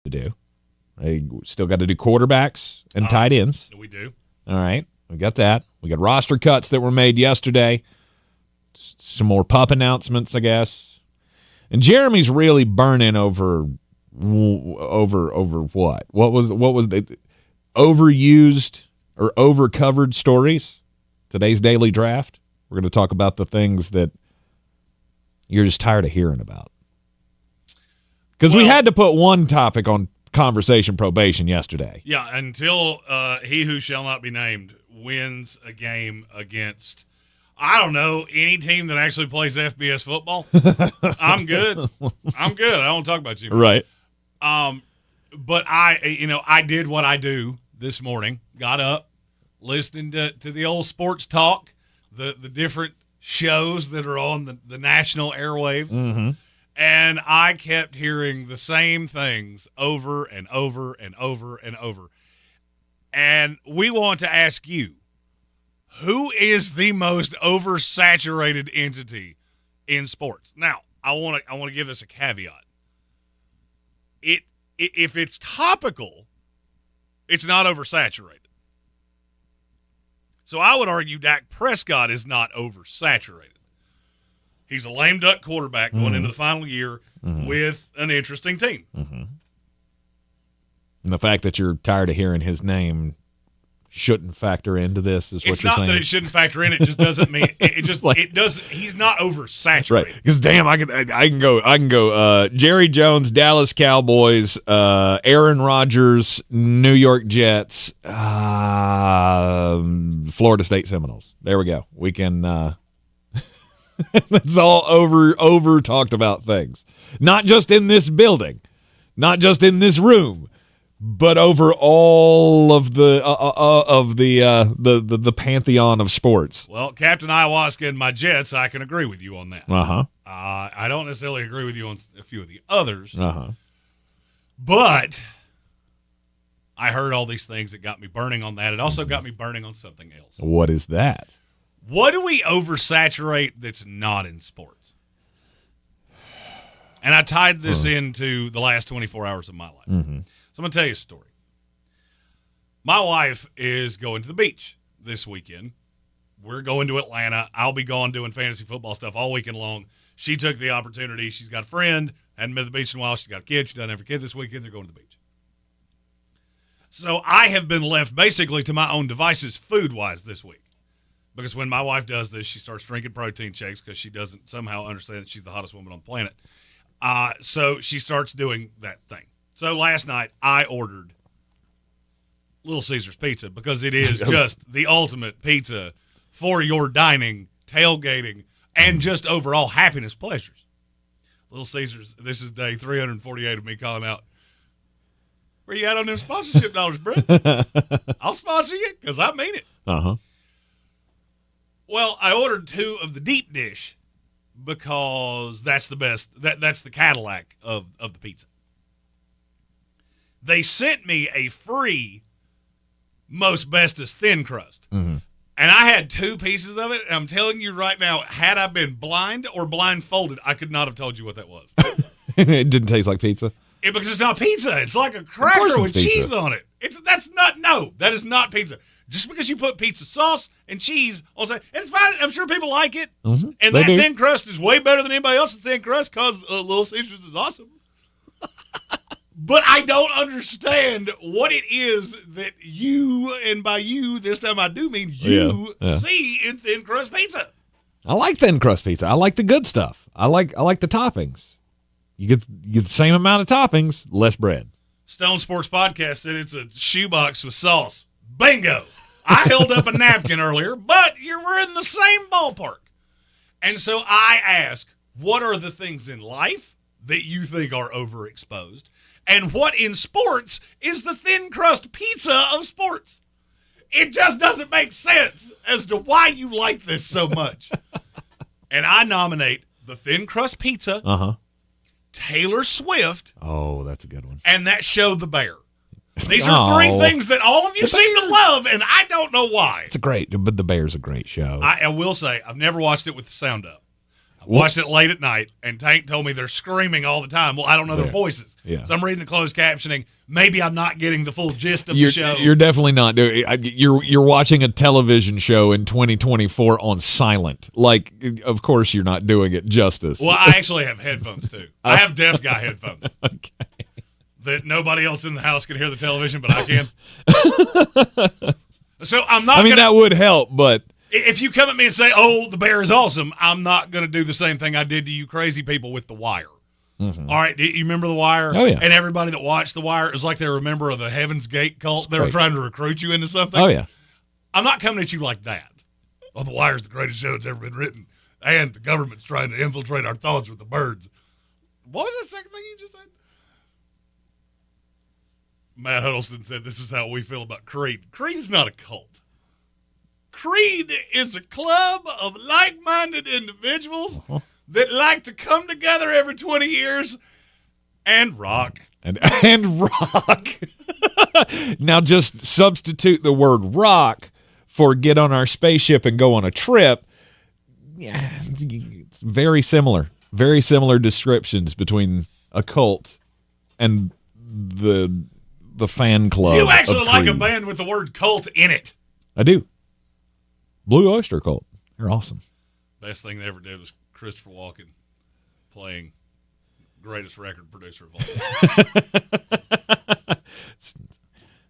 to do. They still got to do quarterbacks and tight ends. We do. All right. We got that. We got roster cuts that were made yesterday. Some more pup announcements, I guess. And Jeremy's really burning over what? What was the overused or overcovered stories? Today's daily draft. We're going to talk about the things that you're just tired of hearing about. Because we had to put one topic on conversation probation yesterday. Yeah, until he who shall not be named wins a game against, I don't know, any team that actually plays FBS football. I'm good. I don't talk about you. Right. But I did what I do this morning. Got up, listening to the old sports talk, the different shows that are on the national airwaves. Mm-hmm. And I kept hearing the same things over and over and over and over. And we want to ask you, who is the most oversaturated entity in sports? Now, I want to give this a caveat. If it's topical, it's not oversaturated. So I would argue Dak Prescott is not oversaturated. He's a lame duck quarterback going into the final year with an interesting team. Mm-hmm. And the fact that you're tired of hearing his name shouldn't factor into this is what you're saying. It's not that it shouldn't factor in. It just doesn't mean it. Just like, it does. He's not oversaturated. Right? Because damn, I can go. Jerry Jones, Dallas Cowboys, Aaron Rodgers, New York Jets, Florida State Seminoles. There we go. We can. That's all over talked about things. Not just in this building, not just in this room, but over all of the pantheon of sports. Well, Captain Ayahuasca and my Jets, I can agree with you on that. Uh-huh. I don't necessarily agree with you on a few of the others. Uh-huh. But I heard all these things that got me burning on that. It also got me burning on something else. What is that? What do we oversaturate that's not in sports? And I tied this into the last 24 hours of my life. Mm-hmm. So I'm going to tell you a story. My wife is going to the beach this weekend. We're going to Atlanta. I'll be gone doing fantasy football stuff all weekend long. She took the opportunity. She's got a friend. Hadn't been to the beach in a while. She's got a kid. She doesn't have a kid this weekend. They're going to the beach. So I have been left basically to my own devices food-wise this week. Because when my wife does this, she starts drinking protein shakes because she doesn't somehow understand that she's the hottest woman on the planet. So she starts doing that thing. So last night, I ordered Little Caesars Pizza because it is just the ultimate pizza for your dining, tailgating, and just overall happiness pleasures. Little Caesars, this is day 348 of me calling out, where you at on them sponsorship dollars, bro? I'll sponsor you because I mean it. Uh-huh. Well, I ordered 2 of the deep dish because that's the best. That's the Cadillac of the pizza. They sent me a free most bestest thin crust. Mm-hmm. And I had 2 pieces of it, and I'm telling you right now, had I been blind or blindfolded, I could not have told you what that was. It didn't taste like pizza? Because it's not pizza. It's like a cracker with pizza. cheese on it. That is not pizza. Just because you put pizza sauce and cheese on something, and it's fine. I'm sure people like it. Mm-hmm. And that thin crust is way better than anybody else's thin crust because Little Caesars is awesome. But I don't understand what it is that you, and by you, this time I do mean you, see in thin crust pizza. I like thin crust pizza. I like the good stuff. I like the toppings. You get the same amount of toppings, less bread. Stone Sports Podcast said it's a shoebox with sauce. Bingo. I held up a napkin earlier, but we're in the same ballpark. And so I ask, what are the things in life that you think are overexposed? And what in sports is the thin crust pizza of sports? It just doesn't make sense as to why you like this so much. And I nominate the thin crust pizza, Taylor Swift. Oh, that's a good one. And that show, The Bear. These are 3 things that all of you seem to love, and I don't know why. But The Bear's a great show. I will say, I've never watched it with the sound up. I watched it late at night, and Tank told me they're screaming all the time. Well, I don't know their voices. Yeah. So I'm reading the closed captioning. Maybe I'm not getting the full gist of the show. You're definitely not doing. You're watching a television show in 2024 on silent. Like, of course, you're not doing it justice. Well, I actually have headphones too. I have deaf guy headphones. Okay. That nobody else in the house can hear the television, but I can. So I'm not. That would help, but if you come at me and say, "Oh, the Bear is awesome," I'm not going to do the same thing I did to you crazy people with The Wire. Mm-hmm. All right, do you remember The Wire? Oh, yeah. And everybody that watched The Wire, it was like they were a member of the Heaven's Gate cult. They were trying to recruit you into something. Oh, yeah. I'm not coming at you like that. Oh, The Wire is the greatest show that's ever been written, and the government's trying to infiltrate our thoughts with the birds. What was the second thing you just said? Matt Huddleston said, "This is how we feel about Creed. Creed's not a cult. Creed is a club of like-minded individuals that like to come together every 20 years and rock." And rock. Now just substitute the word rock for get on our spaceship and go on a trip. Yeah, it's very similar. Very similar descriptions between a cult and the fan club. You actually of like a Creed. band with the word cult in it. I do. Blue Oyster Cult. They're awesome. Best thing they ever did was Christopher Walken playing greatest record producer of all time.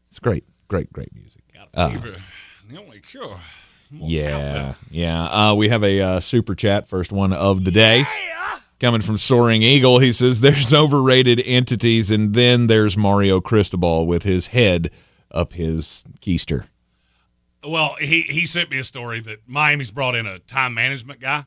It's great. Great music. Got a fever. The only cure. Yeah. We have a super chat, first one of the day. Coming from Soaring Eagle, he says there's overrated entities, and then there's Mario Cristobal with his head up his keister. Well, he sent me a story that Miami's brought in a time management guy.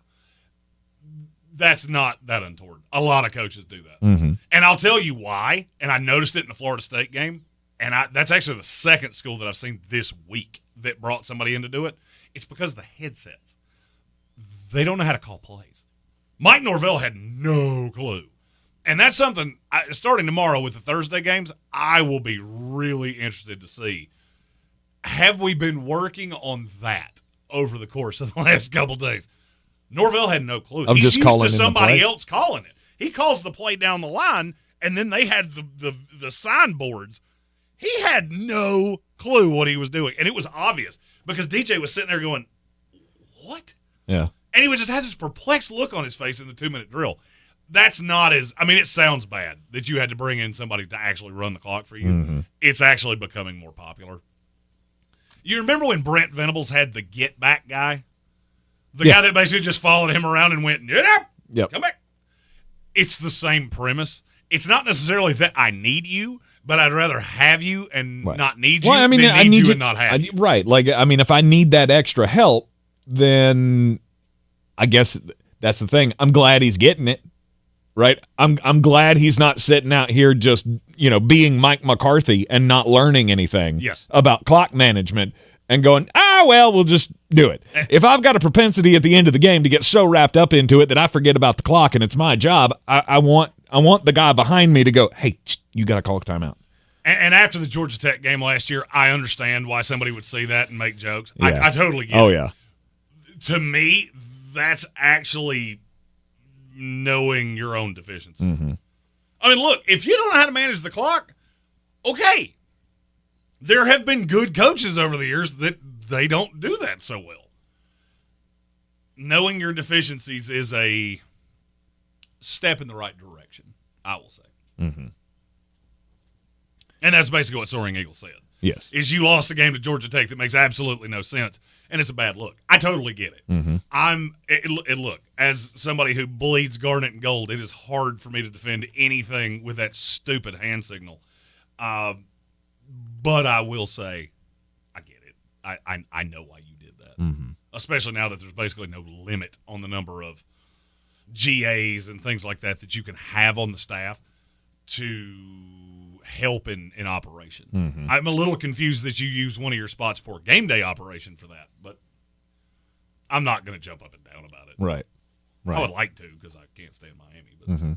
That's not that untoward. A lot of coaches do that. Mm-hmm. And I'll tell you why, and I noticed it in the Florida State game, and that's actually the second school that I've seen this week that brought somebody in to do it. It's because of the headsets. They don't know how to call plays. Mike Norvell had no clue. And that's something, starting tomorrow with the Thursday games, I will be really interested to see. Have we been working on that over the course of the last couple days? Norvell had no clue. I'm He's just used to somebody else calling it. He calls the play down the line, and then they had the signboards. He had no clue what he was doing. And it was obvious because DJ was sitting there going, what? Yeah. And he would just have this perplexed look on his face in the 2-minute drill. That's not as – I mean, it sounds bad that you had to bring in somebody to actually run the clock for you. Mm-hmm. It's actually becoming more popular. You remember when Brent Venables had the get back guy? The guy that basically just followed him around and went, get up, come back. It's the same premise. It's not necessarily that I need you, but I'd rather have you and not need you than need you and not have you. Right. Like, I mean, if I need that extra help, then I guess that's the thing. I'm glad he's getting it. Right? I'm glad he's not sitting out here just, being Mike McCarthy and not learning anything about clock management and going, we'll just do it. If I've got a propensity at the end of the game to get so wrapped up into it that I forget about the clock and it's my job, I want the guy behind me to go, hey, you got to call a timeout. And after the Georgia Tech game last year, I understand why somebody would see that and make jokes. Yeah. I totally get it. Oh, yeah. To me, that's actually knowing your own deficiencies. Mm-hmm. I mean, look, if you don't know how to manage the clock, okay. There have been good coaches over the years that they don't do that so well. Knowing your deficiencies is a step in the right direction, I will say. Mm-hmm. And that's basically what Soaring Eagle said. Yes. Is you lost the game to Georgia Tech that makes absolutely no sense, and it's a bad look. I totally get it. Mm-hmm. Look, as somebody who bleeds garnet and gold, it is hard for me to defend anything with that stupid hand signal. But I will say, I get it. I know why you did that. Mm-hmm. Especially now that there's basically no limit on the number of GAs and things like that you can have on the staff to help in operation. Mm-hmm. I'm a little confused that you use one of your spots for game day operation for that, but I'm not going to jump up and down about it. Right. I would like to because I can't stay in Miami. But. Mm-hmm.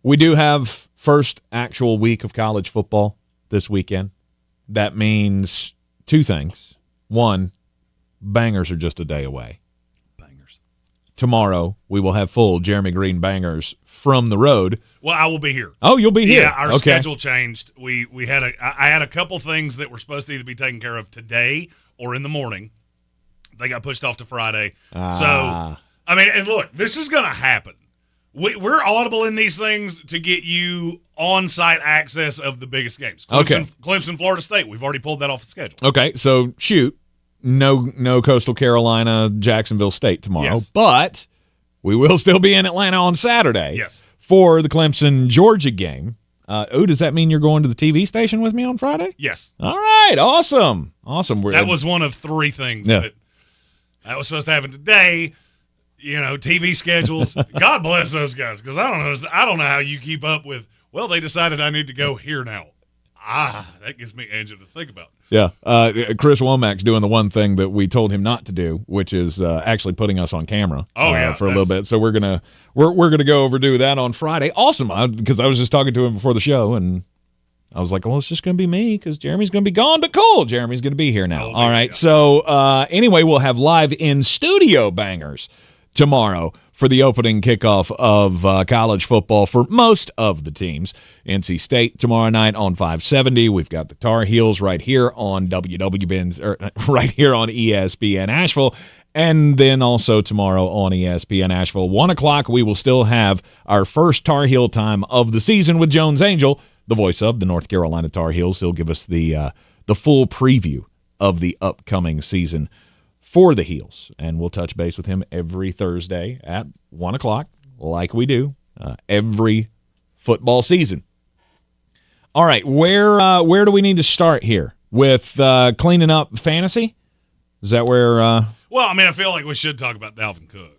We do have first actual week of college football this weekend. That means two things. One, bangers are just a day away. Bangers. tomorrow we will have full Jeremy Green bangers from the road. Well, I will be here. Oh, you'll be here. Yeah, our okay. schedule changed. I had a couple things that were supposed to either be taken care of today or in the morning. They got pushed off to Friday. So, I mean, and look, this is going to happen. We're audible in these things to get you on-site access of the biggest games. Clemson, Florida State. We've already pulled that off the schedule. Okay, so shoot. No Coastal Carolina, Jacksonville State tomorrow. Yes. But we will still be in Atlanta on Saturday. Yes. For the Clemson-Georgia game. Does that mean you're going to the TV station with me on Friday? Yes. All right, awesome. That was one of three things that was supposed to happen today. You know, TV schedules. God bless those guys, because I don't know how you keep up with, well, they decided I need to go here now. That gives me angst to think about. Yeah. Chris Womack's doing the one thing that we told him not to do, which is actually putting us on camera for a little bit. So we're gonna go overdo that on Friday. Awesome, because I was just talking to him before the show, and I was like, well, it's just going to be me because Jeremy's going to be gone, but cool. Jeremy's going to be here now. All right. So anyway, we'll have live in-studio bangers tomorrow for the opening kickoff of college football for most of the teams. NC State tomorrow night on 570. We've got the Tar Heels right here on WWBN's, or right here on ESPN Asheville. And then also tomorrow on ESPN Asheville, 1 o'clock, we will still have our first Tar Heel time of the season with Jones Angel, the voice of the North Carolina Tar Heels. He'll give us the full preview of the upcoming season for the Heels, and we'll touch base with him every Thursday at 1 o'clock, like we do every football season. All right, where do we need to start here? With cleaning up fantasy? Is that where... Well, I mean, I feel like we should talk about Dalvin Cook.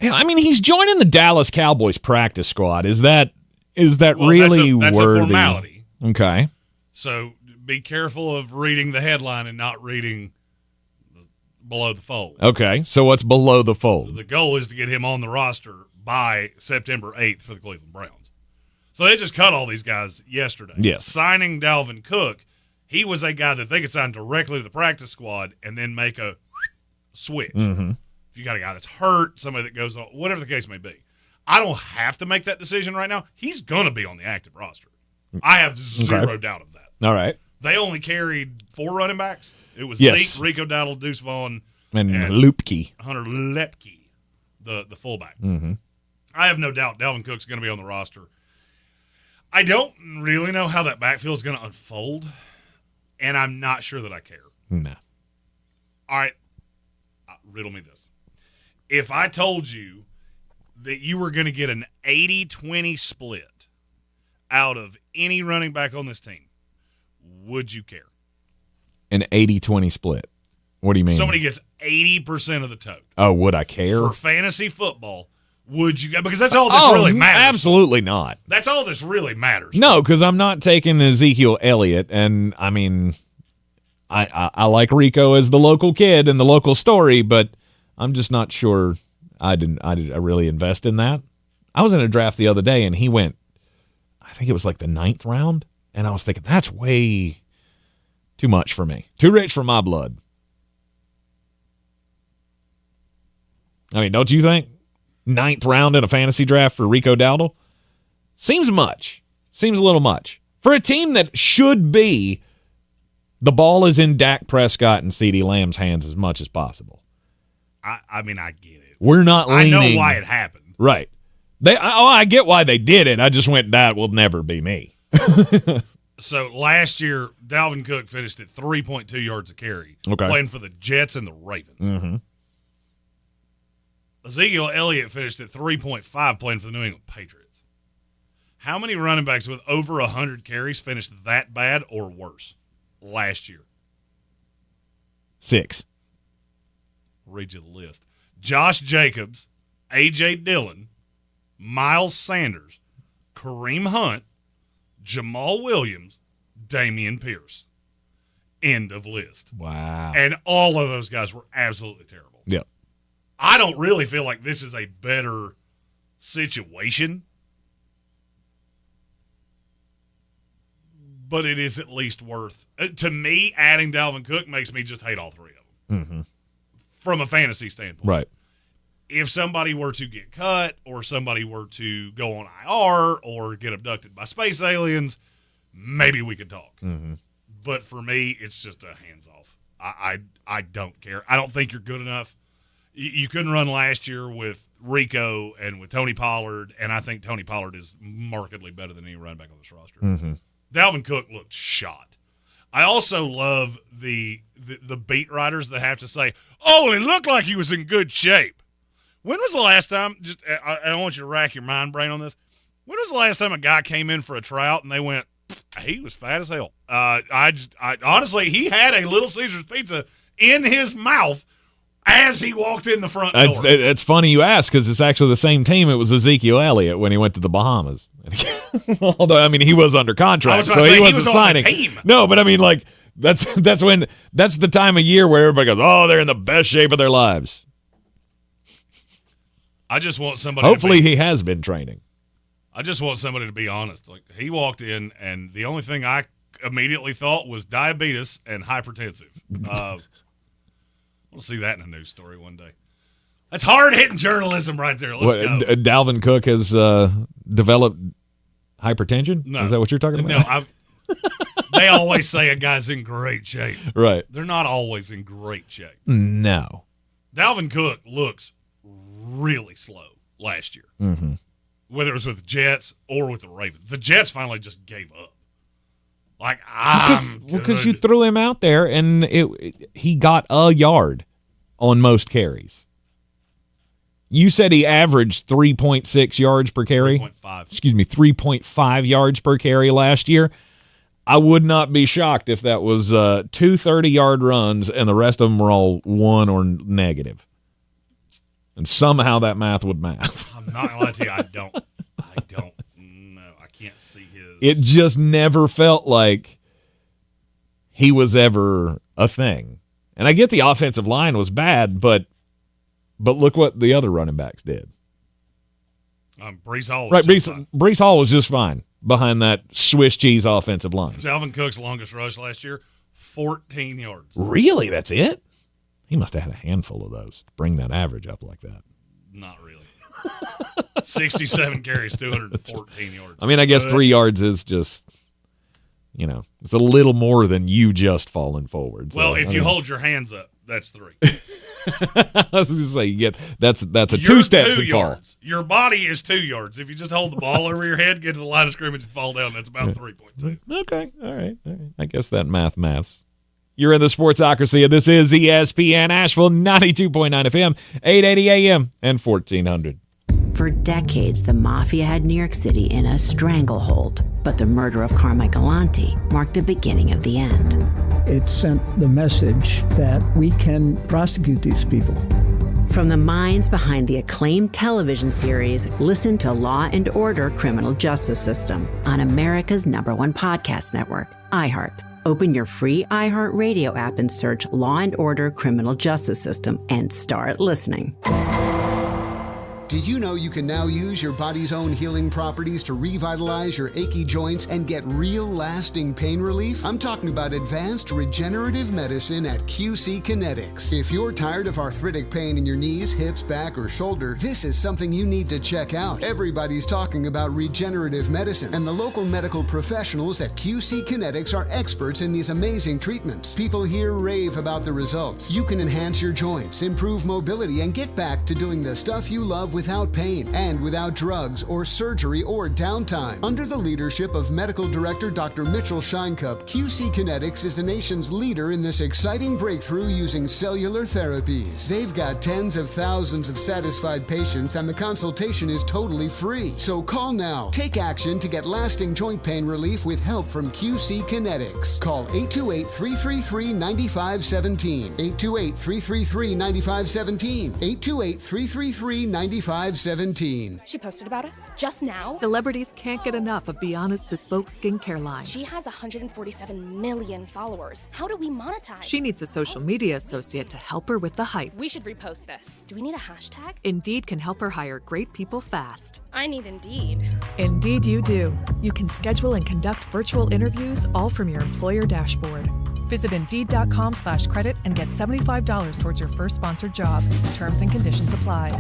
Yeah, I mean, he's joining the Dallas Cowboys practice squad. Is that really that's worthy? A formality. Okay. So be careful of reading the headline and not reading below the fold. Okay, so what's below the fold? The goal is to get him on the roster by September 8th for the Cleveland Browns. So they just cut all these guys yesterday. Yes. Signing Dalvin Cook, he was a guy that they could sign directly to the practice squad and then make a switch. Mm-hmm. If you got a guy that's hurt, somebody that goes on, whatever the case may be. I don't have to make that decision right now. He's going to be on the active roster. I have zero doubt of that. All right. They only carried 4 running backs. It was Yes. Zeke, Rico Dowdle, Deuce Vaughn, and Lupke. Hunter Lepke, the fullback. Mm-hmm. I have no doubt Dalvin Cook's going to be on the roster. I don't really know how that backfield is going to unfold, and I'm not sure that I care. No. All right, riddle me this. If I told you that you were going to get an 80-20 split out of any running back on this team, would you care? An 80-20 split. What do you mean? Somebody gets 80% of the tote. Oh, would I care? For fantasy football, would you? Because that's all this really matters. Absolutely not. That's all this really matters. No, because I'm not taking Ezekiel Elliott, and I mean, I like Rico as the local kid and the local story, but I'm just not sure I really invest in that. I was in a draft the other day, and he went, I think it was like the 9th round, and I was thinking, that's way too much for me. Too rich for my blood. I mean, don't you think? 9th round in a fantasy draft for Rico Dowdle? Seems much. Seems a little much. For a team that should be, the ball is in Dak Prescott and CeeDee Lamb's hands as much as possible. I mean, I get it. We're not leaning. I know why it happened. Right. I get why they did it. I just went, that will never be me. So last year, Dalvin Cook finished at 3.2 yards a carry, playing for the Jets and the Ravens. Mm-hmm. Ezekiel Elliott finished at 3.5, playing for the New England Patriots. How many running backs with over 100 carries finished that bad or worse last year? 6. Read you the list. Josh Jacobs, A.J. Dillon, Miles Sanders, Kareem Hunt, Jamal Williams, Damian Pierce. End of list. Wow. And all of those guys were absolutely terrible. Yep. I don't really feel like this is a better situation, but it is at least worth. To me, adding Dalvin Cook makes me just hate all 3 of them. Mm-hmm. From a fantasy standpoint. Right. if somebody were to get cut or somebody were to go on IR or get abducted by space aliens, maybe we could talk. Mm-hmm. But for me, it's just a hands-off. I don't care. I don't think you're good enough. You couldn't run last year with Rico and with Tony Pollard, and I think Tony Pollard is markedly better than any running back on this roster. Mm-hmm. Dalvin Cook looked shot. I also love the beat writers that have to say, "Oh, it looked like he was in good shape." When was the last time? Just I want you to rack your mind brain on this. When was the last time a guy came in for a tryout and they went, "He was fat as hell"? I honestly, he had a Little Caesars pizza in his mouth as he walked in the front door. It's funny you ask because it's actually the same team. It was Ezekiel Elliott when he went to the Bahamas. Although, I mean, he was under contract, so he wasn't signing. No, but I mean, like, that's the time of year where everybody goes, "Oh, they're in the best shape of their lives." I just want somebody. Hopefully, he has been training. I just want somebody to be honest. Like, he walked in, and the only thing I immediately thought was diabetes and hypertensive. We'll see that in a news story one day. That's hard-hitting journalism right there. Let's go. Dalvin Cook has developed hypertension? No. Is that what you're talking about? No, they always say a guy's in great shape. Right. They're not always in great shape. No. Dalvin Cook looks really slow last year, mm-hmm. whether it was with the Jets or with the Ravens. The Jets finally just gave up. Like, because you threw him out there, and he got a yard on most carries. You said he averaged 3.6 yards per carry? 3.5. Excuse me, 3.5 yards per carry last year. I would not be shocked if that was 2 30-yard runs and the rest of them were all 1 or negative. And somehow that math would math. I'm not going to lie to you, I don't. No, I can't see his. It just never felt like he was ever a thing. And I get the offensive line was bad, but look what the other running backs did. Breece Hall. Right, Breece Hall was just fine behind that Swiss cheese offensive line. Dalvin Cook's longest rush last year, 14 yards. Really? That's it? He must have had a handful of those to bring that average up like that. Not really. 67 carries, 214 yards. I mean, I guess 3 yards is just, it's a little more than you just falling forward. So, well, if you hold your hands up, that's 3. I was going to say, that's a 2 steps and fall. Your body is 2 yards. If you just hold the ball over your head, get to the line of scrimmage and fall down, that's about 3.2. Okay, all right. I guess that maths. You're in the Sportsocracy, and this is ESPN Asheville, 92.9 FM, 880 AM, and 1400. For decades, the Mafia had New York City in a stranglehold, but the murder of Carmichael Galante marked the beginning of the end. It sent the message that we can prosecute these people. From the minds behind the acclaimed television series, listen to Law & Order: Criminal Justice System on America's #1 podcast network, iHeart. Open your free iHeart Radio app and search Law & Order: Criminal Justice System and start listening. Did you know you can now use your body's own healing properties to revitalize your achy joints and get real lasting pain relief? I'm talking about advanced regenerative medicine at QC Kinetics. If you're tired of arthritic pain in your knees, hips, back, or shoulder, this is something you need to check out. Everybody's talking about regenerative medicine, and the local medical professionals at QC Kinetics are experts in these amazing treatments. People here rave about the results. You can enhance your joints, improve mobility, and get back to doing the stuff you love without pain and without drugs or surgery or downtime. Under the leadership of Medical Director Dr. Mitchell Scheinkup, QC Kinetics is the nation's leader in this exciting breakthrough using cellular therapies. They've got tens of thousands of satisfied patients, and the consultation is totally free. So call now. Take action to get lasting joint pain relief with help from QC Kinetics. Call 828-333-9517. 828-333-9517. 828-333-9517. She posted about us just now. Celebrities can't get enough of Beyonce's bespoke skincare line. She has 147 million followers. How do we monetize? She needs a social media associate to help her with the hype. We should repost this. Do we need a hashtag? Indeed can help her hire great people fast. I need Indeed. Indeed you do. You can schedule and conduct virtual interviews all from your employer dashboard. Visit Indeed.com/credit and get $75 towards your first sponsored job. Terms and conditions apply.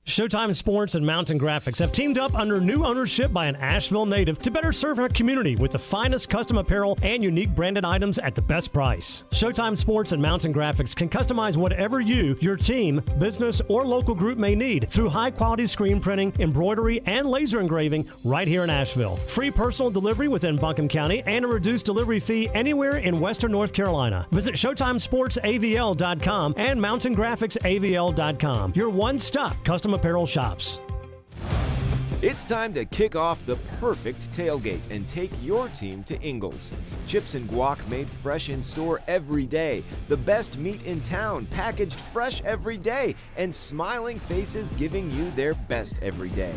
Showtime Sports and Mountain Graphics have teamed up under new ownership by an Asheville native to better serve our community with the finest custom apparel and unique branded items at the best price. Showtime Sports and Mountain Graphics can customize whatever you, your team, business, or local group may need through high-quality screen printing, embroidery, and laser engraving right here in Asheville. Free personal delivery within Buncombe County and a reduced delivery fee anywhere in Western North Carolina. Visit ShowtimeSportsAVL.com and MountainGraphicsAVL.com. Your one-stop custom apparel shops. It's time to kick off the perfect tailgate and take your team to Ingles. Chips and guac made fresh in store every day. The best meat in town packaged fresh every day. And smiling faces giving you their best every day.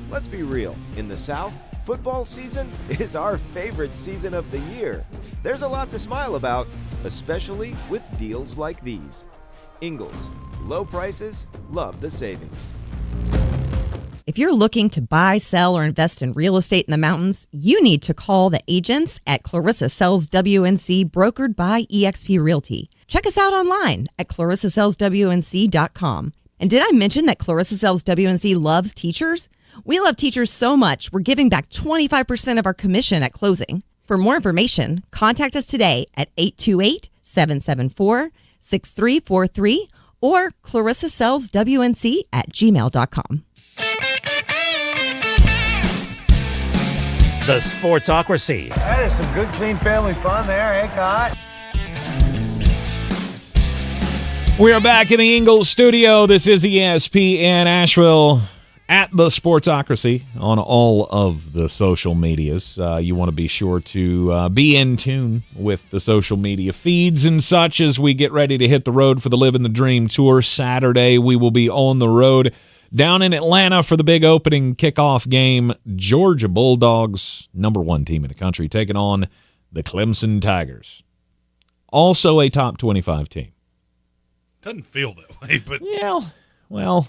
Let's be real. In the South, football season is our favorite season of the year. There's a lot to smile about, especially with deals like these. Ingles. Low prices, love the savings. If you're looking to buy, sell, or invest in real estate in the mountains, you need to call the agents at Clarissa Sells WNC, brokered by eXp Realty. Check us out online at ClarissaSellsWNC.com. And did I mention that Clarissa Sells WNC loves teachers? We love teachers so much, we're giving back 25% of our commission at closing. For more information, contact us today at 828-774-6343 or ClarissaSellsWNC@gmail.com. The Sportsocracy. That is some good, clean family fun there, eh, Cot? We are back in the Ingles studio. This is ESPN Asheville at the Sportsocracy on all of the social medias. You want to be sure to be in tune with the social media feeds and such as we get ready to hit the road for the Living the Dream Tour. Saturday, we will be on the road down in Atlanta for the big opening kickoff game. Georgia Bulldogs, number 1 team in the country, taking on the Clemson Tigers. Also a top 25 team. Doesn't feel that way, but well,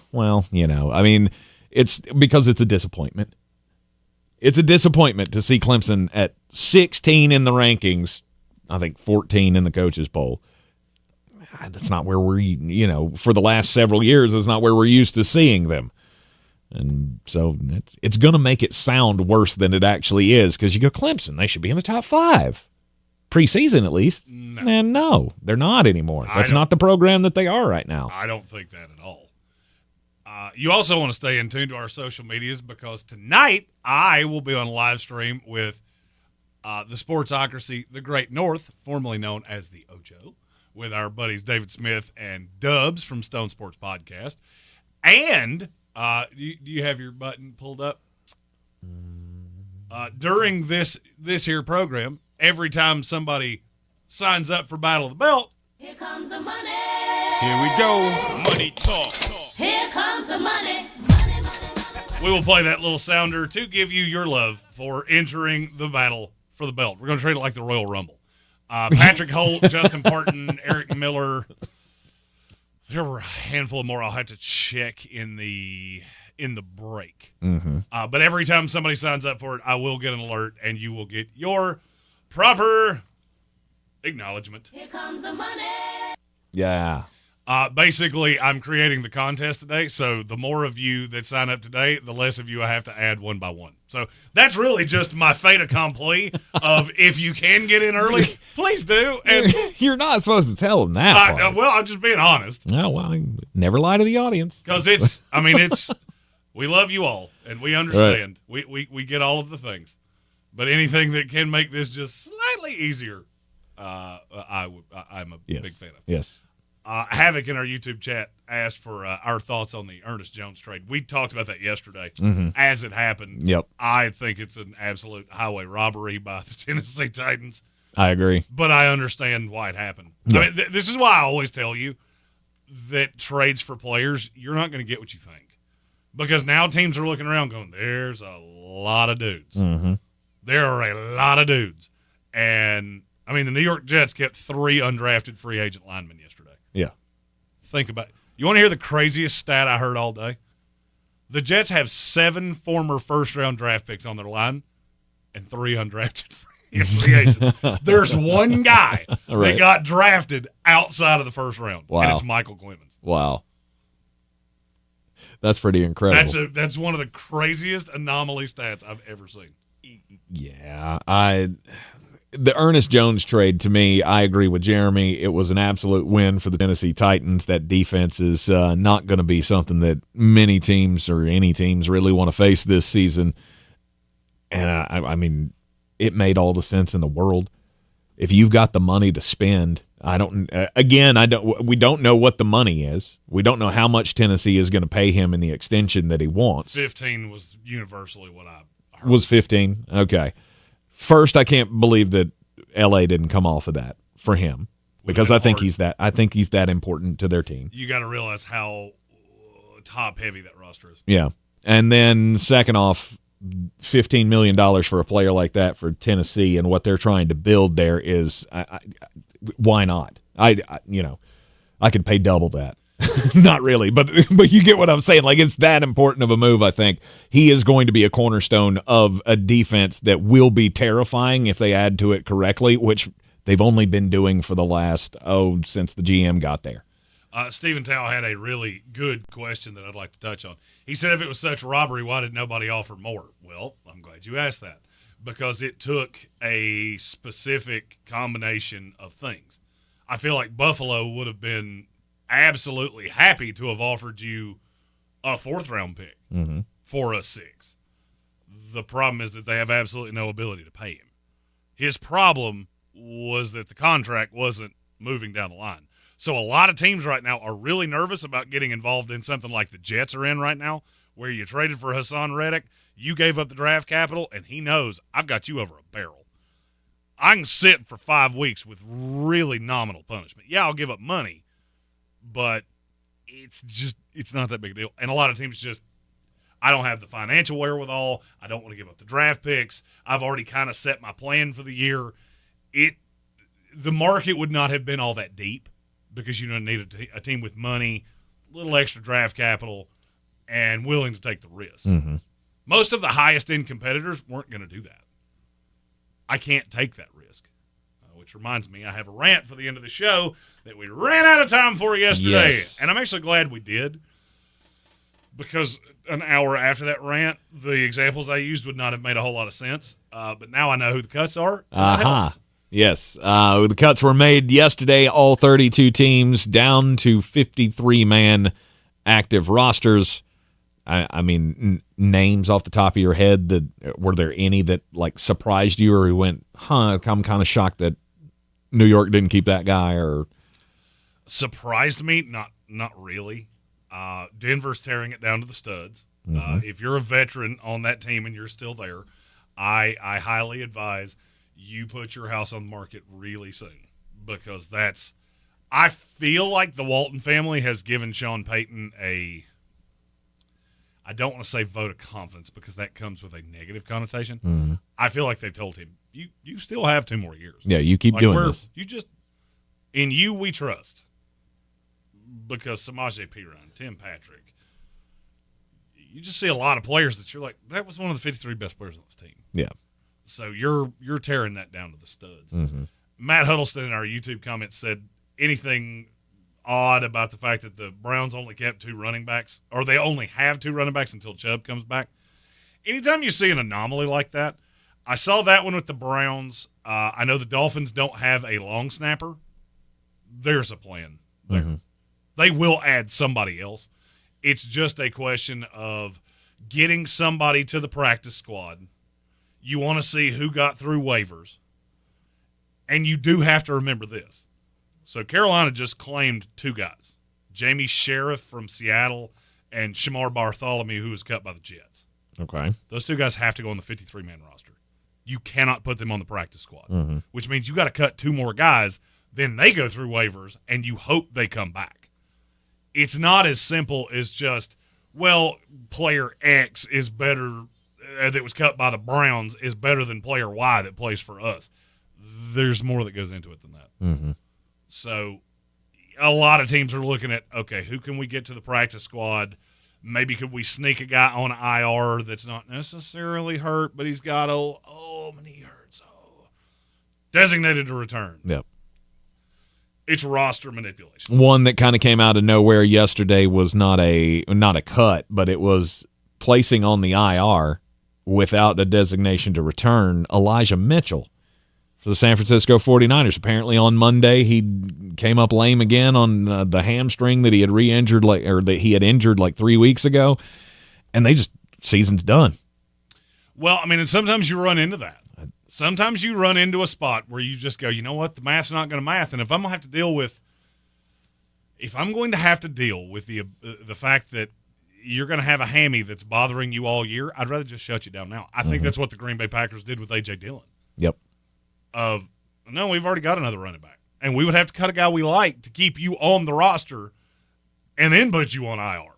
you know, I mean, it's because it's a disappointment. It's a disappointment to see Clemson at 16 in the rankings, I think 14 in the coaches poll. That's not where we're, you know, for the last several years, that's not where we're used to seeing them. And so it's going to make it sound worse than it actually is because you go, Clemson, they should be in the top 5. Preseason, at least. No. And no, they're not anymore. That's not the program that they are right now. I don't think that at all. You also want to stay in tune to our social medias because tonight I will be on a live stream with the Sportsocracy, the Great North, formerly known as the Ocho, with our buddies David Smith and Dubs from Stone Sports Podcast. And do you have your button pulled up? During this here program, every time somebody signs up for Battle of the Belt, here comes the money. Here we go. Money talk. Here comes the money. We will play that little sounder to give you your love for entering the battle for the belt. We're going to treat it like the Royal Rumble. Patrick Holt, Justin Parton, Eric Miller. There were a handful more. I'll have to check in the break. Mm-hmm. But every time somebody signs up for it, I will get an alert, and you will get your proper acknowledgement. Here comes the money. Yeah. Basically, I'm creating the contest today, so the more of you that sign up today, the less of you I have to add one by one. So that's really just my fait accompli of if you can get in early, please do. And you're not supposed to tell them that. Well, I'm just being honest. Oh, well, never lie to the audience. Because we love you all, and we understand. Right. We get all of the things. But anything that can make this just slightly easier, I'm a big fan of. Yes. Havoc in our YouTube chat asked for our thoughts on the Ernest Jones trade. We talked about that yesterday as it happened. Yep. I think it's an absolute highway robbery by the Tennessee Titans. I agree. But I understand why it happened. Yep. I mean, this is why I always tell you that trades for players, you're not going to get what you think. Because now teams are looking around going, there's a lot of dudes. Mm-hmm. There are a lot of dudes. And, I mean, the New York Jets kept 3 undrafted free agent linemen yesterday. Yeah. Think about it. You want to hear the craziest stat I heard all day? The Jets have 7 former first-round draft picks on their line and 3 undrafted free in free agents. There's one guy Right. that got drafted outside of the first round, Wow. and it's Michael Clemens. Wow. That's pretty incredible. That's one of the craziest anomaly stats I've ever seen. Yeah, the Ernest Jones trade, to me, I agree with Jeremy. It was an absolute win for the Tennessee Titans. That defense is not going to be something that many teams or any teams really want to face this season. And I mean, it made all the sense in the world. If you've got the money to spend, we don't know what the money is. We don't know how much Tennessee is going to pay him in the extension that he wants. 15 was universally what I heard. Was 15? Okay. First, I can't believe that LA didn't come off of that for him because I think he's that important to their team. You got to realize how top heavy that roster is. Yeah. And then second off, $15 million for a player like that for Tennessee and what they're trying to build there is why not? I could pay double that. Not really, but you get what I'm saying. Like, it's that important of a move, I think. He is going to be a cornerstone of a defense that will be terrifying if they add to it correctly, which they've only been doing for the last, since the GM got there. Stephen Tao had a really good question that I'd like to touch on. He said if it was such robbery, why did nobody offer more? Well, I'm glad you asked that because it took a specific combination of things. I feel like Buffalo would have been absolutely happy to have offered you a fourth-round pick for a 6. The problem is that they have absolutely no ability to pay him. His problem was that the contract wasn't moving down the line. So a lot of teams right now are really nervous about getting involved in something like the Jets are in right now, where you traded for Hassan Reddick, you gave up the draft capital, and he knows I've got you over a barrel. I can sit for 5 weeks with really nominal punishment. Yeah, I'll give up money, but it's not that big a deal. And a lot of teams I don't have the financial wherewithal. I don't want to give up the draft picks. I've already kind of set my plan for the year. The market would not have been all that deep because you need a team with money, a little extra draft capital, and willing to take the risk. Mm-hmm. Most of the highest-end competitors weren't going to do that. I can't take that risk, which reminds me I have a rant for the end of the show that we ran out of time for yesterday. Yes. And I'm actually glad we did because an hour after that rant, the examples I used would not have made a whole lot of sense. But now I know who the cuts are. That helps. Yes. The cuts were made yesterday, all 32 teams down to 53-man active rosters. I mean, names off the top of your head, were there any that like surprised you or you went, I'm kind of shocked that New York didn't keep that guy? Or surprised me? Not really. Denver's tearing it down to the studs. If you're a veteran on that team and you're still there, I highly advise you put your house on the market really soon because I feel like the Walton family has given Sean Payton I don't want to say vote of confidence because that comes with a negative connotation. I feel like they've told him, you still have 2 more years. Yeah, you keep doing this. In you we trust because Samaje Perine, Tim Patrick, you just see a lot of players that you're like, that was one of the 53 best players on this team. Yeah. So you're tearing that down to the studs. Matt Huddleston in our YouTube comments said anything odd about the fact that the Browns only kept 2 running backs, or they only have 2 running backs until Chubb comes back. Anytime you see an anomaly like that, I saw that one with the Browns. I know the Dolphins don't have a long snapper. There's a plan there. They will add somebody else. It's just a question of getting somebody to the practice squad. You want to see who got through waivers. And you do have to remember this. So Carolina just claimed 2 guys, Jamie Sheriff from Seattle and Shamar Bartholomew, who was cut by the Jets. Okay. Those 2 guys have to go on the 53-man roster. You cannot put them on the practice squad, which means you got to cut 2 more guys. Then they go through waivers, and you hope they come back. It's not as simple as just, player X is better that was cut by the Browns is better than player Y that plays for us. There's more that goes into it than that. So a lot of teams are looking at, okay, who can we get to the practice squad? Maybe could we sneak a guy on IR that's not necessarily hurt, but he's got my knee hurts. Designated to return. Yep. It's roster manipulation. One that kind of came out of nowhere yesterday was not a cut, but it was placing on the IR without a designation to return Elijah Mitchell for the San Francisco 49ers. Apparently on Monday he came up lame again on the hamstring that he had re-injured that he had injured 3 weeks ago, and season's done. Well, I mean, and sometimes you run into that. Sometimes you run into a spot where you just go, you know what, the math's not going to math, and if I'm going to have to deal with the fact that you're going to have a hammy that's bothering you all year, I'd rather just shut you down now. I think that's what the Green Bay Packers did with A.J. Dillon. Yep. No, we've already got another running back, and we would have to cut a guy we like to keep you on the roster and then put you on IR.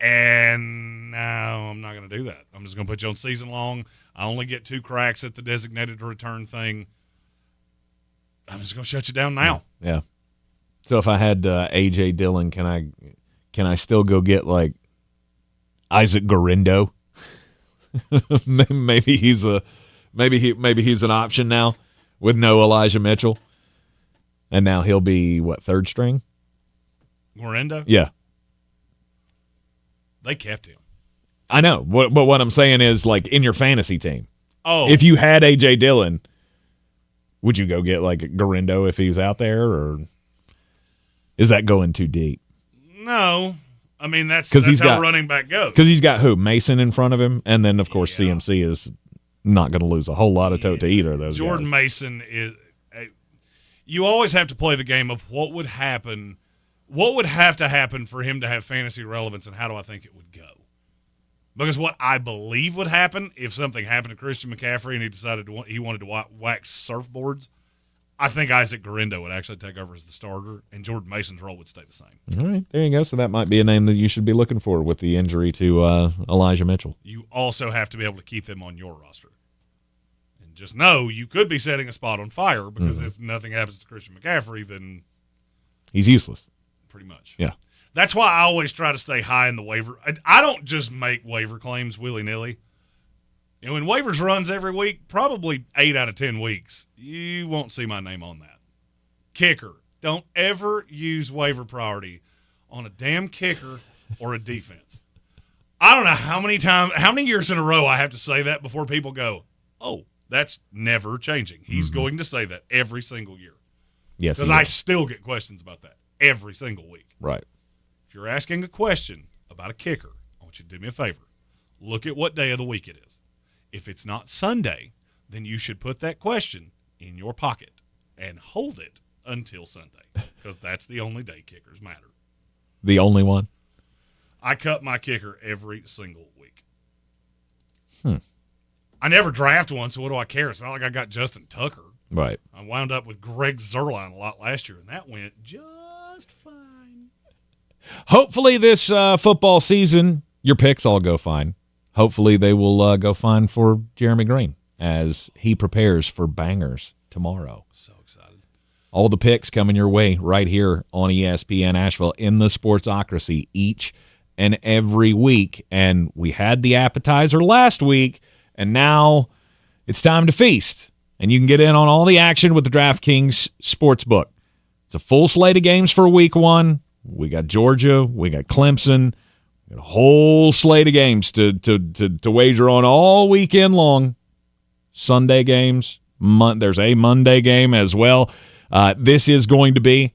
And no, I'm not going to do that. I'm just going to put you on season long. I only get 2 cracks at the designated to return thing. I'm just going to shut you down now. Yeah. So if I had A.J. Dillon, can I still go get Isaac Gorindo? maybe he's an option now with no Elijah Mitchell, and now he'll be third string? Gorindo? Yeah. They kept him. I know, but what I'm saying is, in your fantasy team, if you had A.J. Dillon, would you go get Gorindo if he's out there, or is that going too deep? No, I mean that's how running back goes. Because he's got Mason in front of him, and then of course CMC is not going to lose a whole lot of to either of those. Jordan guys. Mason is. You always have to play the game of what would happen. What would have to happen for him to have fantasy relevance, and how do I think it would go? Because what I believe would happen if something happened to Christian McCaffrey and he decided he wanted to wax surfboards, I think Isaac Gorindo would actually take over as the starter, and Jordan Mason's role would stay the same. All right, there you go. So that might be a name that you should be looking for with the injury to Elijah Mitchell. You also have to be able to keep them on your roster. And just know you could be setting a spot on fire because if nothing happens to Christian McCaffrey, then he's useless. Pretty much. Yeah. That's why I always try to stay high in the waiver. I don't just make waiver claims willy-nilly. When waivers runs every week, probably 8 out of 10 weeks, you won't see my name on that. Kicker. Don't ever use waiver priority on a damn kicker or a defense. I don't know how many years in a row I have to say that before people go, oh, that's never changing. He's going to say that every single year. Yes. Because I still get questions about that every single week. Right. If you're asking a question about a kicker, I want you to do me a favor. Look at what day of the week it is. If it's not Sunday, then you should put that question in your pocket and hold it until Sunday, because that's the only day kickers matter. The only one? I cut my kicker every single week. I never draft one, so what do I care? It's not like I got Justin Tucker. Right. I wound up with Greg Zuerlein a lot last year, and that went just fine. Hopefully this football season, your picks all go fine. Hopefully they will go fine for Jeremy Green as he prepares for bangers tomorrow. So excited. All the picks coming your way right here on ESPN Asheville in the Sportsocracy each and every week. And we had the appetizer last week, and now it's time to feast. And you can get in on all the action with the DraftKings Sportsbook. It's a full slate of games for week 1. We got Georgia. We got Clemson. We got a whole slate of games to wager on all weekend long. Sunday games. There's a Monday game as well. This is going to be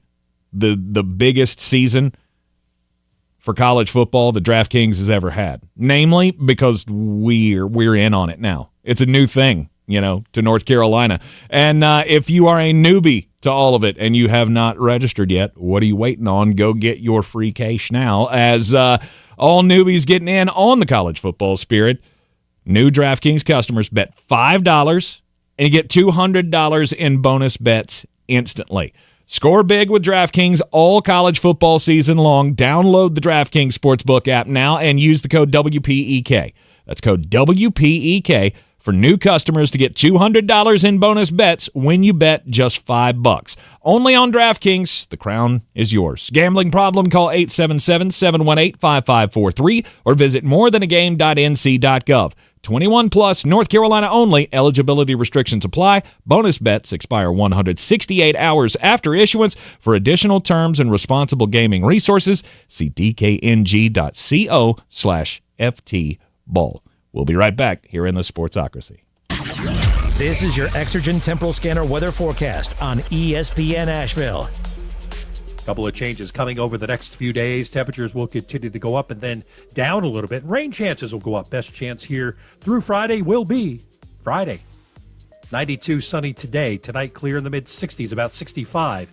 the biggest season for college football that DraftKings has ever had. Namely, because we're in on it now. It's a new thing, to North Carolina. And if you are a newbie to all of it and you have not registered yet, what are you waiting on? Go get your free cash now, as all newbies getting in on the college football spirit. New DraftKings customers bet $5 and you get $200 in bonus bets instantly. Score big with DraftKings all college football season long. Download the DraftKings Sportsbook app now and use the code WPEK. That's code WPEK for new customers to get $200 in bonus bets when you bet just $5. Only on DraftKings. The crown is yours. Gambling problem? Call 877-718-5543 or visit morethanagame.nc.gov. 21 plus, North Carolina only. Eligibility restrictions apply. Bonus bets expire 168 hours after issuance. For additional terms and responsible gaming resources, see dkng.co/ftball. We'll be right back here in the Sportsocracy. This is your Exergen Temporal Scanner weather forecast on ESPN Asheville. Couple of changes coming over the next few days. Temperatures will continue to go up and then down a little bit. Rain chances will go up. Best chance here through Friday will be Friday. 92 sunny today. Tonight clear in the mid-60s, about 65.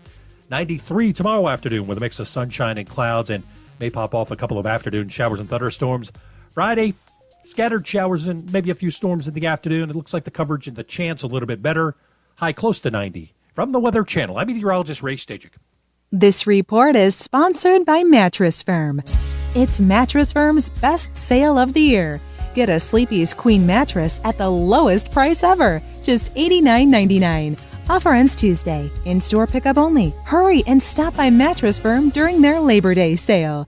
93 tomorrow afternoon with a mix of sunshine and clouds, and may pop off a couple of afternoon showers and thunderstorms. Friday, scattered showers and maybe a few storms in the afternoon. It looks like the coverage and the chance a little bit better. High close to 90. From the Weather Channel, I'm meteorologist Ray Stajic. This report is sponsored by Mattress Firm. It's Mattress Firm's best sale of the year. Get a Sleepy's Queen mattress at the lowest price ever, just $89.99. Offer ends Tuesday. In-store pickup only. Hurry and stop by Mattress Firm during their Labor Day sale.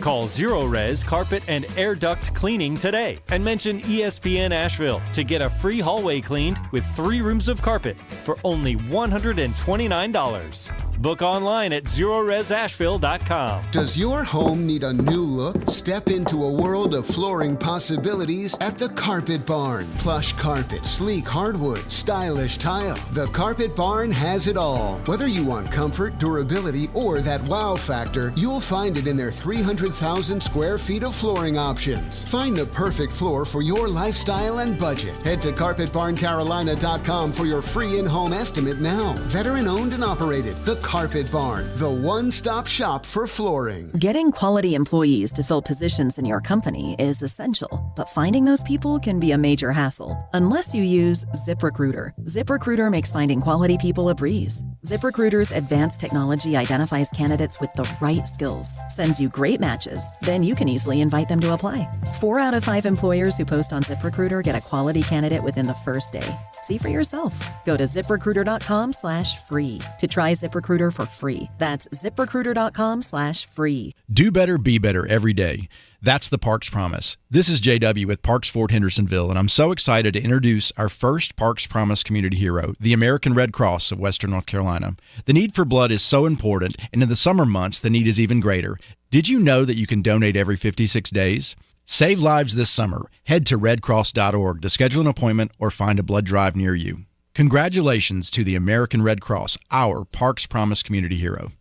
Call Zero Res Carpet and Air Duct Cleaning today and mention ESPN Asheville to get a free hallway cleaned with 3 rooms of carpet for only $129. Book online at ZeroResAsheville.com. Does your home need a new look? Step into a world of flooring possibilities at the Carpet Barn. Plush carpet, sleek hardwood, stylish tile. The Carpet Barn has it all. Whether you want comfort, durability, or that wow factor, you'll find it in their 300,000 square feet of flooring options. Find the perfect floor for your lifestyle and budget. Head to CarpetBarnCarolina.com for your free in-home estimate now. Veteran owned and operated. The Carpet Barn, the one-stop shop for flooring. Getting quality employees to fill positions in your company is essential, but finding those people can be a major hassle unless you use ZipRecruiter. ZipRecruiter makes finding quality people a breeze. ZipRecruiter's advanced technology identifies candidates with the right skills, sends you great matches, then you can easily invite them to apply. 4 out of 5 employers who post on ZipRecruiter get a quality candidate within the first day. See for yourself. Go to ZipRecruiter.com/free to try ZipRecruiter for free. That's ZipRecruiter.com/free. Do better, be better every day. That's the Parks Promise. This is JW with Parks Fort Hendersonville, and I'm so excited to introduce our first Parks Promise community hero, the American Red Cross of Western North Carolina. The need for blood is so important, and in the summer months, the need is even greater. Did you know that you can donate every 56 days? Save lives this summer. Head to redcross.org to schedule an appointment or find a blood drive near you. Congratulations to the American Red Cross, our Parks Promise community hero.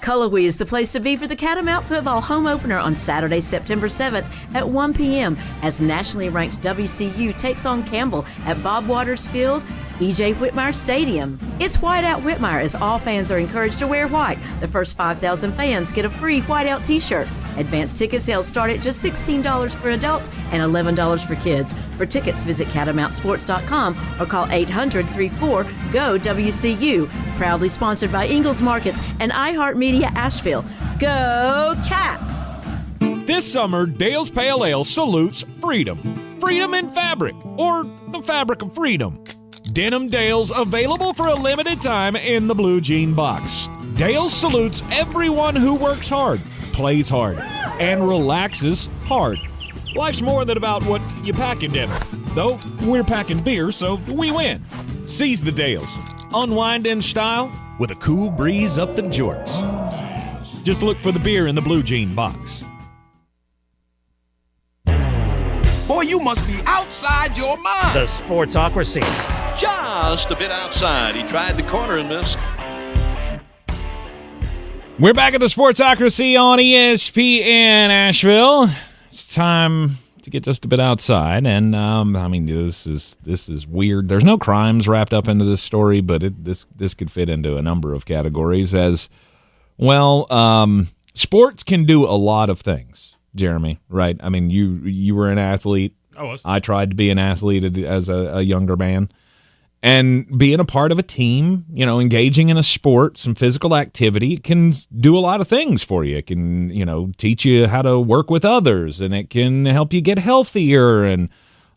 Cullowhee is the place to be for the Catamount Football home opener on Saturday, September 7th at 1 p.m. as nationally ranked WCU takes on Campbell at Bob Waters Field, E.J. Whitmire Stadium. It's White Out Whitmire as all fans are encouraged to wear white. The first 5,000 fans get a free White Out t-shirt. Advanced ticket sales start at just $16 for adults and $11 for kids. For tickets, visit catamountsports.com or call 800-34-GO-WCU. Proudly sponsored by Ingles Markets and iHeartMedia Asheville. Go Cats! This summer, Dale's Pale Ale salutes freedom. Freedom in fabric, or the fabric of freedom. Denim Dale's available for a limited time in the blue jean box. Dale's salutes everyone who works hard, plays hard, and relaxes hard. Life's more than about what you pack in dinner. Though we're packing beer, so we win. Seize the Dales. Unwind in style with a cool breeze up the jorts. Just look for the beer in the blue jean box. Boy, you must be outside your mind. The Sportsocracy. Just a bit outside. He tried the corner and missed. We're back at the Sportsocracy on ESPN Asheville. It's time to get just a bit outside, and this is weird. There's no crimes wrapped up into this story, but this could fit into a number of categories as well. Sports can do a lot of things, Jeremy. Right? I mean, you were an athlete. I was. I tried to be an athlete as a younger man. And being a part of a team, engaging in a sport, some physical activity, it can do a lot of things for you. It can, teach you how to work with others, and it can help you get healthier and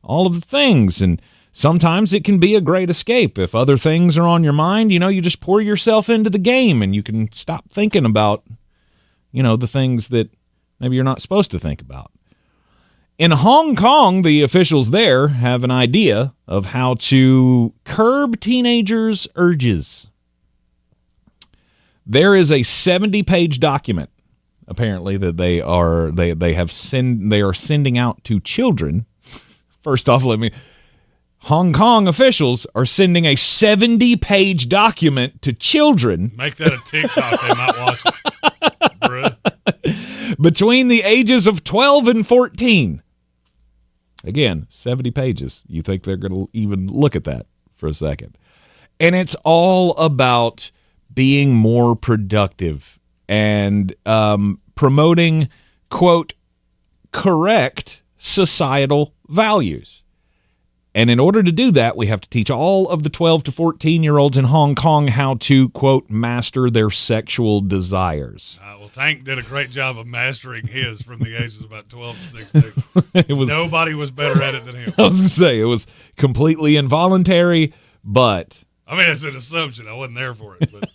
all of the things. And sometimes it can be a great escape. If other things are on your mind, you just pour yourself into the game, and you can stop thinking about, the things that maybe you're not supposed to think about. In Hong Kong, the officials there have an idea of how to curb teenagers' urges. There is a 70-page document, apparently, that they are sending out to children. First off, Hong Kong officials are sending a 70-page document to children. Make that a TikTok. They might watch it. Bruh. Between the ages of 12 and 14. Again, 70 pages. You think they're going to even look at that for a second? And it's all about being more productive and promoting, quote, correct societal values. And in order to do that, we have to teach all of the 12 to 14-year-olds in Hong Kong how to, quote, master their sexual desires. Well, Tank did a great job of mastering his from the ages of about 12 to 16. Nobody was better at it than him. I was going to say, it was completely involuntary, but... I mean, it's an assumption. I wasn't there for it. But.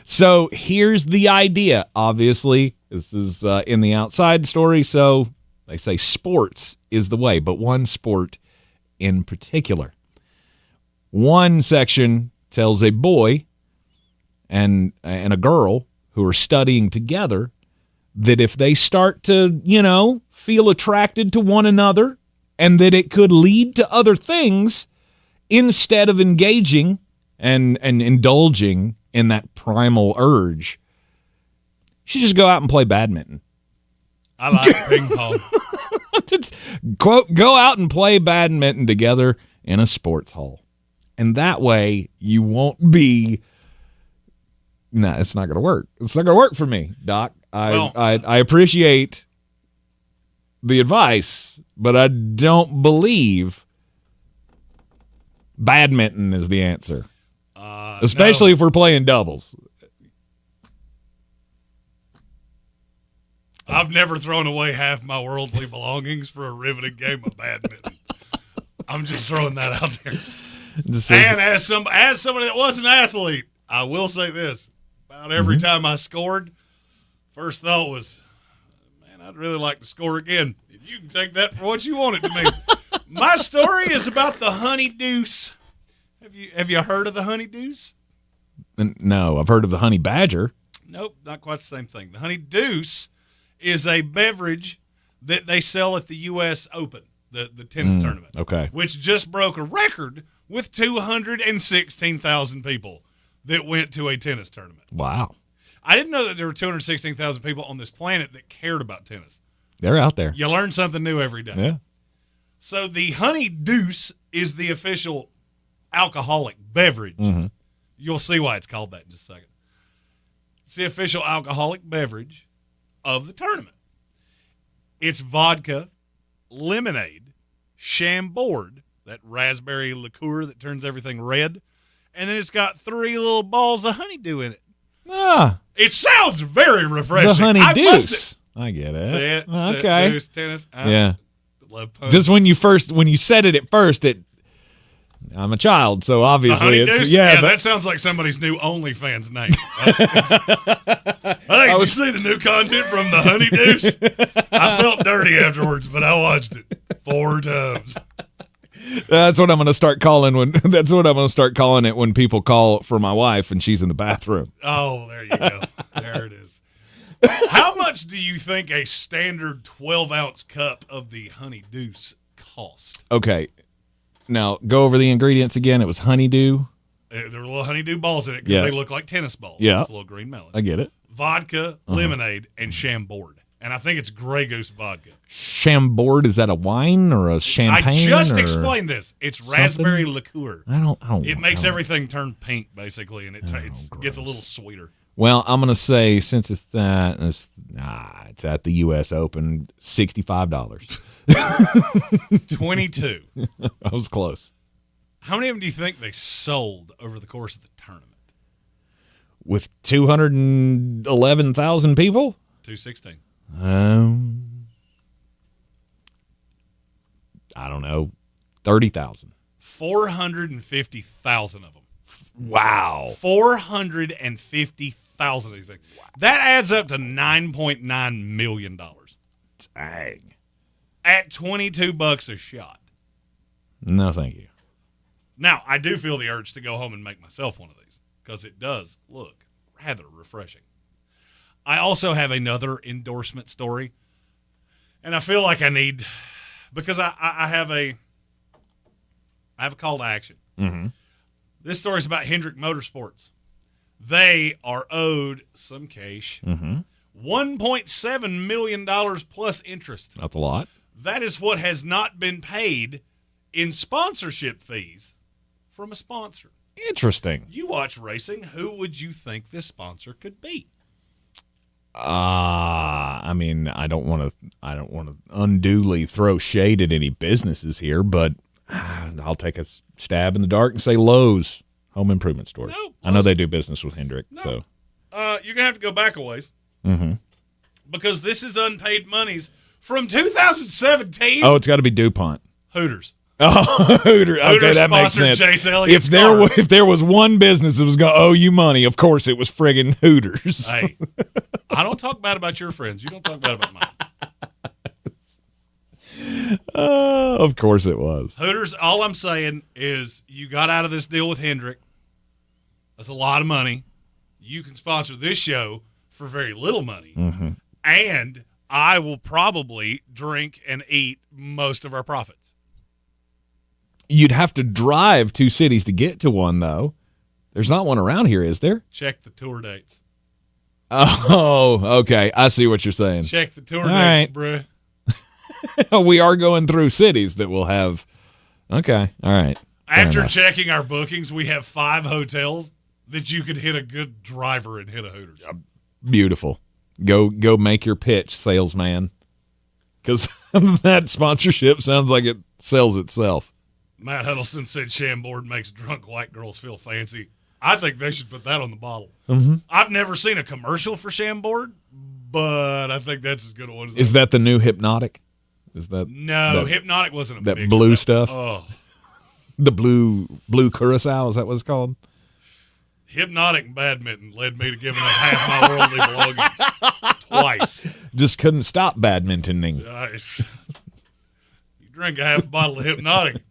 So here's the idea. Obviously, this is in the outside story, so they say sports is the way, but one sport in particular. One section tells a boy and a girl who are studying together that if they start to, feel attracted to one another and that it could lead to other things instead of engaging and indulging in that primal urge, you should just go out and play badminton. I like ping pong. Quote, go out and play badminton together in a sports hall. And that way you won't be... No, it's not going to work. It's not going to work for me, Doc. I appreciate the advice, but I don't believe badminton is the answer. Especially if we're playing doubles. I've never thrown away half my worldly belongings for a riveting game of badminton. I'm just throwing that out there. And as somebody that was an athlete, I will say this. About every time I scored, first thought was, man, I'd really like to score again. You can take that for what you want it to be. My story is about the honey deuce. Have you heard of the honey deuce? No, I've heard of the honey badger. Nope, not quite the same thing. The honey deuce is a beverage that they sell at the U.S. Open, the tennis tournament. Okay. Which just broke a record with 216,000 people that went to a tennis tournament. Wow. I didn't know that there were 216,000 people on this planet that cared about tennis. They're out there. You learn something new every day. Yeah. So the honey deuce is the official alcoholic beverage. Mm-hmm. You'll see why it's called that in just a second. It's the official alcoholic beverage of the tournament. It's vodka, lemonade, Chambord, that raspberry liqueur that turns everything red, and then it's got 3 little balls of honeydew in it. Ah. It sounds very refreshing. The honey deuce. I get it. Okay. Deuce, tennis. Yeah. Love puns. Just when you said it at first, I'm a child, so obviously it's deuce? Yeah, that sounds like somebody's new OnlyFans name. Hey, did you see the new content from the Honey Deuce? I felt dirty afterwards, but I watched it 4 times. That's what I'm going to start calling it when people call for my wife and she's in the bathroom. Oh, there you go. There it is. How much do you think a standard 12-ounce cup of the Honey Deuce cost? Okay. Now, go over the ingredients again. It was honeydew. There were little honeydew balls in it because they look like tennis balls. Yeah. It's a little green melon. I get it. Vodka, lemonade, and Chambord. And I think it's Grey Goose vodka. Chambord, is that a wine or a champagne? I just explained this. It's raspberry liqueur. I don't. It makes everything turn pink, basically, and it gets a little sweeter. Well, I'm going to say, since it's at the U.S. Open, $65. 22. I was close. How many of them do you think they sold over the course of the tournament? With 211,000 people? 216. I don't know, 30,000. 450,000 of them. Wow. 450,000 of these things. Wow. That adds up to $9.9 million. Dang. At $22 a shot. No, thank you. Now, I do feel the urge to go home and make myself one of these because it does look rather refreshing. I also have another endorsement story, and I feel like I need, because I have a call to action. Mm-hmm. This story is about Hendrick Motorsports. They are owed some cash, $1.7 million plus interest. That's a lot. That is what has not been paid in sponsorship fees from a sponsor. Interesting. You watch racing. Who would you think this sponsor could be? I mean, I don't want to unduly throw shade at any businesses here, but I'll take a stab in the dark and say Lowe's Home Improvement Stores. No, I know they do business with Hendrick, so you're gonna have to go back a ways because this is unpaid monies from 2017. Oh, it's got to be DuPont. Hooters. Oh, Hooters. Okay, that makes sense. If there was one business that was going to owe you money, of course it was friggin' Hooters. Hey, I don't talk bad about your friends. You don't talk bad about mine. Of course it was. Hooters, all I'm saying is you got out of this deal with Hendrick. That's a lot of money. You can sponsor this show for very little money. And I will probably drink and eat most of our profits. You'd have to drive 2 cities to get to one, though. There's not one around here, is there? Check the tour dates. Oh, okay. I see what you're saying. Check the tour All dates, right. bruh. We are going through cities that will have. Okay. All right. After checking our bookings, we have 5 hotels that you could hit a good driver and hit a Hooters. Beautiful. Go make your pitch, salesman. Because that sponsorship sounds like it sells itself. Matt Huddleston said Chambord makes drunk white girls feel fancy. I think they should put that on the bottle. I've never seen a commercial for Chambord, but I think that's as good a one as Is that the new Hypnotic? Is that No, Hypnotic wasn't a that mixture. blue stuff? Oh. The blue curacao, is that what it's called? Hypnotic and badminton led me to giving up half my worldly belongings twice. Just couldn't stop badmintoning. You drink a half a bottle of Hypnotic,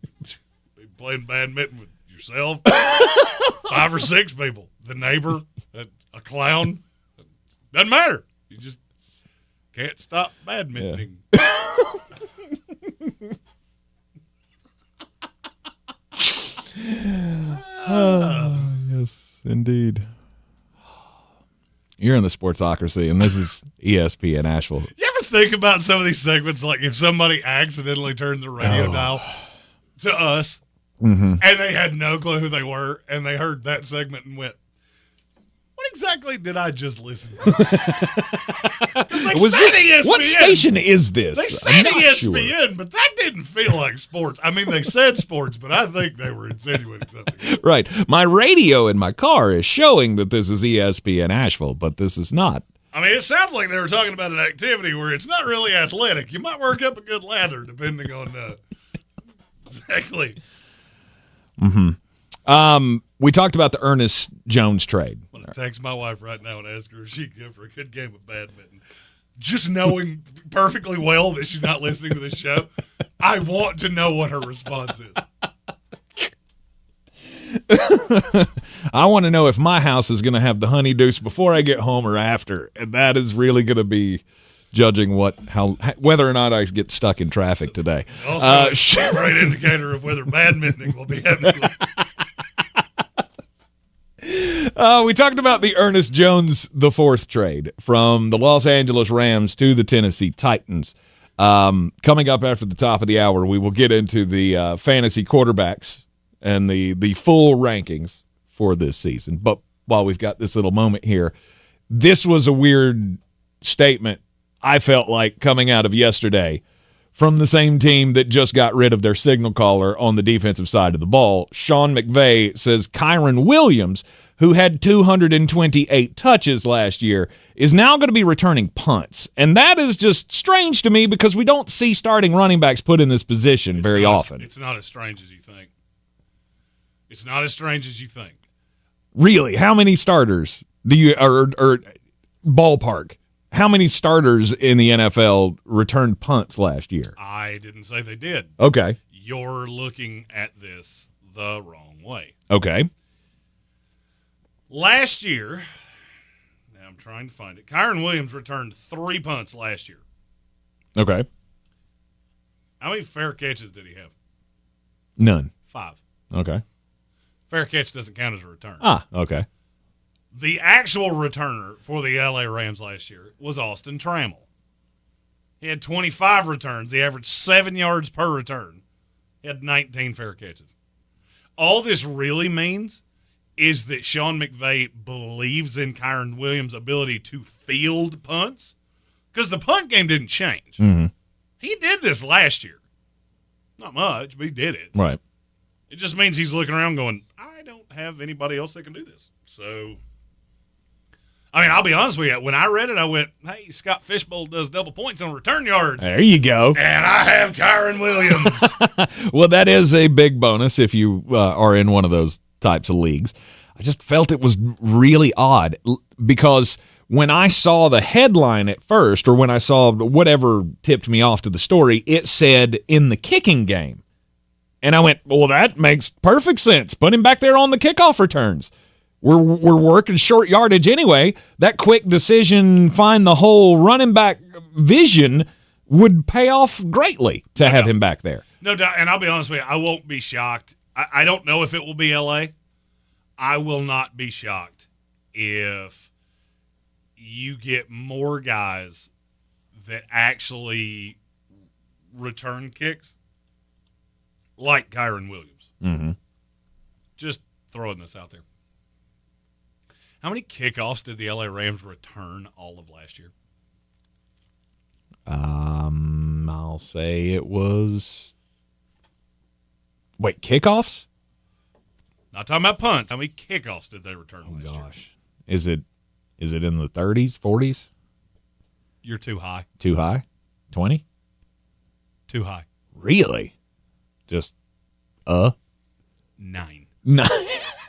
be playing badminton with yourself, 5 or 6 people, the neighbor, a clown. Doesn't matter. You just can't stop badmintoning. Yes, indeed. You're in the Sportsocracy, and this is ESPN Asheville. You ever think about some of these segments, like if somebody accidentally turned the radio dial to us, and they had no clue who they were, and they heard that segment and went, what exactly did I just listen to? What station is this? They said ESPN, but that didn't feel like sports. I mean, they said sports, but I think they were insinuating something. Right. My radio in my car is showing that this is ESPN Asheville, but this is not. I mean, it sounds like they were talking about an activity where it's not really athletic. You might work up a good lather, depending on exactly. We talked about the Ernest Jones trade. I'm going to text my wife right now and ask her if she'd give her a good game of badminton. Just knowing perfectly well that she's not listening to this show, I want to know what her response is. I want to know if my house is going to have the honey deuce before I get home or after. And that is really going to be judging whether or not I get stuck in traffic today. Also, a great indicator of whether badminton will be happening. We talked about the Ernest Jones IV trade from the Los Angeles Rams to the Tennessee Titans. Coming up after the top of the hour, we will get into the fantasy quarterbacks and the full rankings for this season. But while we've got this little moment here, this was a weird statement, I felt like, coming out of yesterday from the same team that just got rid of their signal caller on the defensive side of the ball. Sean McVay says Kyron Williams, who had 228 touches last year, is now going to be returning punts. And that is just strange to me because we don't see starting running backs put in this position very often. It's not as strange as you think. It's not as strange as you think. Really? How many starters do you or ballpark How many starters in the NFL returned punts last year? I didn't say they did. Okay. You're looking at this the wrong way. Okay. Last year, now I'm trying to find it, Kyron Williams returned 3 punts last year. Okay. How many fair catches did he have? None. 5. Okay. Fair catch doesn't count as a return. Okay. The actual returner for the LA Rams last year was Austin Trammell. He had 25 returns. He averaged 7 yards per return. He had 19 fair catches. All this really means is that Sean McVay believes in Kyron Williams' ability to field punts, because the punt game didn't change. Mm-hmm. He did this last year. Not much, but he did it. Right. It just means he's looking around going, I don't have anybody else that can do this. So, I mean, I'll be honest with you. When I read it, I went, hey, Scott Fishbowl does double points on return yards. There you go. And I have Kyron Williams. Well, that is a big bonus if you are in one of those types of leagues. I just felt it was really odd because when I saw the headline at first, or when I saw whatever tipped me off to the story, it said in the kicking game. And I went, well, that makes perfect sense. Put him back there on the kickoff returns. We're working short yardage anyway. That quick decision, find the hole, running back vision would pay off greatly to have him back there. No doubt. And I'll be honest with you, I won't be shocked. I don't know if it will be LA. I will not be shocked if you get more guys that actually return kicks like Kyron Williams. Mm-hmm. Just throwing this out there. How many kickoffs did the LA Rams return all of last year? I'll say it was... Wait, kickoffs? Not talking about punts. How many kickoffs did they return last year? Gosh. Is it in the 30s, 40s? You're too high. Too high? 20? Too high. Really? Just 9.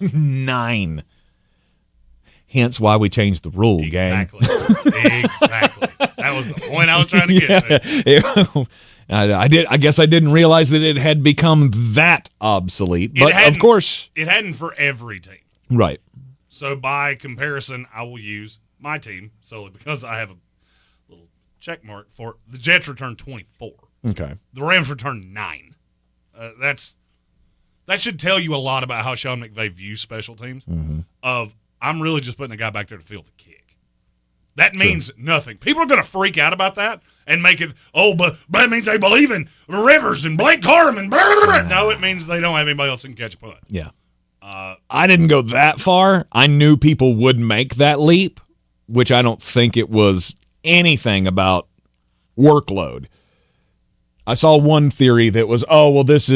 9. Hence why we changed the rule, gang. Exactly. That was the point I was trying to get to. I guess I didn't realize that it had become that obsolete. But of course, it hadn't for every team. Right. So by comparison, I will use my team solely because I have a little check mark for it. The Jets returned 24. Okay. The Rams returned 9. That should tell you a lot about how Sean McVay views special teams. Mm-hmm. I'm really just putting a guy back there to field the kick. That means nothing. People are going to freak out about that and make it, but that means they believe in Rivers and Blake Corum. No, it means they don't have anybody else that can catch a punt. Yeah. I didn't go that far. I knew people would make that leap, which I don't think it was anything about workload. I saw one theory that was, this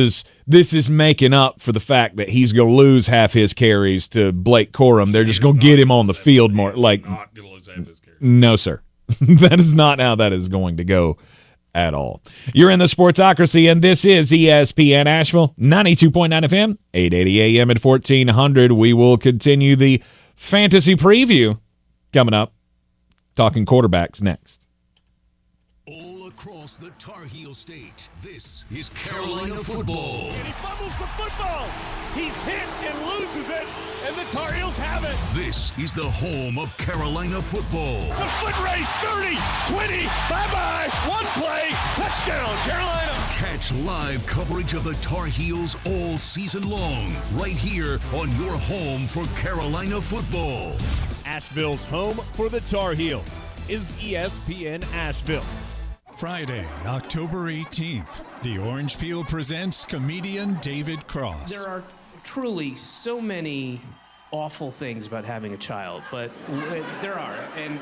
is making up for the fact that he's going to lose half his carries to Blake Corum. They're just going to get him on the field more. Like, not going to lose half his carries. No, sir. That is not how that is going to go at all. You're in the Sportsocracy, and this is ESPN Asheville, 92.9 FM, 880 AM at 1400. We will continue the fantasy preview coming up. Talking quarterbacks next. Across the Tar Heel State, this is Carolina football. And he fumbles the football. He's hit and loses it, and the Tar Heels have it. This is the home of Carolina football. The foot race, 30, 20, bye-bye, one play, touchdown, Carolina. Catch live coverage of the Tar Heels all season long, right here on your home for Carolina football. Asheville's home for the Tar Heel is ESPN Asheville. Friday, October 18th, the Orange Peel presents comedian David Cross. There are truly so many awful things about having a child, but there are. And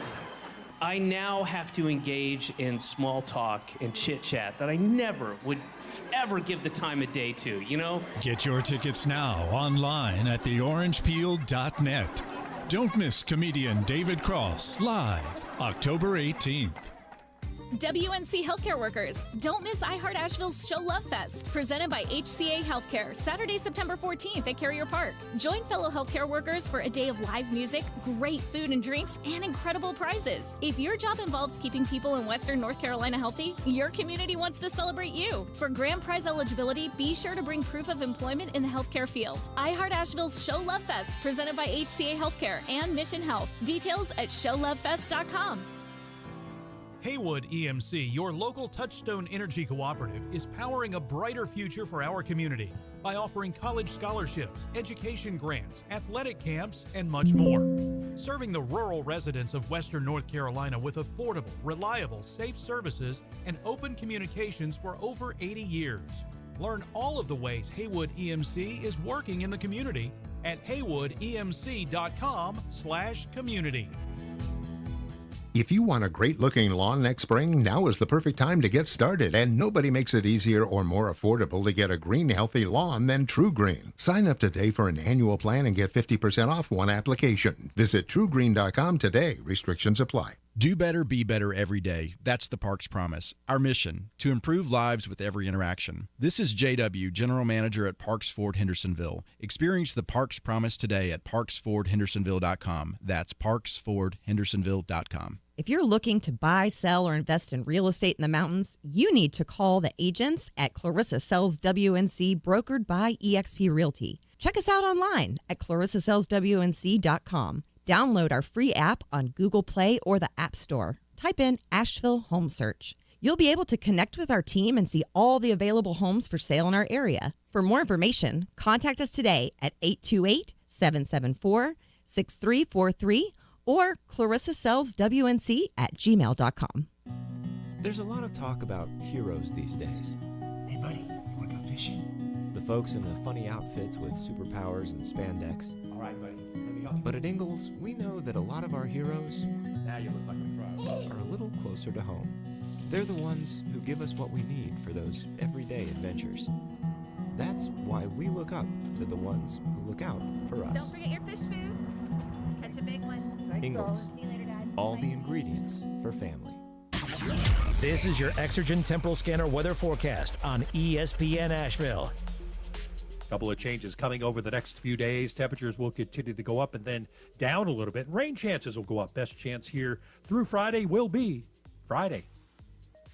I now have to engage in small talk and chit-chat that I never would ever give the time of day to, you know? Get your tickets now online at theorangepeel.net. Don't miss comedian David Cross live October 18th. WNC healthcare workers, don't miss iHeart Asheville's Show Love Fest, presented by HCA Healthcare, Saturday, September 14th at Carrier Park. Join fellow healthcare workers for a day of live music, great food and drinks, and incredible prizes. If your job involves keeping people in Western North Carolina healthy, your community wants to celebrate you. For grand prize eligibility, be sure to bring proof of employment in the healthcare field. iHeart Asheville's Show Love Fest, presented by HCA Healthcare and Mission Health. Details at showlovefest.com. Haywood EMC, your local Touchstone Energy Cooperative, is powering a brighter future for our community by offering college scholarships, education grants, athletic camps, and much more. Serving the rural residents of Western North Carolina with affordable, reliable, safe services and open communications for over 80 years. Learn all of the ways Haywood EMC is working in the community at haywoodemc.com/community. If you want a great-looking lawn next spring, now is the perfect time to get started, and nobody makes it easier or more affordable to get a green, healthy lawn than True Green. Sign up today for an annual plan and get 50% off one application. Visit truegreen.com today. Restrictions apply. Do better, be better every day. That's the Parks Promise. Our mission, to improve lives with every interaction. This is JW, General Manager at Parks Ford Hendersonville. Experience the Parks Promise today at parksfordhendersonville.com. That's parksfordhendersonville.com. If you're looking to buy, sell, or invest in real estate in the mountains, you need to call the agents at Clarissa Sells WNC, brokered by eXp Realty. Check us out online at clarissasellswnc.com. Download our free app on Google Play or the App Store. Type in Asheville Home Search. You'll be able to connect with our team and see all the available homes for sale in our area. For more information, contact us today at 828-774-6343 or clarissasellswnc@gmail.com. There's a lot of talk about heroes these days. Hey, buddy, you want to go fishing? The folks in the funny outfits with superpowers and spandex. All right, buddy, let me help you. But at Ingalls, we know that a lot of our heroes now you look like a pro. Are a little closer to home. They're the ones who give us what we need for those everyday adventures. That's why we look up to the ones who look out for us. Don't forget your fish food. Catch a big one. Ingalls, See you later, Dad. all the ingredients for family. This is your Exergen Temporal Scanner weather forecast on ESPN Asheville. Couple of changes coming over the next few days. Temperatures will continue to go up and then down a little bit. Rain chances will go up. Best chance here through Friday will be Friday.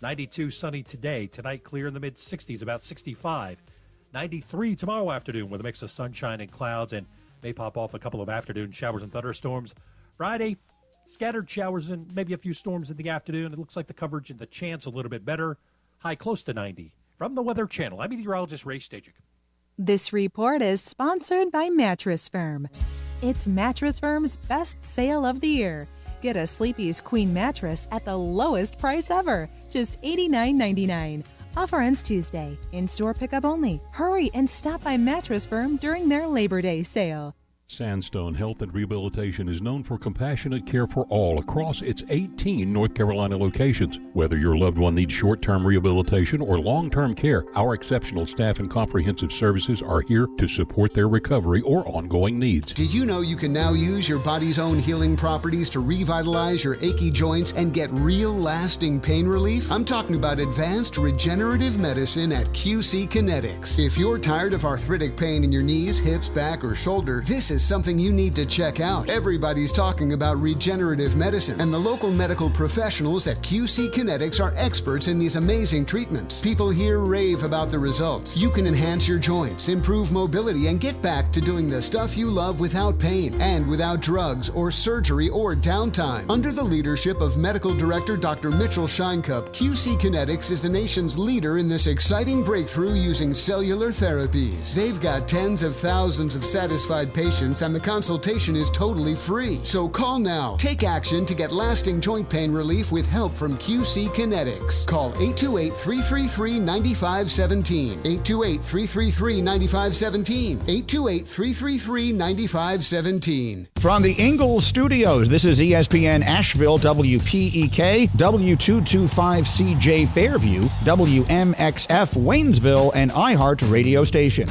92 sunny today. Tonight clear in the mid-60s, about 65. 93 tomorrow afternoon with a mix of sunshine and clouds, and may pop off a couple of afternoon showers and thunderstorms. Friday, scattered showers and maybe a few storms in the afternoon. It looks like the coverage and the chance a little bit better. High close to 90. From the Weather Channel, I'm meteorologist Ray Stajic. This report is sponsored by Mattress Firm. It's Mattress Firm's best sale of the year. Get a Sleepy's Queen mattress at the lowest price ever, just $89.99. Offer ends Tuesday. In-store pickup only. Hurry and stop by Mattress Firm during their Labor Day sale. Sandstone Health and Rehabilitation is known for compassionate care for all across its 18 North Carolina locations. Whether your loved one needs short-term rehabilitation or long-term care, our exceptional staff and comprehensive services are here to support their recovery or ongoing needs. Did you know you can now use your body's own healing properties to revitalize your achy joints and get real lasting pain relief? I'm talking about advanced regenerative medicine at QC Kinetics. If you're tired of arthritic pain in your knees, hips, back, or shoulder, this is something you need to check out. Everybody's talking about regenerative medicine, and the local medical professionals at QC Kinetics are experts in these amazing treatments. People here rave about the results. You can enhance your joints, improve mobility, and get back to doing the stuff you love without pain and without drugs or surgery or downtime. Under the leadership of Medical Director Dr. Mitchell Scheinkup, QC Kinetics is the nation's leader in this exciting breakthrough using cellular therapies. They've got tens of thousands of satisfied patients, and the consultation is totally free. So call now. Take action to get lasting joint pain relief with help from QC Kinetics. Call 828-333-9517. 828-333-9517. 828-333-9517. From the Ingalls Studios, this is ESPN Asheville, WPEK, W225CJ Fairview, WMXF Waynesville, and iHeart Radio Station.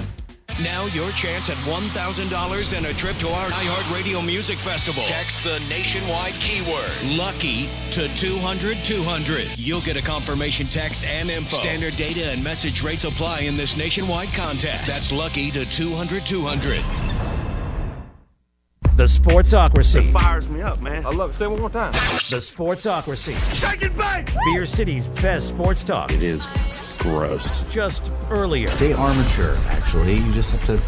Now your chance at $1,000 and a trip to our iHeartRadio Music Festival. Text the nationwide keyword LUCKY to 200-200. You'll get a confirmation text and info. Standard data and message rates apply in this nationwide contest. That's LUCKY to 200-200. The Sportsocracy. It fires me up, man. I love it. Say it one more time. The Sportsocracy. Shake it, bake! Beer City's best sports talk. It is gross. Just earlier. They are mature, actually. You just have to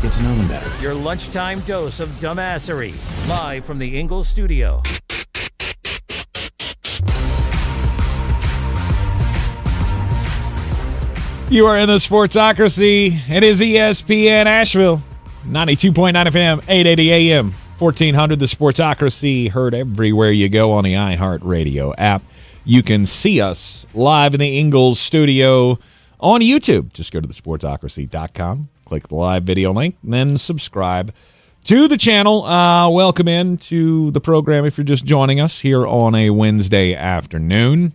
get to know them better. Your lunchtime dose of dumbassery. Live from the Ingalls studio. You are in the Sportsocracy. It is ESPN Asheville. 92.9 FM, 880 AM, 1400. The Sportsocracy, heard everywhere you go on the iHeartRadio app. You can see us live in the Ingalls studio on YouTube. Just go to thesportsocracy.com, click the live video link, and then subscribe to the channel. Welcome in to the program if you're just joining us here on a Wednesday afternoon.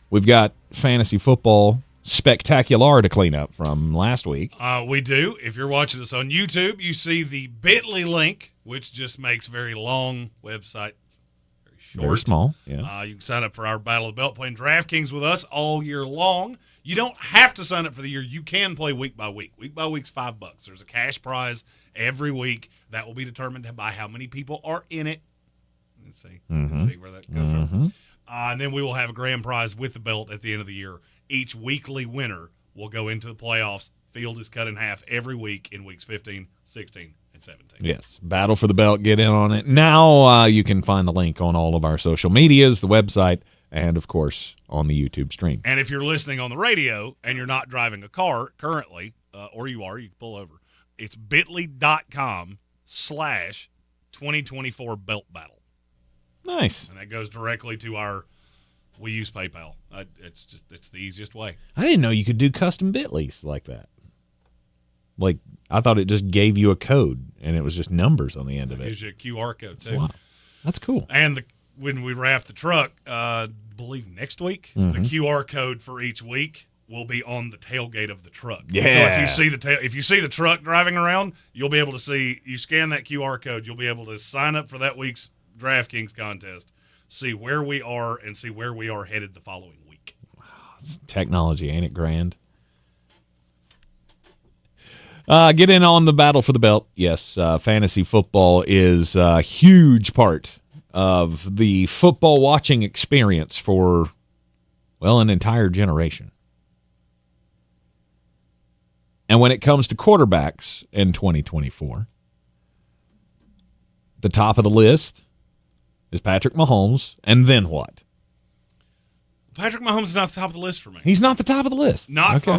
We've got fantasy football spectacular to clean up from last week. We do. If you're watching us on YouTube, you see the bit.ly link, which just makes very long websites very short. Very small, yeah. You can sign up for our Battle of the Belt playing DraftKings with us all year long. You don't have to sign up for the year. You can play week by week. Week by week's $5. There's a cash prize every week that will be determined by how many people are in it. Let's see. Let's see where that goes from. And then we will have a grand prize with the belt at the end of the year. Each weekly winner will go into the playoffs. Field is cut in half every week in weeks 15, 16, and 17. Yes, Battle for the Belt. Get in on it. Now you can find the link on all of our social medias, the website, and, of course, on the YouTube stream. And if you're listening on the radio and you're not driving a car currently, or you are, you can pull over. It's bit.ly.com/2024 Belt Battle. Nice. And that goes directly to our... We use PayPal. It's the easiest way. I didn't know you could do custom Bitleys like that. Like, I thought it just gave you a code, and it was just numbers on the end of it. It gives you a QR code, too. Wow. That's cool. And when we wrap the truck, I believe next week, the QR code for each week will be on the tailgate of the truck. Yeah. So if you see the truck driving around, you'll be able to see, you scan that QR code, you'll be able to sign up for that week's DraftKings contest, see where we are, and see where we are headed the following week. Wow, it's technology, ain't it grand? Get in on the Battle for the Belt. Yes, fantasy football is a huge part of the football watching experience for, well, an entire generation. And when it comes to quarterbacks in 2024, the top of the list is Patrick Mahomes, and then what? Patrick Mahomes is not the top of the list for me. He's not the top of the list. Not for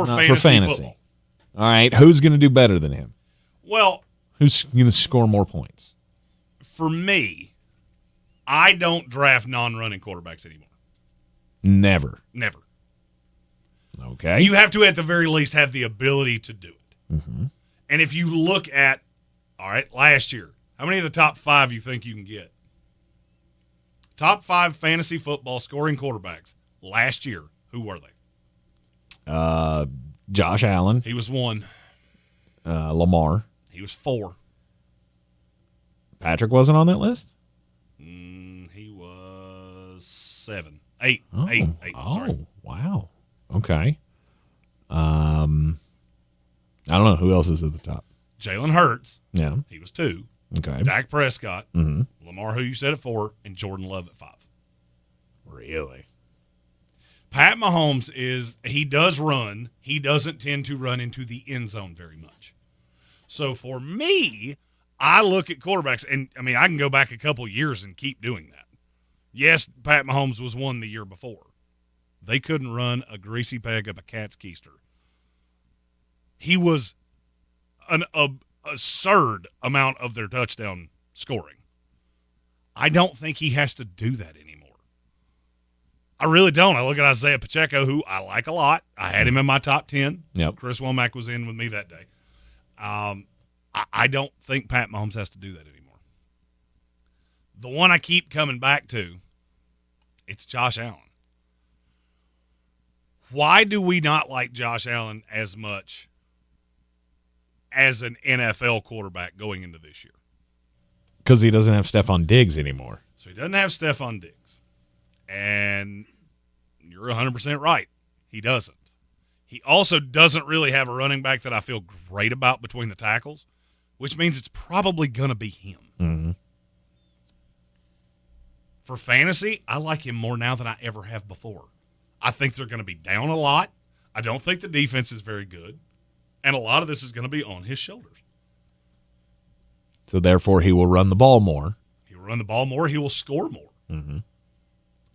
fantasy football. All right, who's going to do better than him? Well, who's going to score more points? For me, I don't draft non-running quarterbacks anymore. Never. Okay. You have to, at the very least, have the ability to do it. And if you look at, all right, last year, how many of the top 5 you think you can get? Top 5 fantasy football scoring quarterbacks last year, who were they? Josh Allen. He was 1. Lamar. He was 4. Patrick wasn't on that list? He was 7. 8. Oh, 8. Sorry. Wow. Okay. I don't know. Who else is at the top? Jalen Hurts. Yeah. He was 2. Okay. Dak Prescott. Lamar, who you said at 4, and Jordan Love at 5. Really? Pat Mahomes he does run. He doesn't tend to run into the end zone very much. So for me, I look at quarterbacks, and I mean, I can go back a couple years and keep doing that. Yes, Pat Mahomes was 1 the year before. They couldn't run a greasy peg up a cat's keister. He was an absurd amount of their touchdown scoring. I don't think he has to do that anymore. I really don't. I look at Isaiah Pacheco, who I like a lot. I had him in my top 10. Yep. Chris Womack was in with me that day. I don't think Pat Mahomes has to do that anymore. The one I keep coming back to, it's Josh Allen. Why do we not like Josh Allen as much as an NFL quarterback going into this year. Because he doesn't have Stephon Diggs anymore. So he doesn't have Stephon Diggs. And you're 100% right. He doesn't. He also doesn't really have a running back that I feel great about between the tackles, which means it's probably going to be him. Mm-hmm. For fantasy, I like him more now than I ever have before. I think they're going to be down a lot. I don't think the defense is very good. And a lot of this is going to be on his shoulders. So, therefore, he will run the ball more. He will run the ball more. He will score more. Mm-hmm.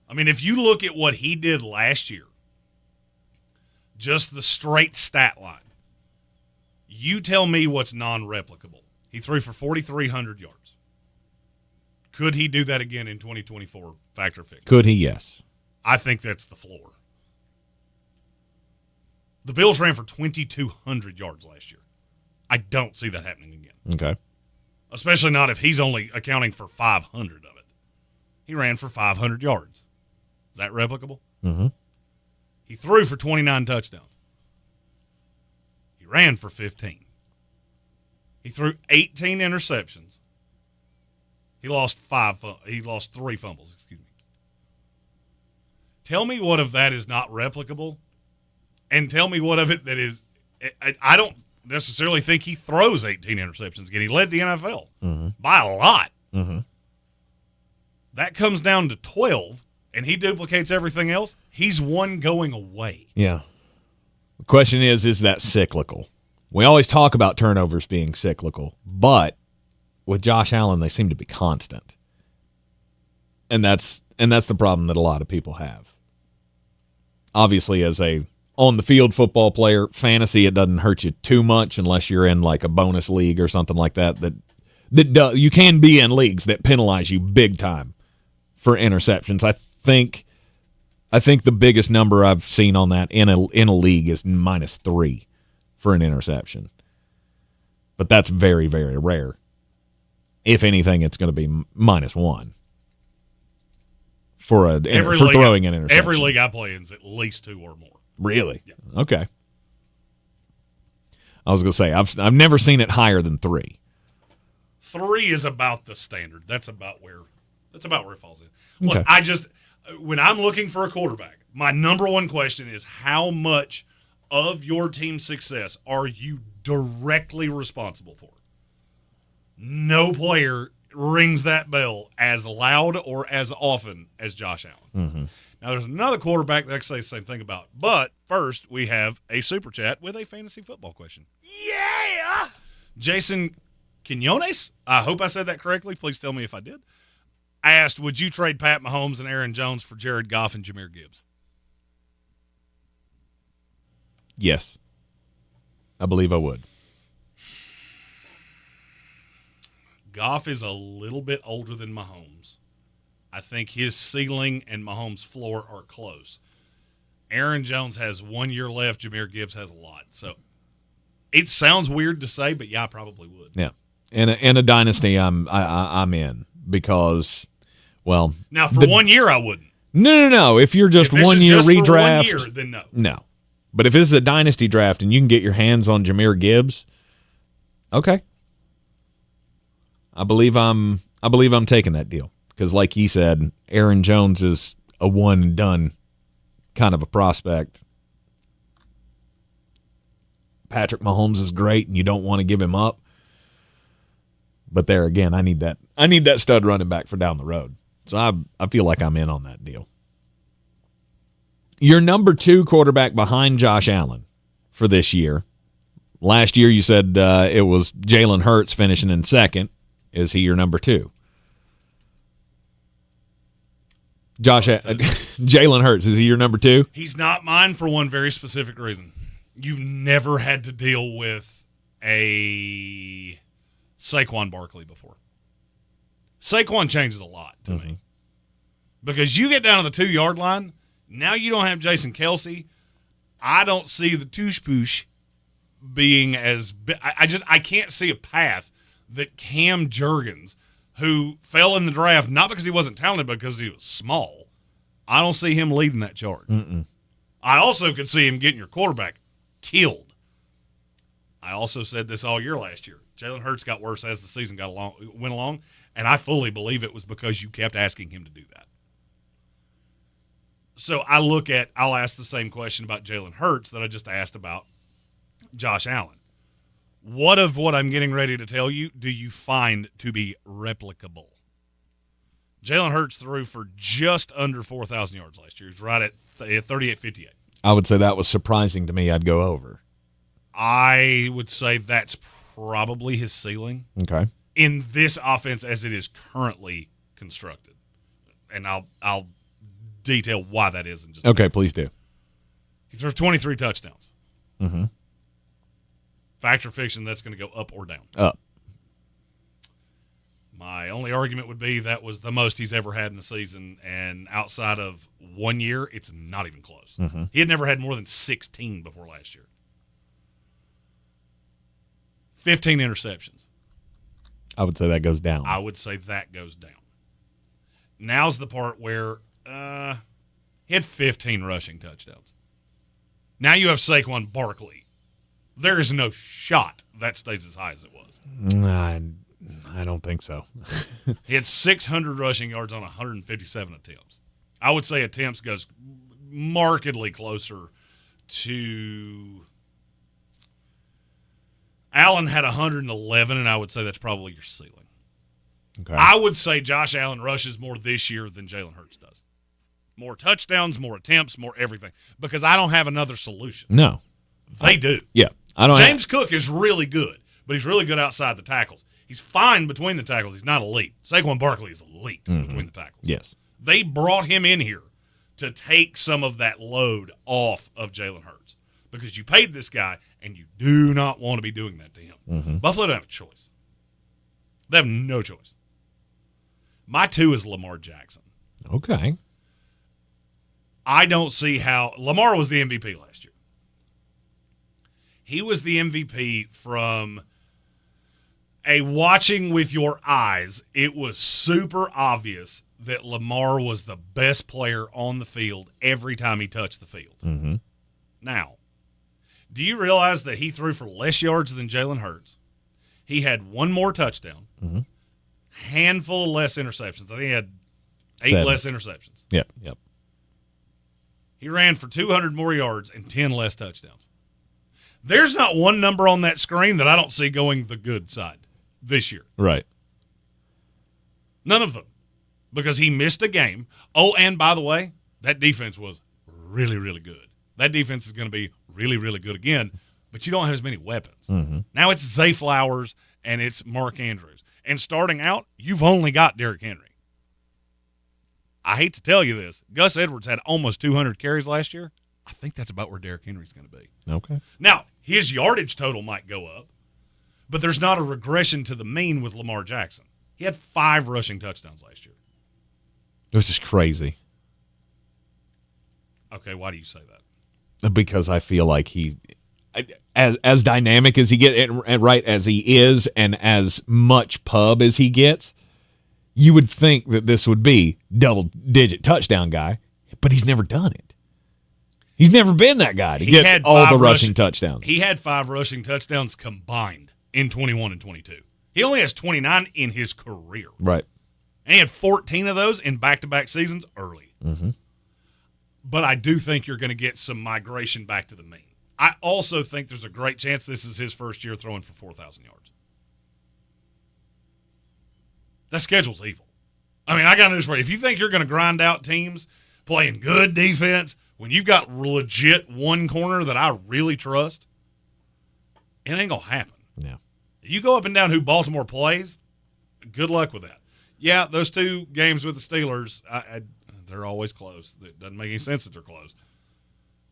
I mean, if you look at what he did last year, just the straight stat line, you tell me what's non-replicable. He threw for 4,300 yards. Could he do that again in 2024, factor fix? Could he? Yes. I think that's the floor. The Bills ran for 2,200 yards last year. I don't see that happening again. Okay. Especially not if he's only accounting for 500 of it. He ran for 500 yards. Is that replicable? Mm-hmm. He threw for 29 touchdowns. He ran for 15. He threw 18 interceptions. He lost 3 fumbles, excuse me. Tell me what of that is not replicable, and tell me what of it that is. I don't necessarily think he throws 18 interceptions again. He led the NFL by a lot. Mm-hmm. That comes down to 12, and he duplicates everything else. He's one going away. Yeah. The question is that cyclical? We always talk about turnovers being cyclical, but with Josh Allen, they seem to be constant. And that's the problem that a lot of people have. Obviously, as a on-the-field football player, fantasy, it doesn't hurt you too much unless you're in like a bonus league or something like that. That you can be in leagues that penalize you big time for interceptions. I think the biggest number I've seen on that in a league is -3 for an interception. But that's very, very rare. If anything, it's going to be -1 for throwing an interception. Every league I play in is at least 2 or more. Really? Yeah. Okay. I was going to say I've never seen it higher than 3. 3 is about the standard. That's about where it falls in. Look, Okay. When I'm looking for a quarterback, my number one question is how much of your team's success are you directly responsible for? No player rings that bell as loud or as often as Josh Allen. Mm-hmm. Now, there's another quarterback that I can say the same thing about. But first, we have a super chat with a fantasy football question. Yeah! Jason Quinones, I hope I said that correctly. Please tell me if I did. Asked, would you trade Pat Mahomes and Aaron Jones for Jared Goff and Jahmyr Gibbs? Yes. I believe I would. Goff is a little bit older than Mahomes. I think his ceiling and Mahomes' floor are close. Aaron Jones has 1 year left. Jahmyr Gibbs has a lot. So it sounds weird to say, but yeah, I probably would. Yeah. In a dynasty, I'm in because, well. Now, for 1 year, I wouldn't. No. If you're just if 1 year redraft. For 1 year, then no. No. But if this is a dynasty draft and you can get your hands on Jahmyr Gibbs, okay. I believe I'm taking that deal because, like he said, Aaron Jones is a one and done kind of a prospect. Patrick Mahomes is great, and you don't want to give him up. But there again, I need that stud running back for down the road. So I feel like I'm in on that deal. Your number 2 quarterback behind Josh Allen for this year. Last year you said it was Jalen Hurts finishing in second. Is he your number 2? Jalen Hurts, is he your number 2? He's not mine for one very specific reason. You've never had to deal with a Saquon Barkley before. Saquon changes a lot to me. Because you get down to the 2-yard line, now you don't have Jason Kelce. I don't see the touche-poosh being as I can't see a path that Cam Jurgens, who fell in the draft not because he wasn't talented, but because he was small, I don't see him leading that charge. Mm-mm. I also could see him getting your quarterback killed. I also said this all year last year. Jalen Hurts got worse as the season went along, and I fully believe it was because you kept asking him to do that. So I'll ask the same question about Jalen Hurts that I just asked about Josh Allen. What of what I'm getting ready to tell you do you find to be replicable? Jalen Hurts threw for just under 4,000 yards last year. He was right at 38.58. I would say that was surprising to me. I'd go over. I would say that's probably his ceiling. Okay. In this offense as it is currently constructed. And I'll detail why that is in just a minute. Okay, please do. He threw 23 touchdowns. Mm-hmm. Fact or fiction, that's going to go up or down? Up. My only argument would be that was the most he's ever had in a season, and outside of 1 year, it's not even close. Mm-hmm. He had never had more than 16 before last year. 15 interceptions. I would say that goes down. I would say that goes down. Now's the part where he had 15 rushing touchdowns. Now you have Saquon Barkley. There is no shot that stays as high as it was. I don't think so. He had 600 rushing yards on 157 attempts. I would say attempts goes markedly closer to Allen had 111, and I would say that's probably your ceiling. Okay. I would say Josh Allen rushes more this year than Jalen Hurts does. More touchdowns, more attempts, more everything. Because I don't have another solution. No. They do. Yeah. James Cook is really good, but he's really good outside the tackles. He's fine between the tackles. He's not elite. Saquon Barkley is elite between the tackles. Yes. They brought him in here to take some of that load off of Jalen Hurts because you paid this guy, and you do not want to be doing that to him. Mm-hmm. Buffalo don't have a choice. They have no choice. My 2 is Lamar Jackson. Okay. I don't see how – Lamar was the MVP last year. He was the MVP from a watching with your eyes. It was super obvious that Lamar was the best player on the field every time he touched the field. Mm-hmm. Now, do you realize that he threw for less yards than Jalen Hurts? He had 1 more touchdown, handful of less interceptions. I think he had 8 7 less interceptions. Yep. He ran for 200 more yards and 10 less touchdowns. There's not one number on that screen that I don't see going the good side this year. Right. None of them. Because he missed a game. Oh, and by the way, that defense was really, really good. That defense is going to be really, really good again, but you don't have as many weapons. Mm-hmm. Now it's Zay Flowers and it's Mark Andrews. And starting out, you've only got Derrick Henry. I hate to tell you this. Gus Edwards had almost 200 carries last year. I think that's about where Derrick Henry's going to be. Okay. Now, his yardage total might go up, but there's not a regression to the mean with Lamar Jackson. He had 5 rushing touchdowns last year. It was just crazy. Okay, why do you say that? Because I feel like he, as dynamic as he gets, and right as he is, and as much pub as he gets, you would think that this would be double-digit touchdown guy, but he's never done it. He's never been that guy to get all the rushing touchdowns. He had 5 rushing touchdowns combined in 21 and 22. He only has 29 in his career. Right. And he had 14 of those in back-to-back seasons early. Mm-hmm. But I do think you're going to get some migration back to the mean. I also think there's a great chance this is his first year throwing for 4,000 yards. That schedule's evil. I mean, I got news for you. If you think you're going to grind out teams playing good defense when you've got legit one corner that I really trust, it ain't going to happen. Yeah. You go up and down who Baltimore plays, good luck with that. Yeah, those 2 games with the Steelers, they're always close. It doesn't make any sense that they're close.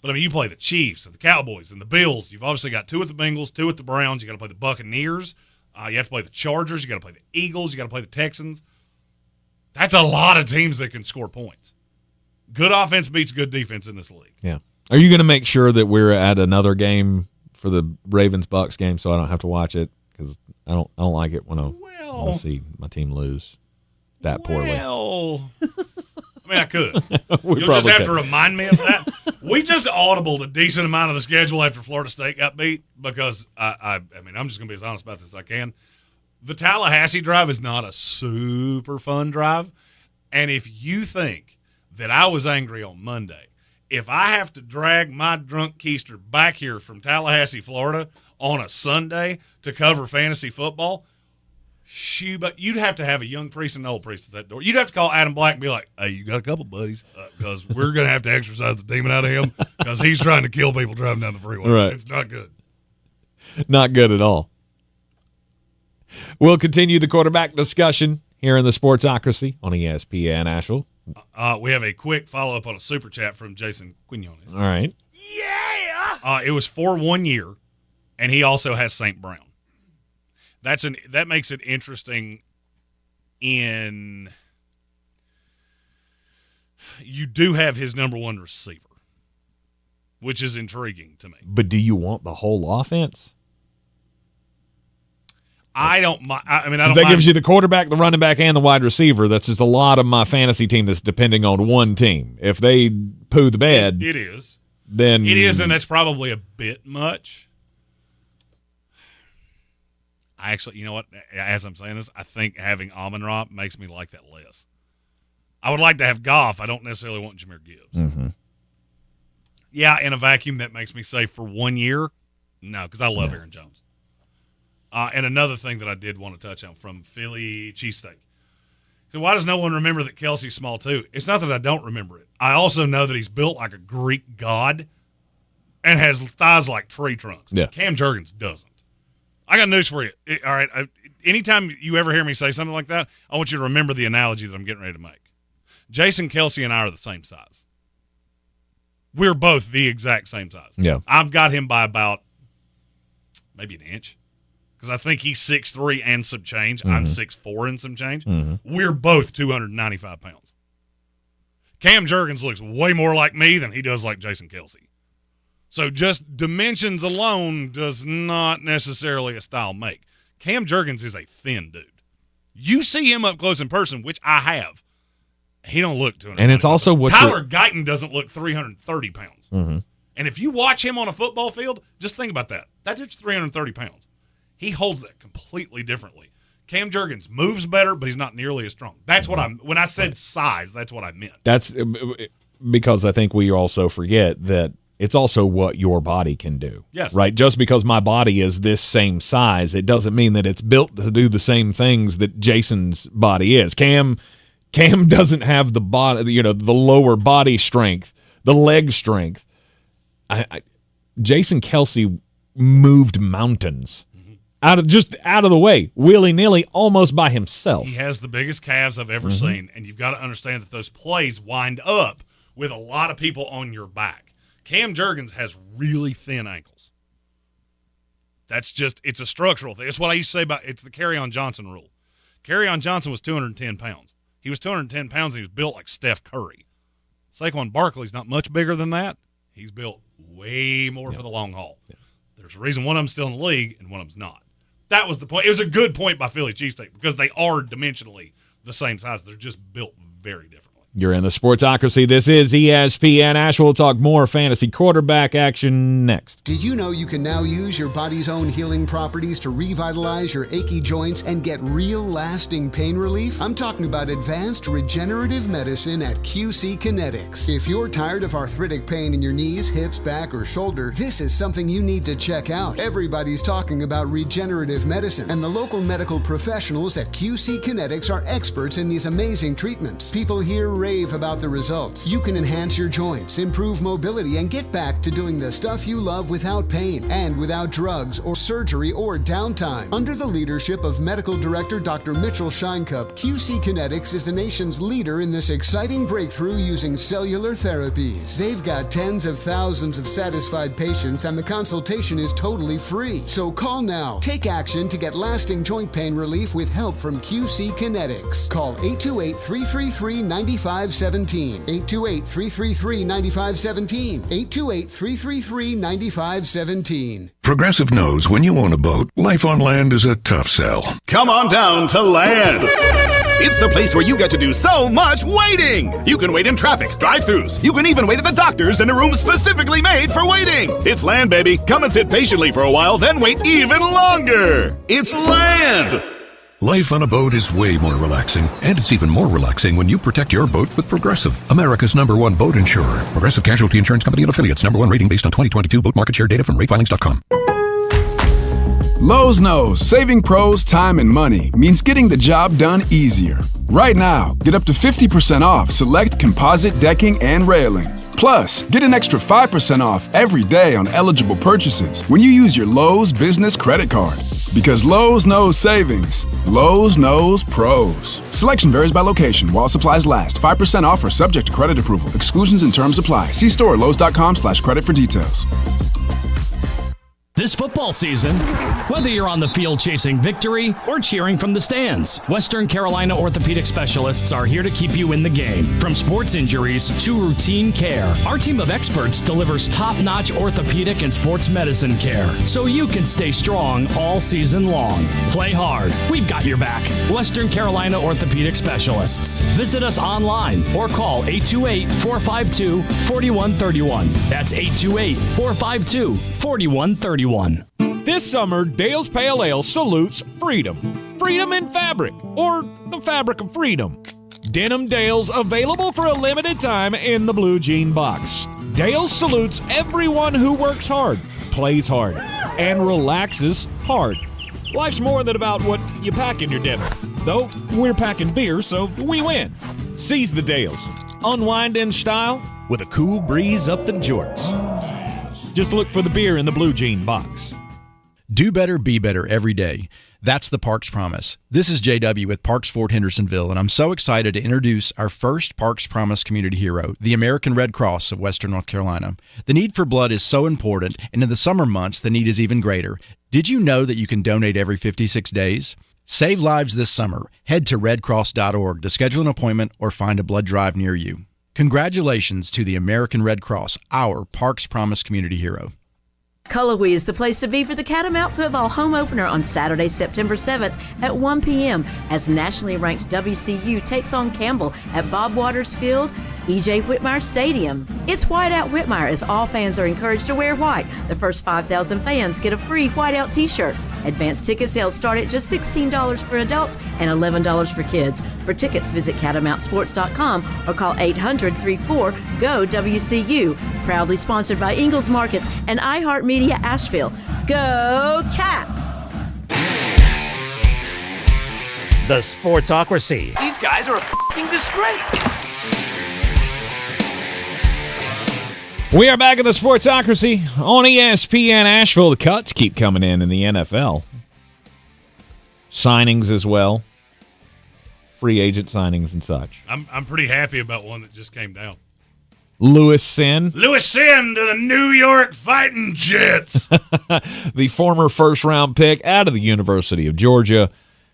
But, I mean, you play the Chiefs and the Cowboys and the Bills. You've obviously got 2 with the Bengals, 2 with the Browns. You got to play the Buccaneers. You have to play the Chargers. You got to play the Eagles. You got to play the Texans. That's a lot of teams that can score points. Good offense beats good defense in this league. Yeah. Are you going to make sure that we're at another game for the Ravens-Bucks game so I don't have to watch it? Because I don't like it when I see my team lose that poorly. Well, I mean, I could. We You'll just have could. to remind me of that. We just audibled a decent amount of the schedule after Florida State got beat because, I mean, I'm just going to be as honest about this as I can. The Tallahassee drive is not a super fun drive. And if you think that I was angry on Monday, if I have to drag my drunk keister back here from Tallahassee, Florida on a Sunday to cover fantasy football, but you'd have to have a young priest and an old priest at that door. You'd have to call Adam Black and be like, hey, you got a couple buddies because we're going to have to exorcise the demon out of him because he's trying to kill people driving down the freeway. Right. It's not good. Not good at all. We'll continue the quarterback discussion here in the Sportsocracy on ESPN Asheville. We have a quick follow-up on a super chat from Jason Quinones. All right. Yeah! It was for 1 year, and he also has St. Brown. That makes it interesting you do have his number one receiver, which is intriguing to me. But do you want the whole offense? I don't mind. I mean, I don't that mind. gives you the quarterback, the running back, and the wide receiver. That's just a lot of my fantasy team that's depending on one team. If they poo the bed, it is. Then it is, and that's probably a bit much. I actually, you know what? As I'm saying this, I think having Amon-Ra makes me like that less. I would like to have Goff. I don't necessarily want Jahmyr Gibbs. Mm-hmm. Yeah, in a vacuum, that makes me say for 1 year, no, because I love Aaron Jones. And another thing that I did want to touch on from Philly cheesesteak. So why does no one remember that Kelsey's small too? It's not that I don't remember it. I also know that he's built like a Greek god and has thighs like tree trunks. Yeah. Cam Jurgens doesn't. I got news for you. All right, anytime you ever hear me say something like that, I want you to remember the analogy that I'm getting ready to make. Jason Kelsey and I are the same size. We're both the exact same size. Yeah. I've got him by about maybe an inch because I think he's 6'3" and some change. Mm-hmm. I'm 6'4" and some change. Mm-hmm. We're both 295 pounds. Cam Jurgens looks way more like me than he does like Jason Kelsey. So just dimensions alone does not necessarily a style make. Cam Jurgens is a thin dude. You see him up close in person, which I have. He don't look 200. And it's also what Tyler Guyton doesn't look 330 pounds. Mm-hmm. And if you watch him on a football field, just think about that. That dude's 330 pounds. He holds that completely differently. Cam Jurgens moves better, but he's not nearly as strong. That's what when I said size, that's what I meant. That's because I think we also forget that it's also what your body can do. Yes. Right? Just because my body is this same size, it doesn't mean that it's built to do the same things that Jason's body is. Cam doesn't have the body, the lower body strength, the leg strength. Jason Kelsey moved mountains out of the way, willy-nilly, almost by himself. He has the biggest calves I've ever seen, and you've got to understand that those plays wind up with a lot of people on your back. Cam Jurgens has really thin ankles. It's a structural thing. It's what I used to say it's the Kerryon Johnson rule. Kerryon Johnson was 210 pounds. He was 210 pounds and he was built like Steph Curry. Saquon Barkley's not much bigger than that. He's built way more for the long haul. Yeah. There's a reason one of them's still in the league and one of them's not. That was the point. It was a good point by Philly cheesesteak because they are dimensionally the same size. They're just built very differently. You're in the Sportsocracy. This is ESPN Asheville. We'll talk more fantasy quarterback action next. Did you know you can now use your body's own healing properties to revitalize your achy joints and get real lasting pain relief? I'm talking about advanced regenerative medicine at QC Kinetics. If you're tired of arthritic pain in your knees, hips, back, or shoulder, this is something you need to check out. Everybody's talking about regenerative medicine, and the local medical professionals at QC Kinetics are experts in these amazing treatments. People here rave about the results. You can enhance your joints, improve mobility, and get back to doing the stuff you love without pain and without drugs or surgery or downtime. Under the leadership of Medical Director Dr. Mitchell Scheinkup, QC Kinetics is the nation's leader in this exciting breakthrough using cellular therapies. They've got tens of thousands of satisfied patients and the consultation is totally free. So call now. Take action to get lasting joint pain relief with help from QC Kinetics. Call 828-333-9517. 828-333-9517. 828-333-9517. Progressive knows when you own a boat, life on land is a tough sell. Come on down to land. It's the place where you get to do so much waiting. You can wait in traffic, drive-thrus. You can even wait at the doctor's in a room specifically made for waiting. It's Land, baby. Come and sit patiently for a while, then wait even longer. It's Land. Life on a boat is way more relaxing, and it's even more relaxing when you protect your boat with Progressive, America's #1 boat insurer. Progressive Casualty Insurance Company and Affiliates. #1 rating based on 2022 boat market share data from ratefilings.com. Lowe's knows saving pros time and money means getting the job done easier. Right now, get up to 50% off select composite decking and railing. Plus, get an extra 5% off every day on eligible purchases when you use your Lowe's business credit card. Because Lowe's knows savings. Lowe's knows pros. Selection varies by location while supplies last. 5% off or subject to credit approval. Exclusions and terms apply. See store lowes.com/credit for details. This football season, whether you're on the field chasing victory or cheering from the stands, Western Carolina orthopedic specialists are here to keep you in the game. From sports injuries to routine care, our team of experts delivers top-notch orthopedic and sports medicine care so you can stay strong all season long. Play hard. We've got your back. Western Carolina orthopedic specialists. Visit us online or call 828-452-4131. That's 828-452-4131. This summer, Dale's Pale Ale salutes freedom. Freedom in fabric, or the fabric of freedom. Denim Dale's available for a limited time in the blue jean box. Dale's salutes everyone who works hard, plays hard, and relaxes hard. Life's more than about what you pack in your dinner. Though we're packing beer, so we win. Seize the Dales. Unwind in style with a cool breeze up the jorts. Just look for the beer in the blue jean box. Do better, be better every day. That's the Parks Promise. This is JW with Parks Fort Hendersonville, and I'm so excited to introduce our first Parks Promise community hero, the American Red Cross of Western North Carolina. The need for blood is so important, and in the summer months, the need is even greater. Did you know that you can donate every 56 days? Save lives this summer. Head to redcross.org to schedule an appointment or find a blood drive near you. Congratulations to the American Red Cross, our Parks Promise community hero. Cullowhee is the place to be for the Catamount Football home opener on Saturday, September 7th at 1 p.m. as nationally ranked WCU takes on Campbell at Bob Waters Field, E.J. Whitmire Stadium. It's White Out Whitmire as all fans are encouraged to wear white. The first 5,000 fans get a free White Out t-shirt. Advanced ticket sales start at just $16 for adults and $11 for kids. For tickets, visit catamountsports.com or call 800-34-GO-WCU. Proudly sponsored by Ingles Markets and iHeartMedia Asheville. Go Cats! The Sportsocracy. These guys are a f***ing disgrace. We are back in the Sportsocracy on ESPN Asheville. The cuts keep coming in the NFL. Signings as well. Free agent signings and such. I'm pretty happy about one that just came down. Louis Sin. Louis Sin to the New York Fighting Jets. The former first-round pick out of the University of Georgia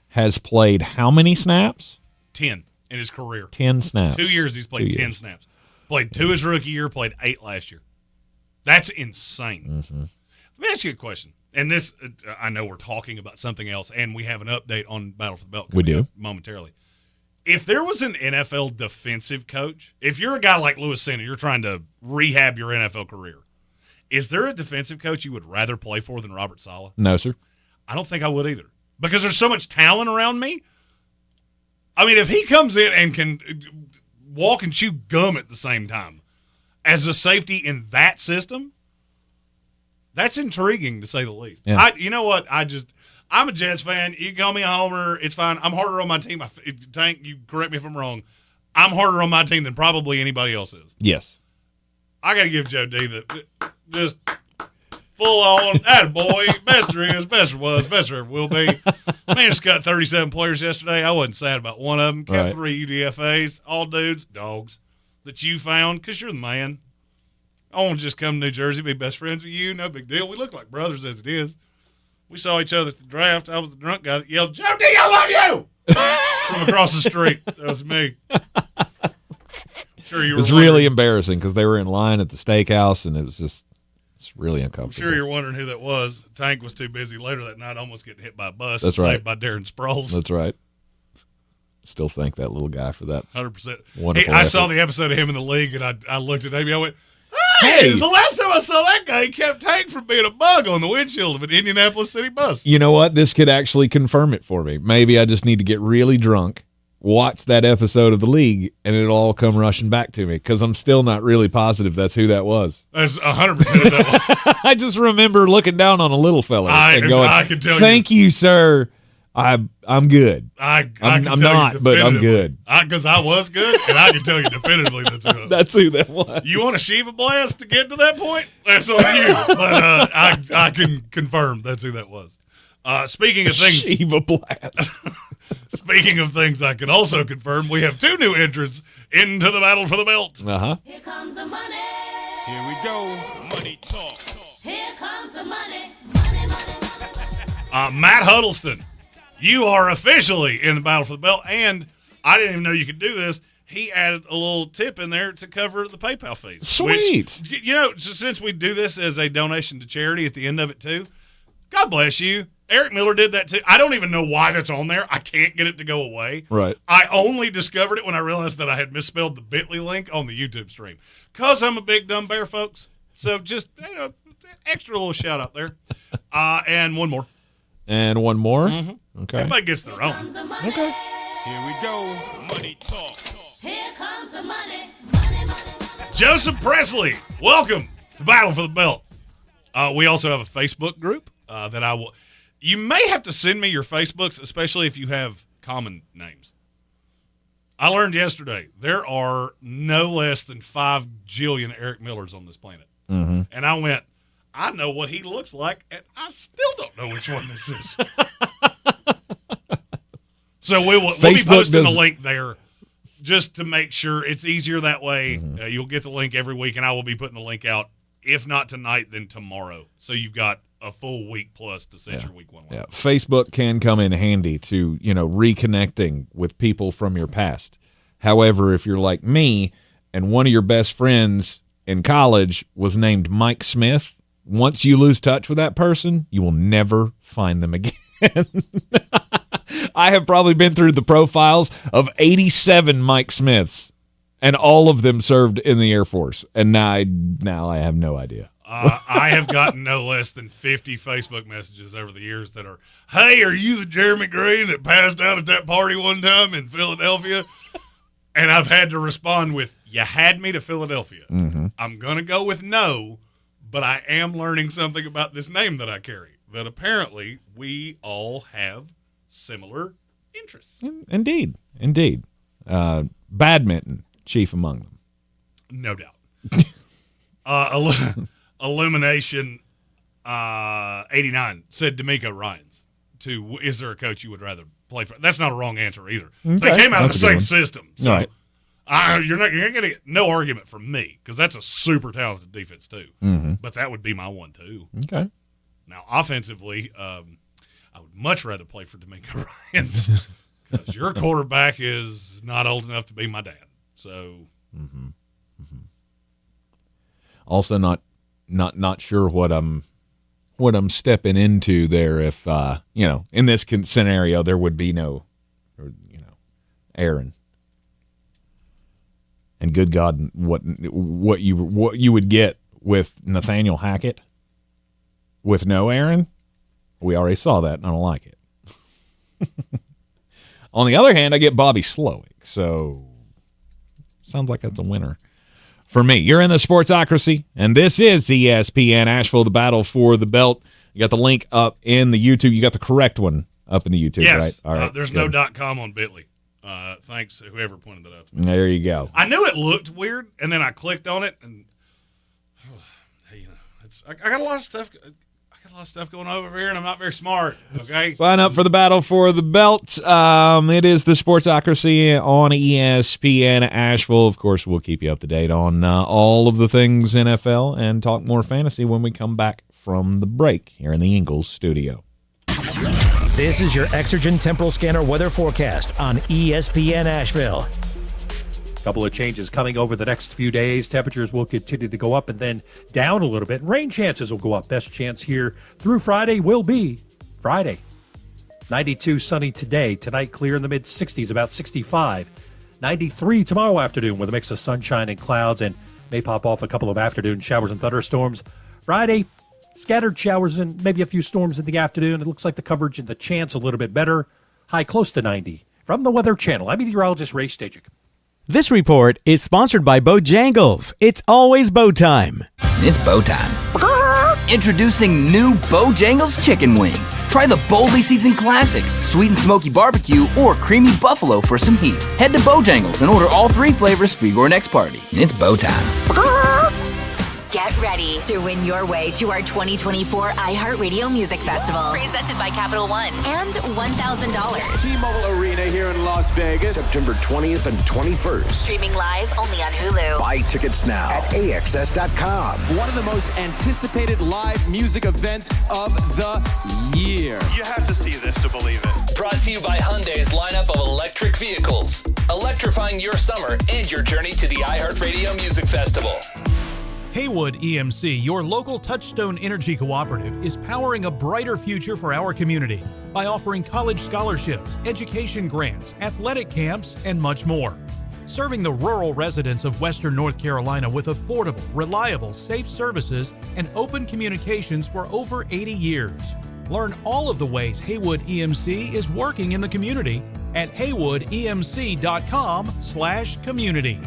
has played how many snaps? 10 in his career. 10 snaps. 2 years he's played 10 snaps. Played 2 his rookie year, played 8 last year. That's insane. Mm-hmm. Let me ask you a question. And this, I know we're talking about something else, and we have an update on Battle for the Belt coming up momentarily. If there was an NFL defensive coach, if you're a guy like Louis Sin, you're trying to rehab your NFL career, is there a defensive coach you would rather play for than Robert Saleh? No, sir. I don't think I would either. Because there's so much talent around me. I mean, if he comes in and can walk and chew gum at the same time as a safety in that system, that's intriguing to say the least. Yeah. You know what? I'm a Jets fan. You can call me a homer. It's fine. I'm harder on my team. Tank, you correct me if I'm wrong. I'm harder on my team than probably anybody else is. Yes. I got to give Joe D the just full on, attaboy, best there is, best there was, best there ever will be. Man, just got 37 players yesterday. I wasn't sad about one of them. Kept 3 UDFAs, all dudes, dogs, that you found because you're the man. I want to just come to New Jersey, be best friends with you. No big deal. We look like brothers as it is. We saw each other at the draft. I was the drunk guy that yelled, Joe D, I love you! From across the street. That was me. Sure you were. It was really embarrassing because they were in line at the steakhouse, and it's really uncomfortable. I'm sure you're wondering who that was. Tank was too busy later that night, almost getting hit by a bus. That's right. Saved by Darren Sproles. That's right. Still thank that little guy for that. 100%. Wonderful. I saw the episode of him in the league, and I looked at Amy. I went, hey, the last time I saw that guy, he kept Tank from being a bug on the windshield of an Indianapolis City bus. You know what? This could actually confirm it for me. Maybe I just need to get really drunk, watch that episode of the league, and it'll all come rushing back to me because I'm still not really positive that's who that was. That's 100% who that was. I just remember looking down on a little fella and going, I can tell thank you, sir. I'm good. I'm not, but I'm good. Because I was good, and I can tell you definitively that's who that was. You want a Shiva blast to get to that point? That's on you. But I can confirm that's who that was. Speaking of things, Shiva blast. Speaking of things, I can also confirm we have 2 new entrants into the battle for the belt. Here comes the money. Here we go. Money talk. Here comes the money. Matt Huddleston, you are officially in the battle for the belt, and I didn't even know you could do this. He added a little tip in there to cover the PayPal fees. Sweet. Which, since we do this as a donation to charity at the end of it too, God bless you. Eric Miller did that too. I don't even know why that's on there. I can't get it to go away. Right. I only discovered it when I realized that I had misspelled the Bitly link on the YouTube stream. Because I'm a big dumb bear, folks. So just, extra little shout out there. And one more. And one more? Mm-hmm. Okay. Everybody gets their own. Okay. Here we go. Money talk. Here comes the money. Joseph Presley, welcome to Battle for the Belt. We also have a Facebook group that I will. You may have to send me your Facebooks, especially if you have common names. I learned yesterday there are no less than 5 jillion Eric Millers on this planet. Mm-hmm. And I went, I know what he looks like, and I still don't know which one this is. So we'll be posting the link there just to make sure it's easier that way. Mm-hmm. You'll get the link every week, and I will be putting the link out, if not tonight, then tomorrow. So you've got a full week plus to set your week 1 line. Yeah, Facebook can come in handy to, reconnecting with people from your past. However, if you're like me and one of your best friends in college was named Mike Smith, once you lose touch with that person, you will never find them again. I have probably been through the profiles of 87 Mike Smiths, and all of them served in the Air Force. And now I have no idea. I have gotten no less than 50 Facebook messages over the years that are, hey, are you the Jeremy Green that passed out at that party one time in Philadelphia? And I've had to respond with, you had me to Philadelphia. Mm-hmm. I'm going to go with no, but I am learning something about this name that I carry, that apparently we all have similar interests. Indeed. Badminton, chief among them. No doubt. Illumination 89 said D'Amico Ryans. Is there a coach you would rather play for? That's not a wrong answer either. Okay. They came out of That's the a same good one. system. So right. You're going to get no argument from me because that's a super talented defense too. Mm-hmm. But that would be my one too. Okay. Now, offensively, I would much rather play for D'Amico Ryans because your quarterback is not old enough to be my dad. So, Also, not sure what I'm stepping into there. If in this scenario, there would be no, Aaron. And good God, what you would get with Nathaniel Hackett with no Aaron? We already saw that, and I don't like it. On the other hand, I get Bobby Slowick, so sounds like that's a winner for me. You're in the Sportsocracy, and this is ESPN Asheville, the battle for the belt. You got the link up in the YouTube. You got the correct one up in the YouTube, yes, right? All right. There's good. no .com on Bitly. Thanks to whoever pointed that out to me. There you go. I knew it looked weird, and then I clicked on it, and I got a lot of stuff. I got a lot of stuff going on over here, and I'm not very smart. Okay, Sign up for the battle for the belt. It is the Sportsocracy on ESPN Asheville. Of course, we'll keep you up to date on all of the things NFL and talk more fantasy when we come back from the break here in the Ingles studio. This is your Exergen Temporal Scanner weather forecast on ESPN Asheville. Couple of changes coming over the next few days. Temperatures will continue to go up and then down a little bit. Rain chances will go up. Best chance here through Friday will be Friday. 92 sunny today. Tonight, clear in the mid-60s, about 65. 93 tomorrow afternoon with a mix of sunshine and clouds, and may pop off a couple of afternoon showers and thunderstorms. Friday, scattered showers and maybe a few storms in the afternoon. It looks like the coverage and the chance a little bit better. High close to 90. From the Weather Channel, I'm meteorologist Ray Stajic. This report is sponsored by Bojangles. It's always bow time. It's bow time. Introducing new Bojangles chicken wings. Try the boldly seasoned classic, sweet and smoky barbecue, or creamy buffalo for some heat. Head to Bojangles and order all 3 flavors for your next party. It's bow time. Get ready to win your way to our 2024 iHeartRadio Music Festival, presented by Capital One, and $1,000. T-Mobile Arena here in Las Vegas, September 20th and 21st. Streaming live only on Hulu. Buy tickets now at AXS.com. One of the most anticipated live music events of the year. You have to see this to believe it. Brought to you by Hyundai's lineup of electric vehicles, electrifying your summer and your journey to the iHeartRadio Music Festival. Haywood EMC, your local Touchstone Energy Cooperative, is powering a brighter future for our community by offering college scholarships, education grants, athletic camps, and much more. Serving the rural residents of Western North Carolina with affordable, reliable, safe services and open communications for over 80 years. Learn all of the ways Haywood EMC is working in the community at haywoodemc.com/community.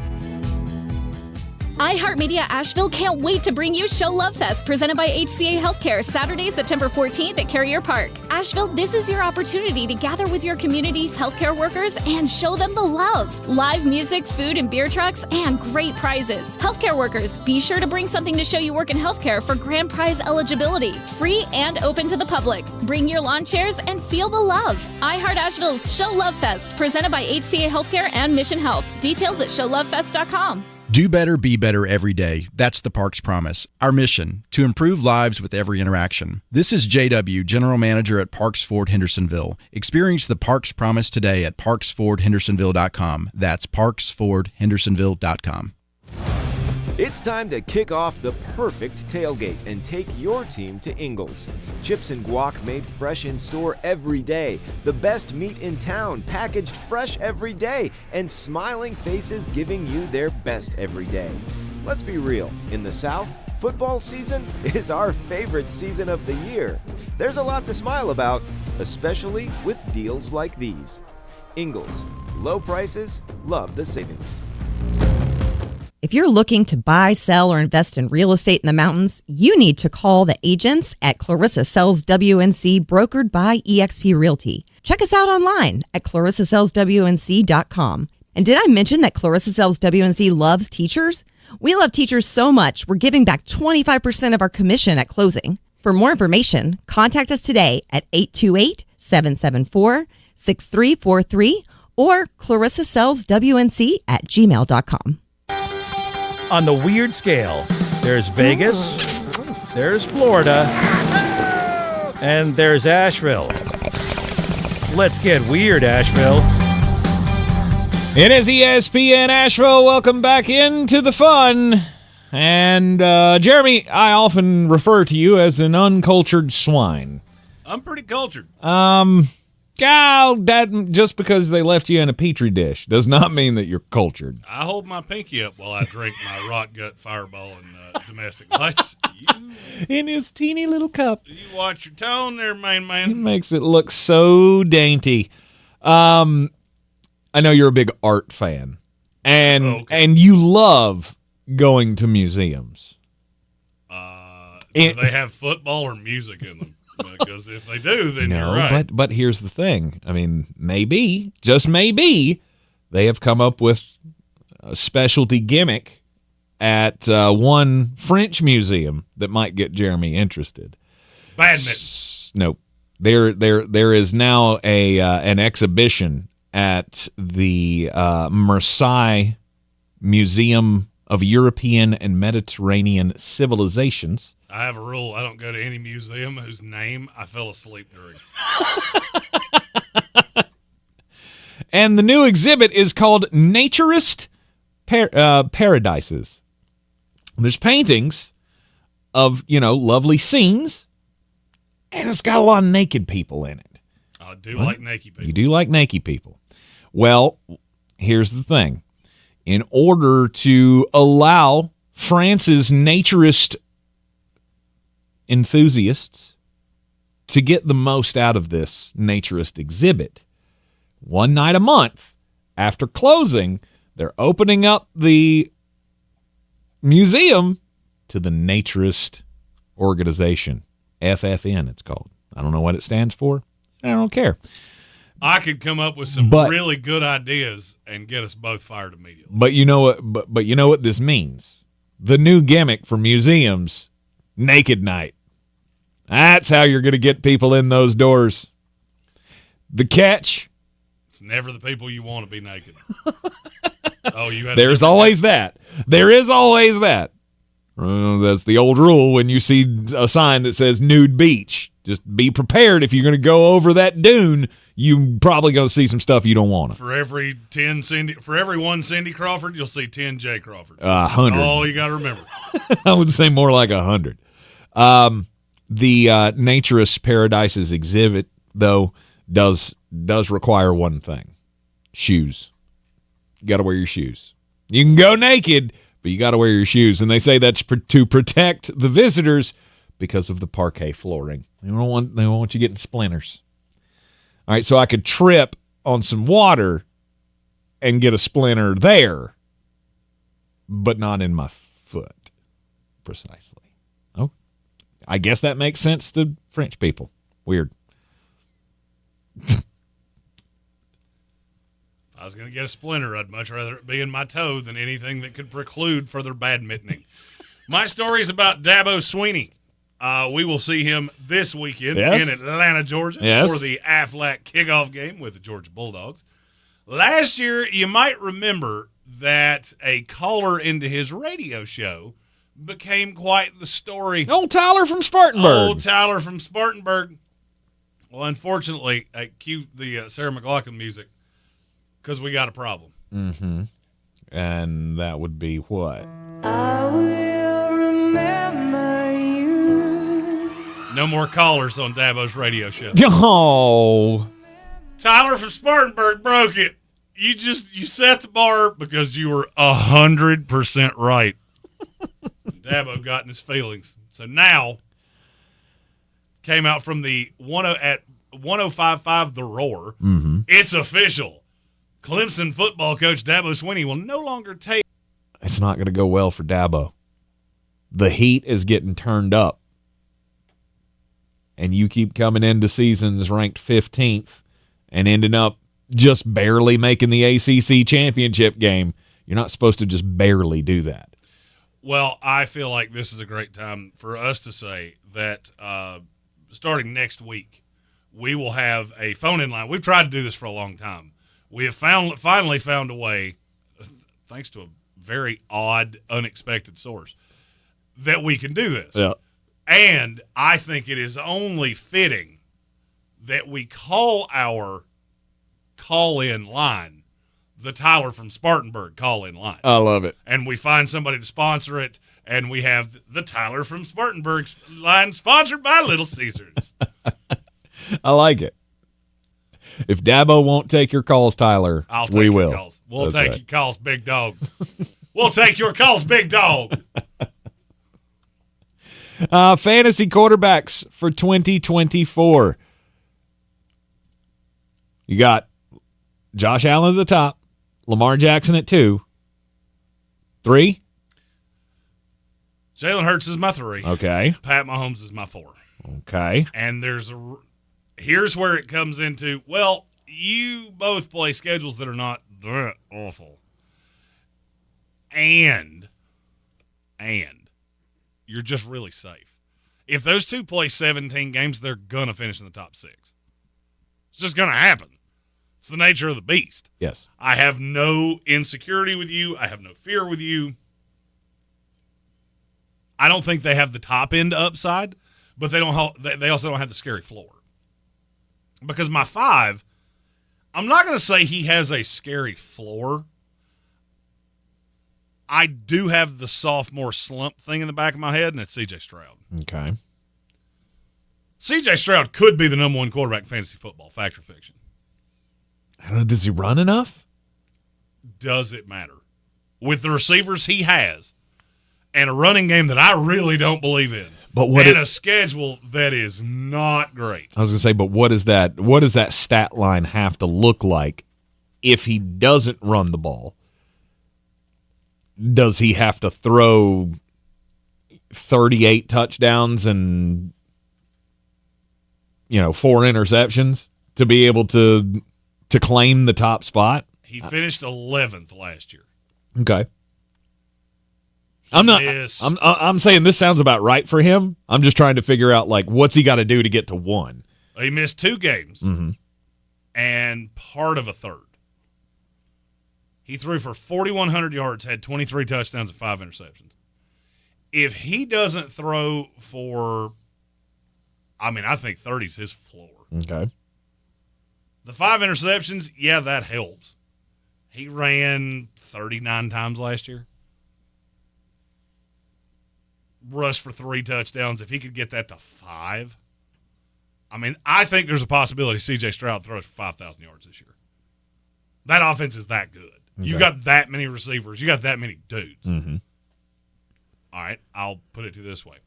iHeartMedia Asheville can't wait to bring you Show Love Fest, presented by HCA Healthcare, Saturday, September 14th at Carrier Park. Asheville, this is your opportunity to gather with your community's healthcare workers and show them the love. Live music, food, and beer trucks, and great prizes. Healthcare workers, be sure to bring something to show you work in healthcare for grand prize eligibility. Free and open to the public. Bring your lawn chairs and feel the love. iHeart Asheville's Show Love Fest, presented by HCA Healthcare and Mission Health. Details at showlovefest.com. Do better, be better every day. That's the Parks Promise. Our mission, to improve lives with every interaction. This is JW, General Manager at Parks Ford Hendersonville. Experience the Parks Promise today at parksfordhendersonville.com. That's parksfordhendersonville.com. It's time to kick off the perfect tailgate and take your team to Ingles. Chips and guac made fresh in store every day. The best meat in town packaged fresh every day. And smiling faces giving you their best every day. Let's be real. In the South, football season is our favorite season of the year. There's a lot to smile about, especially with deals like these. Ingles. Low prices, love the savings. If you're looking to buy, sell, or invest in real estate in the mountains, you need to call the agents at Clarissa Sells WNC, brokered by eXp Realty. Check us out online at clarissasellswnc.com. And did I mention that Clarissa Sells WNC loves teachers? We love teachers so much, we're giving back 25% of our commission at closing. For more information, contact us today at 828-774-6343 or clarissasellswnc@gmail.com. On the weird scale, there's Vegas, there's Florida, and there's Asheville. Let's get weird, Asheville. It is ESPN Asheville. Welcome back into the fun. And Jeremy, I often refer to you as an uncultured swine. I'm pretty cultured. That just because they left you in a petri dish does not mean that you're cultured. I hold my pinky up while I drink my rock gut fireball and domestic lights. In his teeny little cup. You watch your tone there, main man. He makes it look so dainty. I know you're a big art fan, and you love going to museums. Do they have football or music in them? Because if they do, then you're right. But here's the thing. I mean, maybe, just maybe, they have come up with a specialty gimmick at one French museum that might get Jeremy interested. Badminton. Nope. There is now an exhibition at the Marseille Museum of European and Mediterranean Civilizations. I have a rule. I don't go to any museum whose name I fell asleep during. And the new exhibit is called Naturist Paradises. There's paintings of, lovely scenes, and it's got a lot of naked people in it. I do like naked people. You do like naked people. Well, here's the thing. In order to allow France's naturist enthusiasts to get the most out of this naturist exhibit, one night a month after closing, they're opening up the museum to the naturist organization. FFN, it's called. I don't know what it stands for. I don't care. I could come up with some really good ideas and get us both fired immediately. But you know what? But you know what this means. The new gimmick for museums: naked night. That's how you're going to get people in those doors. The catch: it's never the people you want to be naked. There's always that. There is always that. That's the old rule when you see a sign that says nude beach. Just be prepared. If you're going to go over that dune, you're probably going to see some stuff you don't want to. For every one Cindy Crawford, you'll see 10 Jay Crawfords. 100. Oh, you got to remember. I would say more like 100. The Naturist Paradises exhibit, though, does require one thing: shoes. You got to wear your shoes. You can go naked, but you got to wear your shoes. And they say that's to protect the visitors because of the parquet flooring. They don't want you getting splinters. All right, so I could trip on some water and get a splinter there, but not in my foot, precisely. Oh, I guess that makes sense to French people. Weird. If I was going to get a splinter, I'd much rather it be in my toe than anything that could preclude further badmintoning. My story is about Dabo Swinney. We will see him this weekend in Atlanta, Georgia, for the Aflac kickoff game with the Georgia Bulldogs. Last year, you might remember that a caller into his radio show became quite the story. Old Tyler from Spartanburg. Well, unfortunately, cue the Sarah McLachlan music because we got a problem. Mm-hmm. And that would be what? I will remember you. No more callers on Dabo's radio show. Oh. Tyler from Spartanburg broke it. You set the bar because you were 100% right. Dabo got in his feelings. So now, came out from the 105.5 The Roar. Mm-hmm. It's official. Clemson football coach Dabo Swinney will no longer take. It's not going to go well for Dabo. The heat is getting turned up. And you keep coming into seasons ranked 15th and ending up just barely making the ACC championship game. You're not supposed to just barely do that. Well, I feel like this is a great time for us to say that starting next week, we will have a phone-in line. We've tried to do this for a long time. We have finally found a way, thanks to a very odd, unexpected source, that we can do this. Yeah. And I think it is only fitting that we call our call-in line the Tyler from Spartanburg call-in line. I love it. And we find somebody to sponsor it, and we have the Tyler from Spartanburg line sponsored by Little Caesars. I like it. If Dabo won't take your calls, Tyler, we will. Calls. We'll take your calls, big dog. We'll take your calls, big dog. Fantasy quarterbacks for 2024. You got Josh Allen at the top, Lamar Jackson at 2. 3? Jalen Hurts is my 3. Okay. Pat Mahomes is my 4. Okay. And here's where it comes into, well, you both play schedules that are not that awful. And you're just really safe. If those two play 17 games, they're going to finish in the top 6. It's just going to happen. It's the nature of the beast. Yes. I have no insecurity with you. I have no fear with you. I don't think they have the top end upside, but they also don't have the scary floor. Because my 5, I'm not going to say he has a scary floor. I do have the sophomore slump thing in the back of my head, and it's C.J. Stroud. Okay. C.J. Stroud could be the number one quarterback in fantasy football, fact or fiction. I don't know, does he run enough? Does it matter? With the receivers he has and a running game that I really don't believe in, a schedule that is not great. I was going to say, but what does that stat line have to look like if he doesn't run the ball? Does he have to throw 38 touchdowns and 4 interceptions to be able to claim the top spot? He finished 11th last year. Okay. I'm saying this sounds about right for him. I'm just trying to figure out what's he got to do to get to 1. He missed 2 games and part of a third. He threw for 4,100 yards, had 23 touchdowns and 5 interceptions. If he doesn't throw for, I think 30 is his floor. Okay. The 5 interceptions, yeah, that helps. He ran 39 times last year. Rushed for 3 touchdowns. If he could get that to 5, I think there's a possibility C.J. Stroud throws for 5,000 yards this year. That offense is that good. Okay. You got that many receivers. You got that many dudes. Mm-hmm. All right, I'll put it to you this way.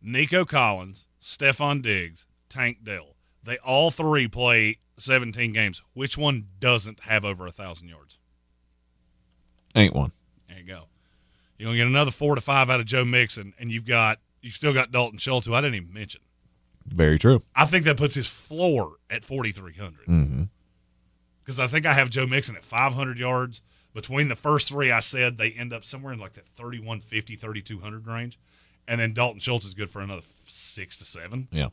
Nico Collins, Stephon Diggs, Tank Dell. They all 3 play 17 games. Which one doesn't have over 1,000 yards? Ain't one. There you go. You're going to get another 4 to 5 out of Joe Mixon, and you've still got Dalton Schultz, who I didn't even mention. Very true. I think that puts his floor at 4,300. Mm-hmm. Because I think I have Joe Mixon at 500 yards. Between the first 3 I said, they end up somewhere in that 3,150, 3,200 range. And then Dalton Schultz is good for another 6 to 7. Yeah.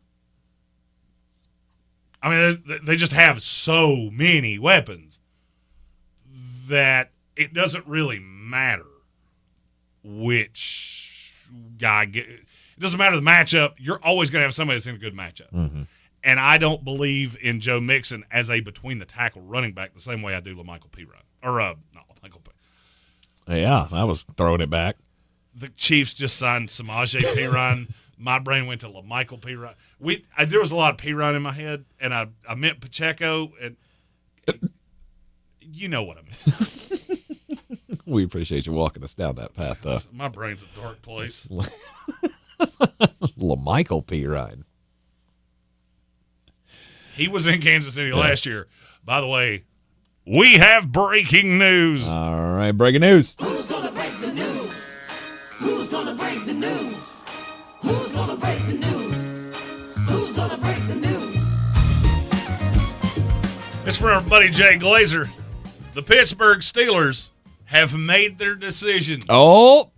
They just have so many weapons that it doesn't really matter which guy it doesn't matter the matchup. You're always going to have somebody that's in a good matchup. Mm-hmm. And I don't believe in Joe Mixon as a between-the-tackle running back the same way I do LaMichael Pirine. Or, not LaMichael Pirine. Yeah, I was throwing it back. The Chiefs just signed Samaje Pirine. My brain went to LaMichael Pirine. There was a lot of Pirine in my head, and I meant Pacheco, and you know what I mean. We appreciate you walking us down that path, though. My brain's a dark place. LaMichael Pirine. He was in Kansas City last year. By the way, we have breaking news. All right, breaking news. Who's going to break the news? Who's going to break the news? Who's going to break the news? Who's going to break the news? It's for our buddy Jay Glazer. The Pittsburgh Steelers have made their decision. Oh.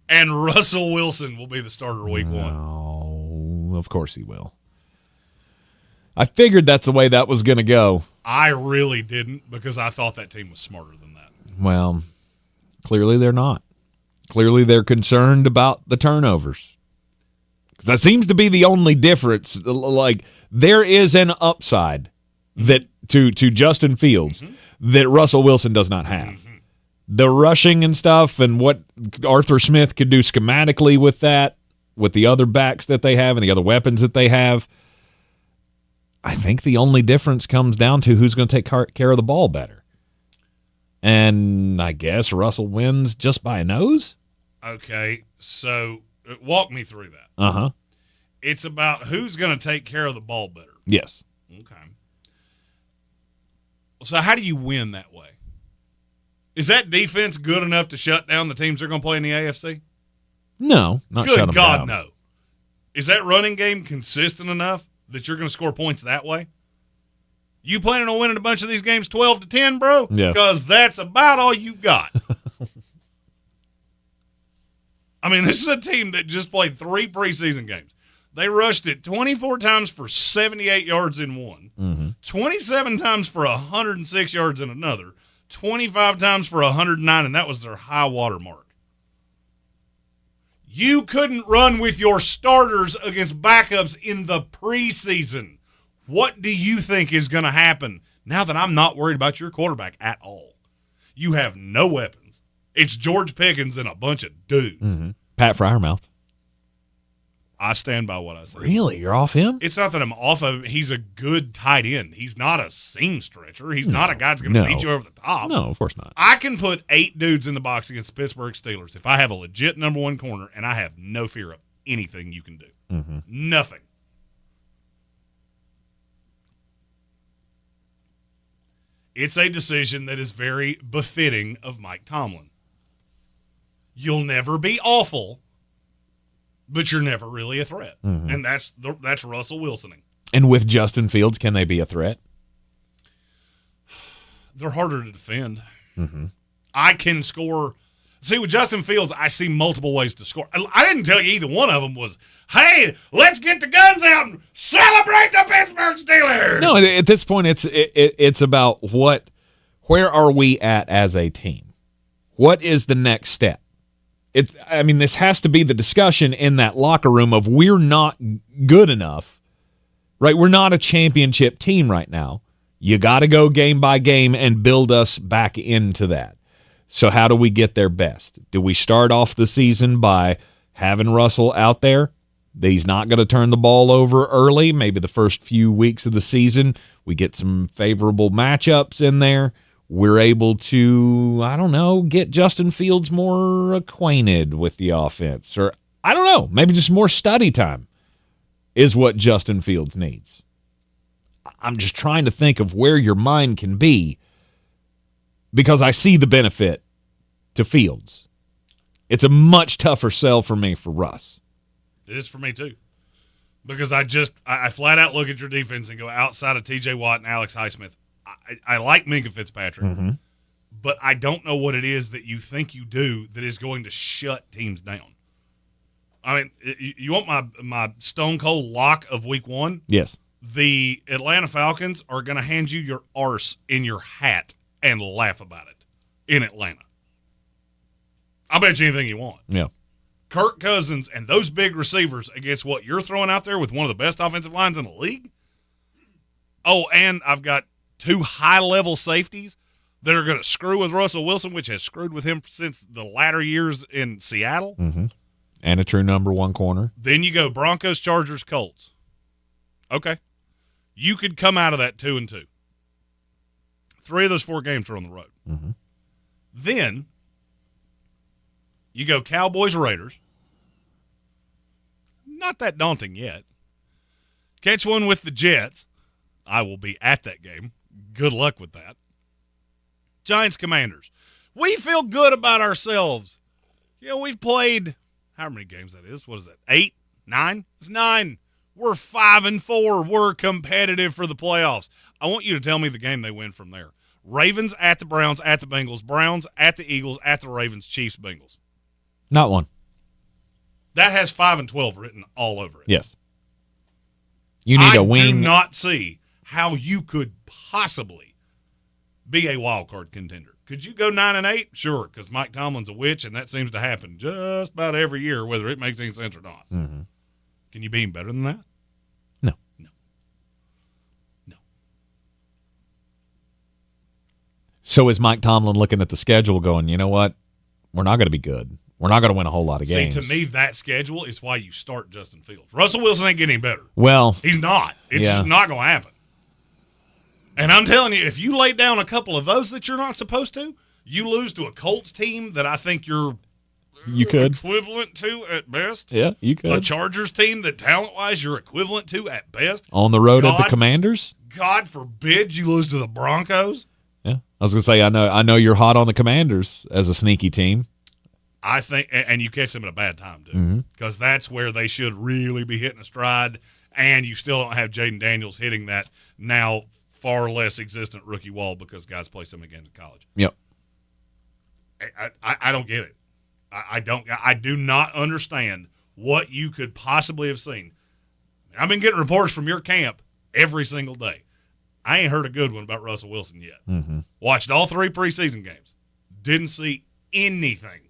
And Russell Wilson will be the starter week 1. Oh, of course he will. I figured that's the way that was going to go. I really didn't, because I thought that team was smarter than that. Well, clearly they're not. Clearly they're concerned about the turnovers. Because that seems to be the only difference. There is an upside that to Justin Fields that Russell Wilson does not have. The rushing and stuff and what Arthur Smith could do schematically with that, with the other backs that they have and the other weapons that they have, I think the only difference comes down to who's going to take care of the ball better. And I guess Russell wins just by a nose? Okay, so walk me through that. Uh-huh. It's about who's going to take care of the ball better. Yes. Okay. So how do you win that way? Is that defense good enough to shut down the teams they're going to play in the AFC? No, not shut them down. Good God, no. Is that running game consistent enough that you're going to score points that way? You planning on winning a bunch of these games 12-10, bro? Yeah. Because that's about all you got. This is a team that just played 3 preseason games. They rushed it 24 times for 78 yards in one, 27 times for 106 yards in another, 25 times for 109, and that was their high water mark. You couldn't run with your starters against backups in the preseason. What do you think is going to happen now that I'm not worried about your quarterback at all? You have no weapons. It's George Pickens and a bunch of dudes. Pat Freiermouth. I stand by what I said. Really? You're off him? It's not that I'm off of him. He's a good tight end. He's not a seam stretcher. He's not a guy that's going to beat you over the top. No, of course not. I can put 8 dudes in the box against the Pittsburgh Steelers if I have a legit number one corner and I have no fear of anything you can do. Mm-hmm. Nothing. It's a decision that is very befitting of Mike Tomlin. You'll never be awful, but you're never really a threat. Mm-hmm. And that's Russell Wilsoning. And with Justin Fields, can they be a threat? They're harder to defend. Mm-hmm. I can score. See, with Justin Fields, I see multiple ways to score. I didn't tell you either one of them was, hey, let's get the guns out and celebrate the Pittsburgh Steelers. No, at this point, it's about where are we at as a team? What is the next step? This has to be the discussion in that locker room of we're not good enough, right? We're not a championship team right now. You got to go game by game and build us back into that. So how do we get there best? Do we start off the season by having Russell out there? He's not going to turn the ball over early. Maybe the first few weeks of the season, we get some favorable matchups in there. We're able to, get Justin Fields more acquainted with the offense. Or, maybe just more study time is what Justin Fields needs. I'm just trying to think of where your mind can be because I see the benefit to Fields. It's a much tougher sell for me for Russ. It is for me, too. Because I flat out look at your defense and go outside of T.J. Watt and Alex Highsmith. I like Minkah Fitzpatrick, mm-hmm. but I don't know what it is that you think you do that is going to shut teams down. I mean, you want my stone cold lock of week 1? Yes. The Atlanta Falcons are going to hand you your arse in your hat and laugh about it in Atlanta. I'll bet you anything you want. Yeah. Kirk Cousins and those big receivers against what you're throwing out there with one of the best offensive lines in the league? Oh, and I've got 2 high-level safeties that are going to screw with Russell Wilson, which has screwed with him since the latter years in Seattle. Mm-hmm. And a true number one corner. Then you go Broncos, Chargers, Colts. Okay. You could come out of that 2-2. 3 of those 4 games are on the road. Mm-hmm. Then you go Cowboys, Raiders. Not that daunting yet. Catch one with the Jets. I will be at that game. Good luck with that. Giants, Commanders. We feel good about ourselves. We've played how many games that is? What is that? 8? 9? It's 9. We're 5-4. We're competitive for the playoffs. I want you to tell me the game they win from there. Ravens at the Browns, at the Bengals, Browns at the Eagles, at the Ravens, Chiefs, Bengals. Not one. That has 5-12 written all over it. Yes. You need a wing. I do not see how you could possibly be a wild card contender. Could you go 9-8? Sure, because Mike Tomlin's a witch, and that seems to happen just about every year, whether it makes any sense or not. Mm-hmm. Can you be any better than that? No. So is Mike Tomlin looking at the schedule going, you know what? We're not going to be good. We're not going to win a whole lot of games. See, to me, that schedule is why you start Justin Fields. Russell Wilson ain't getting any better. Well, he's not. It's just not going to happen. And I'm telling you, if you lay down a couple of those that you're not supposed to, you lose to a Colts team that I think you're equivalent to at best. Yeah, you could. A Chargers team that talent-wise you're equivalent to at best. On the road at the Commanders? God forbid you lose to the Broncos. Yeah. I was going to say, I know you're hot on the Commanders as a sneaky team. I think, and you catch them at a bad time, dude, because that's where they should really be hitting a stride, and you still don't have Jaden Daniels hitting that now far less existent rookie wall because guys place him again in college. Yep. I don't get it. I do not understand what you could possibly have seen. I've been getting reports from your camp every single day. I ain't heard a good one about Russell Wilson yet. Mm-hmm. Watched all 3 preseason games. Didn't see anything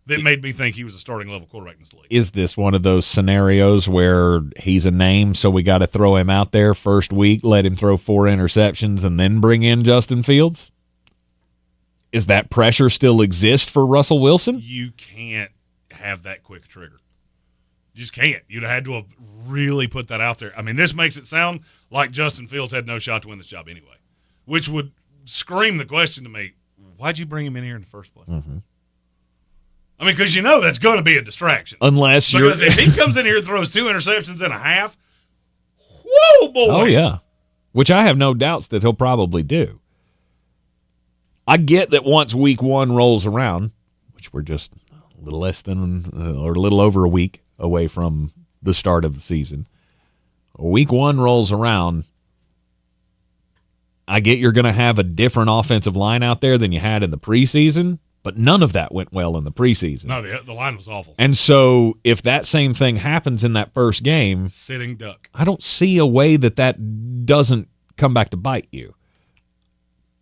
that made me think he was a starting level quarterback in this league. Is this one of those scenarios where he's a name, so we got to throw him out there first week, let him throw 4 interceptions, and then bring in Justin Fields? Is that pressure still exist for Russell Wilson? You can't have that quick trigger. You just can't. You'd have had to have really put that out there. I mean, this makes it sound like Justin Fields had no shot to win this job anyway, which would scream the question to me, why'd you bring him in here in the first place? Mm-hmm. I mean, because you know that's going to be a distraction. Because if he comes in here and throws 2 interceptions and a half, whoa, boy. Oh, yeah. Which I have no doubts that he'll probably do. I get that once week 1 rolls around, which we're just a little less than or a little over a week away from the start of the season. Week 1 rolls around, I get you're going to have a different offensive line out there than you had in the preseason, but none of that went well in the preseason. No, the line was awful. And so if that same thing happens in that first game, sitting duck, I don't see a way that doesn't come back to bite you.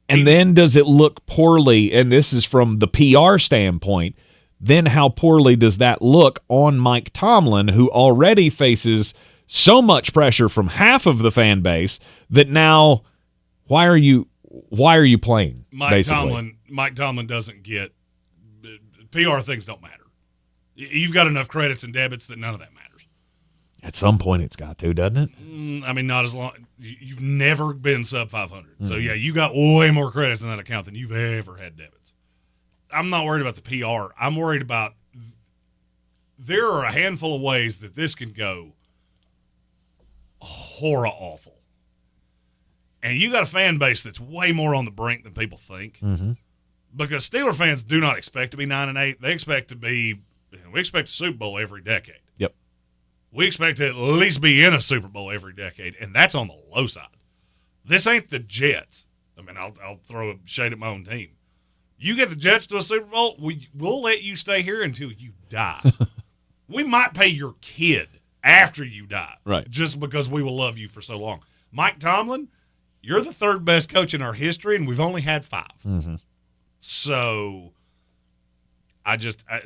And then does it look poorly, and this is from the PR standpoint, then how poorly does that look on Mike Tomlin, who already faces so much pressure from half of the fan base that now why are you playing? Mike Tomlin doesn't get PR things don't matter. You've got enough credits and debits that none of that matters. At some point it's got to, doesn't it? I mean, not as long. You've never been sub 500. So, yeah, you got way more credits in that account than you've ever had debits. I'm not worried about the PR. I'm worried about there are a handful of ways that this can go horror awful. And you got a fan base that's way more on the brink than people think. Mm-hmm. Because Steeler fans do not expect to be 9-8. They expect to be – we expect a Super Bowl every decade. Yep. We expect to at least be in a Super Bowl every decade, and that's on the low side. This ain't the Jets. I mean, I'll throw a shade at my own team. You get the Jets to a Super Bowl, we'll let you stay here until you die. We might pay your kid after you die, right? Just because we will love you for so long. Mike Tomlin, you're the 3rd best coach in our history, and we've only had 5. Mm-hmm. So,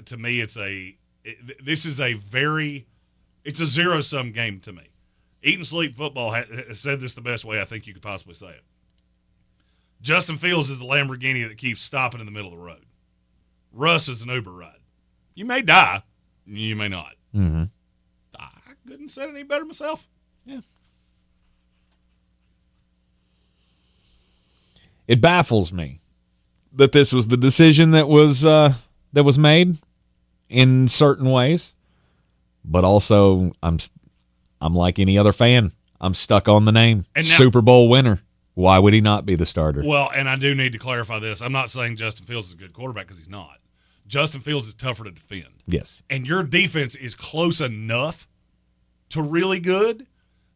to me, this is it's a zero-sum game to me. Eat and Sleep Football has said this the best way I think you could possibly say it. Justin Fields is the Lamborghini that keeps stopping in the middle of the road. Russ is an Uber ride. You may die. You may not. Mm-hmm. I couldn't have said it any better myself. Yeah. It baffles me that this was the decision that was made in certain ways, but also I'm like any other fan. I'm stuck on the name. And now, Super Bowl winner. Why would he not be the starter? Well, and I do need to clarify this. I'm not saying Justin Fields is a good quarterback because he's not. Justin Fields is tougher to defend. Yes. And your defense is close enough to really good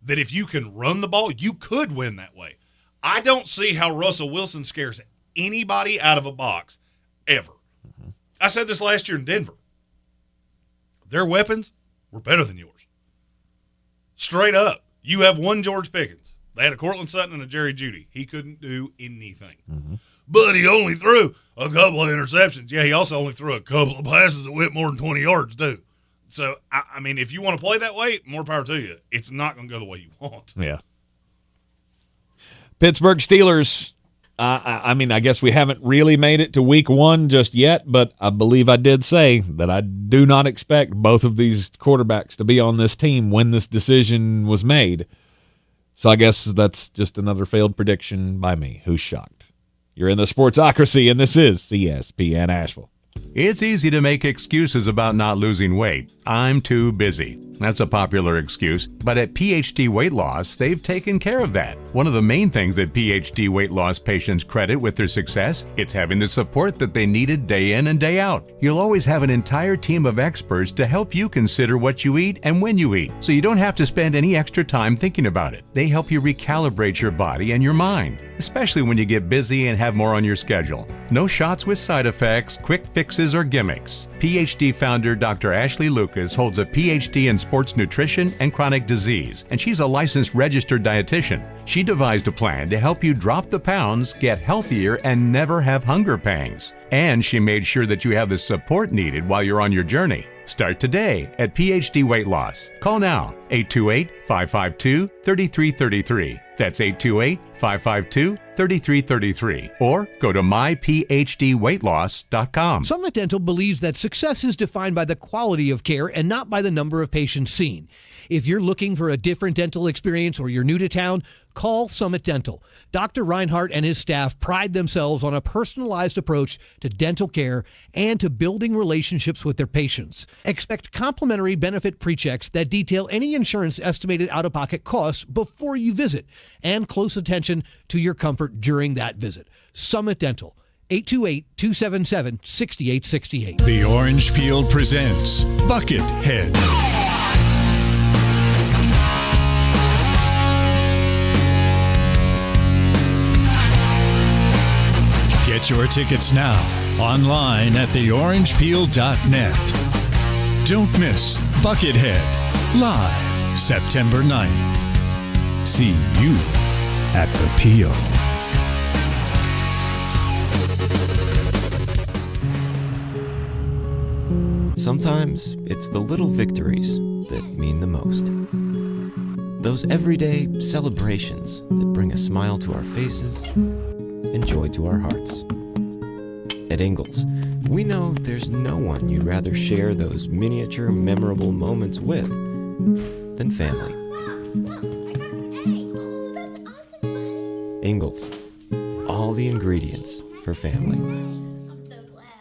that if you can run the ball, you could win that way. I don't see how Russell Wilson scares anybody out of a box ever. Mm-hmm. I said this last year in Denver. Their weapons were better than yours. Straight up. You have one George Pickens. They had a Cortland Sutton and a Jerry Jeudy. He couldn't do anything. Mm-hmm. But he only threw a couple of interceptions. Yeah, he also only threw a couple of passes that went more than 20 yards, too. So, I mean, if you want to play that way, more power to you. It's not going to go the way you want. Yeah. Pittsburgh Steelers, I mean, I guess we haven't really made it to week 1 just yet, but I believe I did say that I do not expect both of these quarterbacks to be on this team when this decision was made. So I guess that's just another failed prediction by me. Who's shocked? You're in the Sportsocracy, and this is ESPN Asheville. It's easy to make excuses about not losing weight. I'm too busy. That's a popular excuse, but at PhD Weight Loss, they've taken care of that. One of the main things that PhD Weight Loss patients credit with their success, it's having the support that they needed day in and day out. You'll always have an entire team of experts to help you consider what you eat and when you eat, so you don't have to spend any extra time thinking about it. They help you recalibrate your body and your mind, especially when you get busy and have more on your schedule. No shots with side effects, quick fixes, or gimmicks. PhD founder Dr. Ashley Lucas holds a PhD in sports nutrition and chronic disease, and she's a licensed registered dietitian. She devised a plan to help you drop the pounds, get healthier, and never have hunger pangs. And she made sure that you have the support needed while you're on your journey. Start today at PhD Weight Loss. Call now, 828-552-3333. That's 828-552-3333. Or go to myphdweightloss.com. Summit Dental believes that success is defined by the quality of care and not by the number of patients seen. If you're looking for a different dental experience or you're new to town, call Summit Dental. Dr. Reinhardt and his staff pride themselves on a personalized approach to dental care and to building relationships with their patients. Expect complimentary benefit pre-checks that detail any insurance estimated out-of-pocket costs before you visit, and close attention to your comfort during that visit. Summit Dental, 828-277-6868. The Orange Peel presents Buckethead. Get your tickets now online at theorangepeel.net. Don't miss Buckethead live September 9th. See you at the Peel. Sometimes it's the little victories that mean the most. Those everyday celebrations that bring a smile to our faces and joy to our hearts. At Ingalls, we know there's no one you'd rather share those miniature, memorable moments with than family. Ingalls, all the ingredients for family.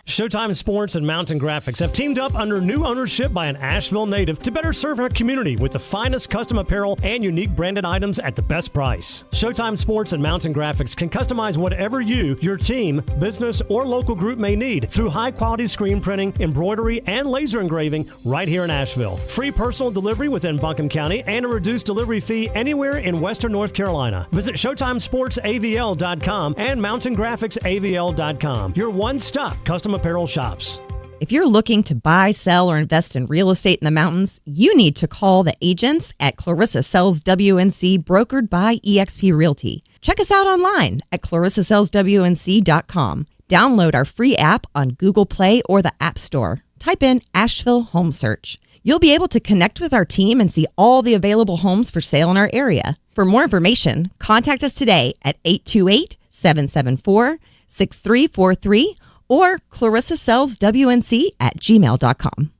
Showtime Sports and Mountain Graphics have teamed up under new ownership by an Asheville native to better serve our community with the finest custom apparel and unique branded items at the best price. Showtime Sports and Mountain Graphics can customize whatever you, your team, business, or local group may need through high-quality screen printing, embroidery, and laser engraving right here in Asheville. Free personal delivery within Buncombe County and a reduced delivery fee anywhere in Western North Carolina. Visit ShowtimeSportsAVL.com and MountainGraphicsAVL.com. Your one-stop custom apparel shops. If you're looking to buy, sell, or invest in real estate in the mountains, you need to call the agents at Clarissa Sells WNC, brokered by eXp Realty. Check us out online at ClarissaSellsWNC.com. Download our free app on Google Play or the App Store. Type in Asheville Home Search. You'll be able to connect with our team and see all the available homes for sale in our area. For more information, contact us today at 828-774-6343 or ClarissaSellsWNC@gmail.com.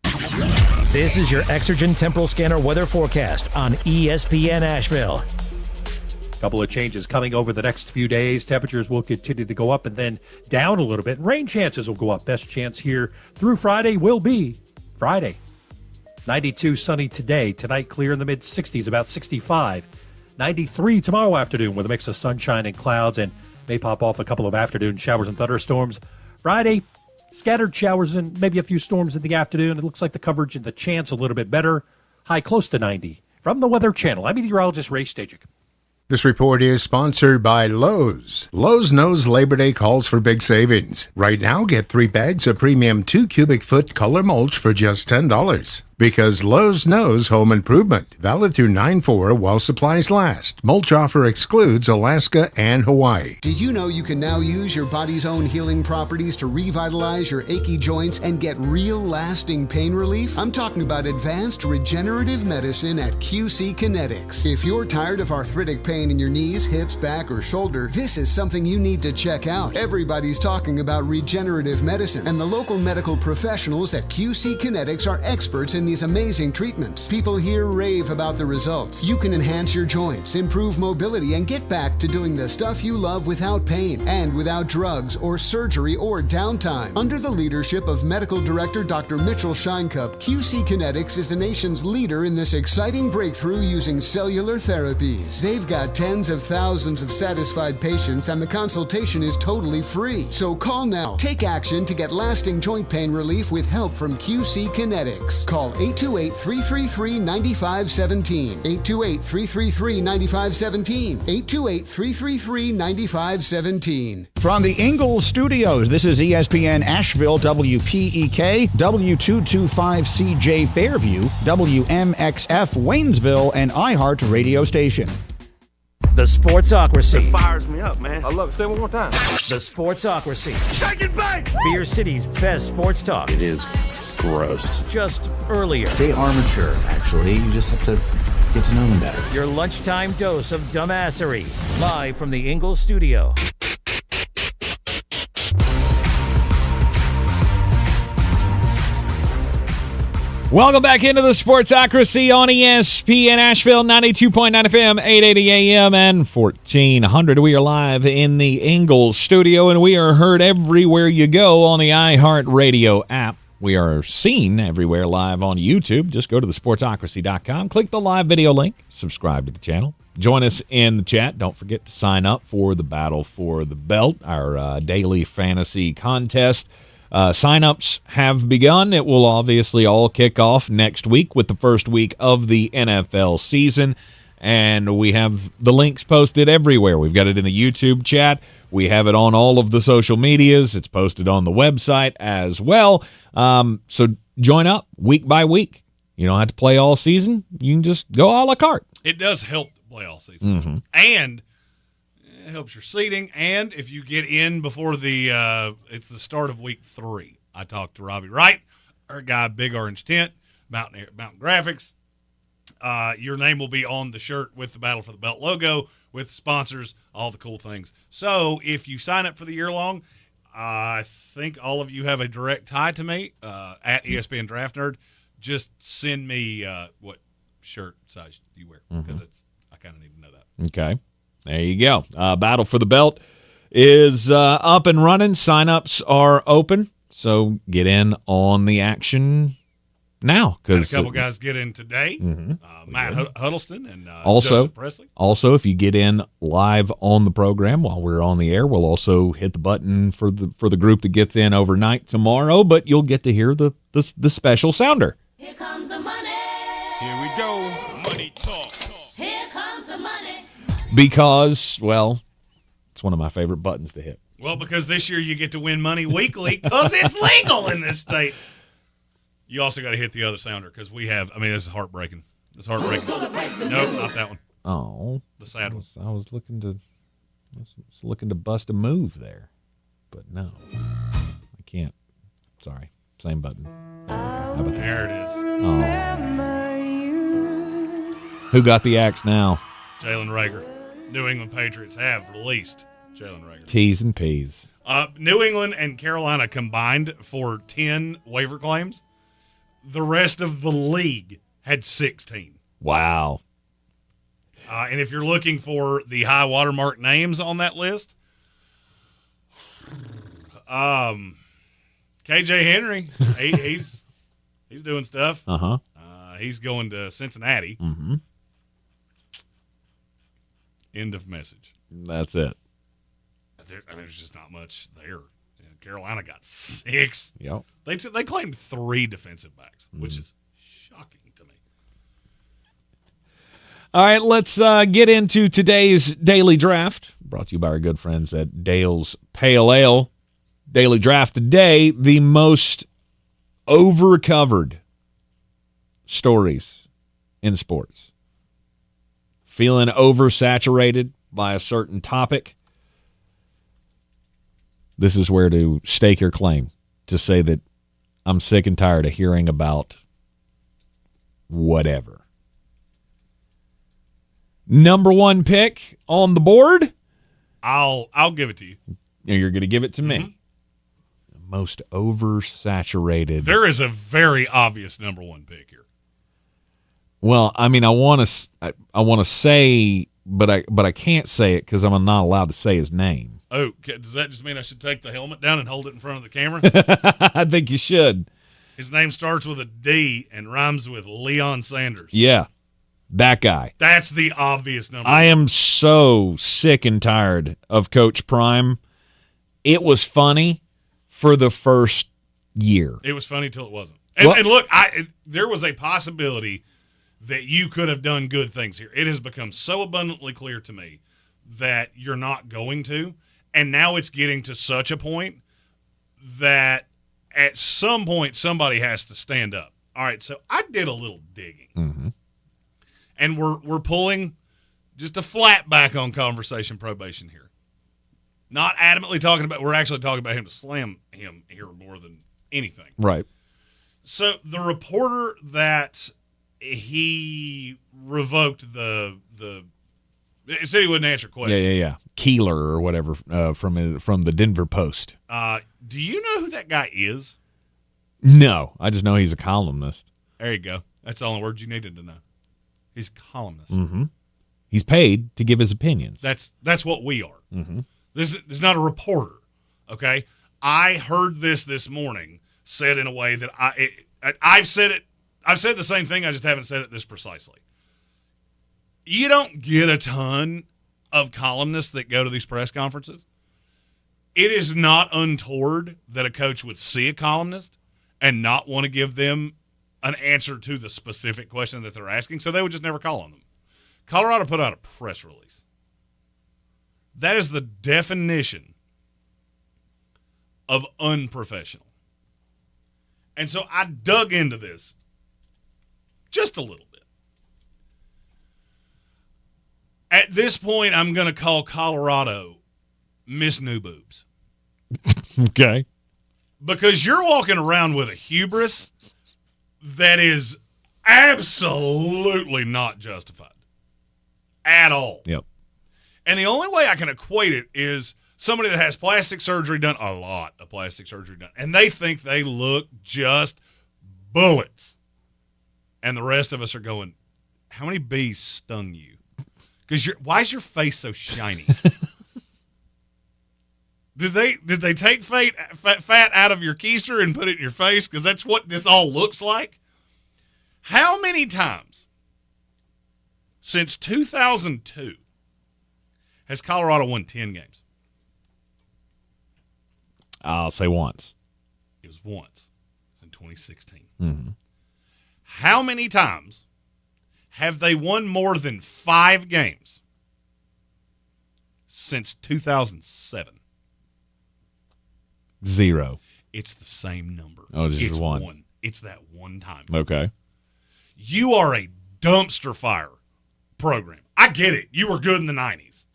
This is your Exergen Temporal Scanner weather forecast on ESPN Asheville. Couple of changes coming over the next few days. Temperatures will continue to go up and then down a little bit. Rain chances will go up. Best chance here through Friday will be Friday. 92 sunny today. Tonight clear in the mid-60s, about 65. 93 tomorrow afternoon with a mix of sunshine and clouds, and may pop off a couple of afternoon showers and thunderstorms. Friday, scattered showers and maybe a few storms in the afternoon. It looks like the coverage and the chance a little bit better. High close to 90. From the Weather Channel, I'm meteorologist Ray Stajic. This report is sponsored by Lowe's. Lowe's knows Labor Day calls for big savings. Right now, get 3 bags of premium 2 cubic foot color mulch for just $10. Because Lowe's knows home improvement. Valid through 9/4 while supplies last. Mulch offer excludes Alaska and Hawaii. Did you know you can now use your body's own healing properties to revitalize your achy joints and get real lasting pain relief? I'm talking about advanced regenerative medicine at QC Kinetics. If you're tired of arthritic pain in your knees, hips, back, or shoulder, this is something you need to check out. Everybody's talking about regenerative medicine, and the local medical professionals at QC Kinetics are experts in these amazing treatments. People here rave about the results. You can enhance your joints, improve mobility, and get back to doing the stuff you love without pain and without drugs or surgery or downtime. Under the leadership of Medical Director Dr. Mitchell Scheinkup, QC Kinetics is the nation's leader in this exciting breakthrough using cellular therapies. They've got tens of thousands of satisfied patients, and the consultation is totally free. So call now. Take action to get lasting joint pain relief with help from QC Kinetics. Call 828-333-9517. 828-333-9517. 828-333-9517. From the Ingalls Studios, this is ESPN Asheville, WPEK, W225CJ Fairview, WMXF Waynesville, and iHeart radio station. The Sportsocracy. It fires me up, man. I love it. Say it one more time. The Sportsocracy. Shake it back! Beer City's best sports talk. It is Gross. Just earlier. They are mature, actually. You just have to get to know them better. Your lunchtime dose of dumbassery. Live from the Ingalls studio. Welcome back into the Sportsocracy on ESPN Asheville, 92.9 FM, 880 AM, and 1400. We are live in the Ingalls studio, and we are heard everywhere you go on the iHeartRadio app. We are seen everywhere live on YouTube. Just go to thesportsocracy.com, click the live video link, subscribe to the channel. Join us in the chat. Don't forget to sign up for the Battle for the Belt, our daily fantasy contest. Sign-ups have begun. It will obviously all kick off next week with the first week of the NFL season, and we have the links posted everywhere. We've got it in the YouTube chat. We have it on all of the social medias. It's posted on the website as well. So join up week by week. You don't have to play all season. You can just go a la carte. It does help to play all season. And it helps your seating, and if you get in before it's the start of week 3. I talked to Robbie Wright, our guy, Big Orange Tent, Mountain Graphics. Your name will be on the shirt with the Battle for the Belt logo, with sponsors, all the cool things. So if you sign up for the year long, I think all of you have a direct tie to me at ESPN Draft Nerd. Just send me what shirt size you wear, because I kind of need to know that. Okay. There you go. Battle for the Belt is up and running. Sign-ups are open, so get in on the action now. Had a couple guys get in today. Matt Huddleston and also, Joseph Presley. Also, if you get in live on the program while we're on the air, we'll also hit the button for the group that gets in overnight tomorrow, but you'll get to hear the special sounder. Here comes the money. Here we go. Money talk. Here comes the money. Because, well, it's one of my favorite buttons to hit. Well, because this year you get to win money weekly because it's legal in this state. You also got to hit the other sounder because we have, this is heartbreaking. It's heartbreaking. Nope, not that one. Oh. The sad one. I was looking to bust a move there, but no. I can't. Sorry. Same button. There it is. Oh. Who got the axe now? Jalen Reagor. New England Patriots have released Jalen Reagor. T's and P's. New England and Carolina combined for 10 waiver claims. The rest of the league had 16. Wow. And if you're looking for the high watermark names on that list, KJ Henry, he's doing stuff. He's going to Cincinnati. End of message. That's it. There's just not much there. Carolina got 6. Yep. They claimed 3 defensive backs, which is shocking to me. All right, let's get into today's daily draft. Brought to you by our good friends at Dale's Pale Ale. Daily draft today, the most overcovered stories in sports. Feeling oversaturated by a certain topic? This is where to stake your claim, to say that I'm sick and tired of hearing about whatever. Number 1 pick on the board. I'll give it to you. You're going to give it to me. Most oversaturated. There is a very obvious number 1 pick here. Well, I want to say, but I can't say it because I'm not allowed to say his name. Oh, does that just mean I should take the helmet down and hold it in front of the camera? I think you should. His name starts with a D and rhymes with Leon Sanders. Yeah, that guy. That's the obvious number. I am so sick and tired of Coach Prime. It was funny for the first year. It was funny till it wasn't. And look, there was a possibility that you could have done good things here. It has become so abundantly clear to me that you're not going to. And now it's getting to such a point that at some point somebody has to stand up. All right, so I did a little digging. And we're pulling just a flat back on conversation probation here. Not adamantly talking about, we're actually talking about him to slam him here more than anything. Right. So the reporter that he revoked the it said he wouldn't answer questions. Yeah. Keeler or whatever from the Denver Post. Do you know who that guy is? No, I just know he's a columnist. There you go. That's the only word you needed to know. He's a columnist. Mm-hmm. He's paid to give his opinions. That's what we are. Mm-hmm. This is not a reporter. Okay, I heard this morning said in a way that I've said it. I've said the same thing. I just haven't said it this precisely. You don't get a ton of columnists that go to these press conferences. It is not untoward that a coach would see a columnist and not want to give them an answer to the specific question that they're asking, so they would just never call on them. Colorado put out a press release. That is the definition of unprofessional. And so I dug into this just a little bit. At this point, I'm going to call Colorado Miss New Boobs. Okay. Because you're walking around with a hubris that is absolutely not justified at all. Yep. And the only way I can equate it is somebody that has plastic surgery done, a lot of plastic surgery done, and they think they look just bullets. And the rest of us are going, how many bees stung you? Because why is your face so shiny? Did they take fat out of your keister and put it in your face? Because that's what this all looks like. How many times since 2002 has Colorado won 10 games? I'll say once. It was once. It was in 2016. Mm-hmm. How many times have they won more than 5 games since 2007? 0. It's the same number. Oh, just it's one. It's that one time. Okay. You are a dumpster fire program. I get it. You were good in the 90s.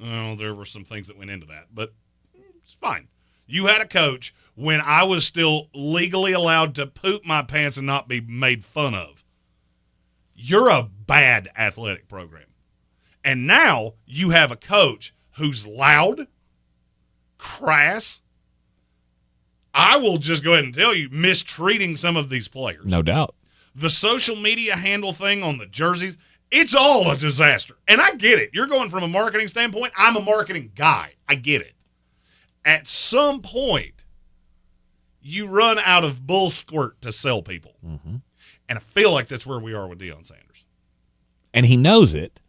Oh, there were some things that went into that, but it's fine. You had a coach when I was still legally allowed to poop my pants and not be made fun of. You're a bad athletic program. And now you have a coach who's loud, crass, I will just go ahead and tell you, mistreating some of these players. No doubt. The social media handle thing on the jerseys, it's all a disaster. And I get it. You're going from a marketing standpoint. I'm a marketing guy. I get it. At some point, you run out of bull squirt to sell people. Mm-hmm. And I feel like that's where we are with Deion Sanders. And he knows it,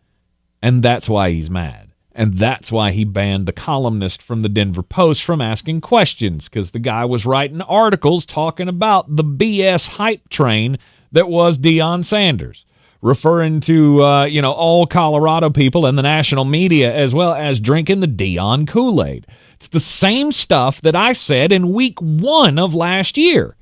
and that's why he's mad. And that's why he banned the columnist from the Denver Post from asking questions, because the guy was writing articles talking about the BS hype train that was Deion Sanders, referring to all Colorado people and the national media as well as drinking the Deion Kool-Aid. It's the same stuff that I said in week 1 of last year.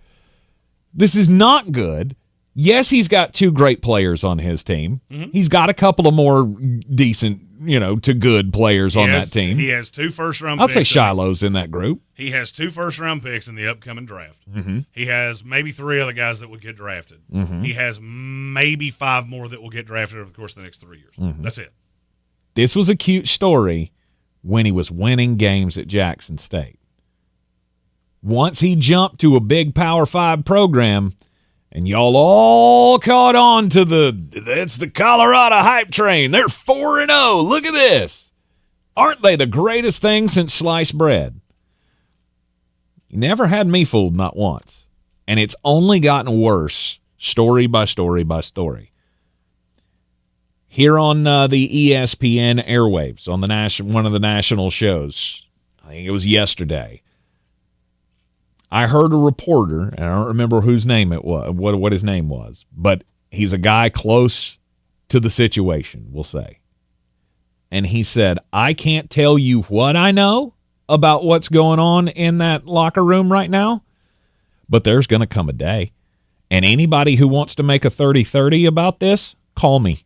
This is not good. Yes, he's got 2 great players on his team. Mm-hmm. He's got a couple of more decent, to good players on that team. He has 2 first-round I'd picks. say Shiloh's in that group. He has 2 first-round picks in the upcoming draft. Mm-hmm. He has maybe 3 other guys that would get drafted. Mm-hmm. He has maybe 5 more that will get drafted over the course of the next 3 years. Mm-hmm. That's it. This was a cute story when he was winning games at Jackson State. Once he jumped to a big Power 5 program, and y'all all caught on to that's the Colorado hype train. They're 4-0. Look at this. Aren't they the greatest thing since sliced bread? You never had me fooled, not once. And it's only gotten worse, story by story by story. Here on the ESPN airwaves, on one of the national shows, I think it was yesterday, I heard a reporter, and I don't remember whose name it was, what his name was, but he's a guy close to the situation, we'll say. And he said, I can't tell you what I know about what's going on in that locker room right now, but there's going to come a day. And anybody who wants to make a 30-30 about this, call me.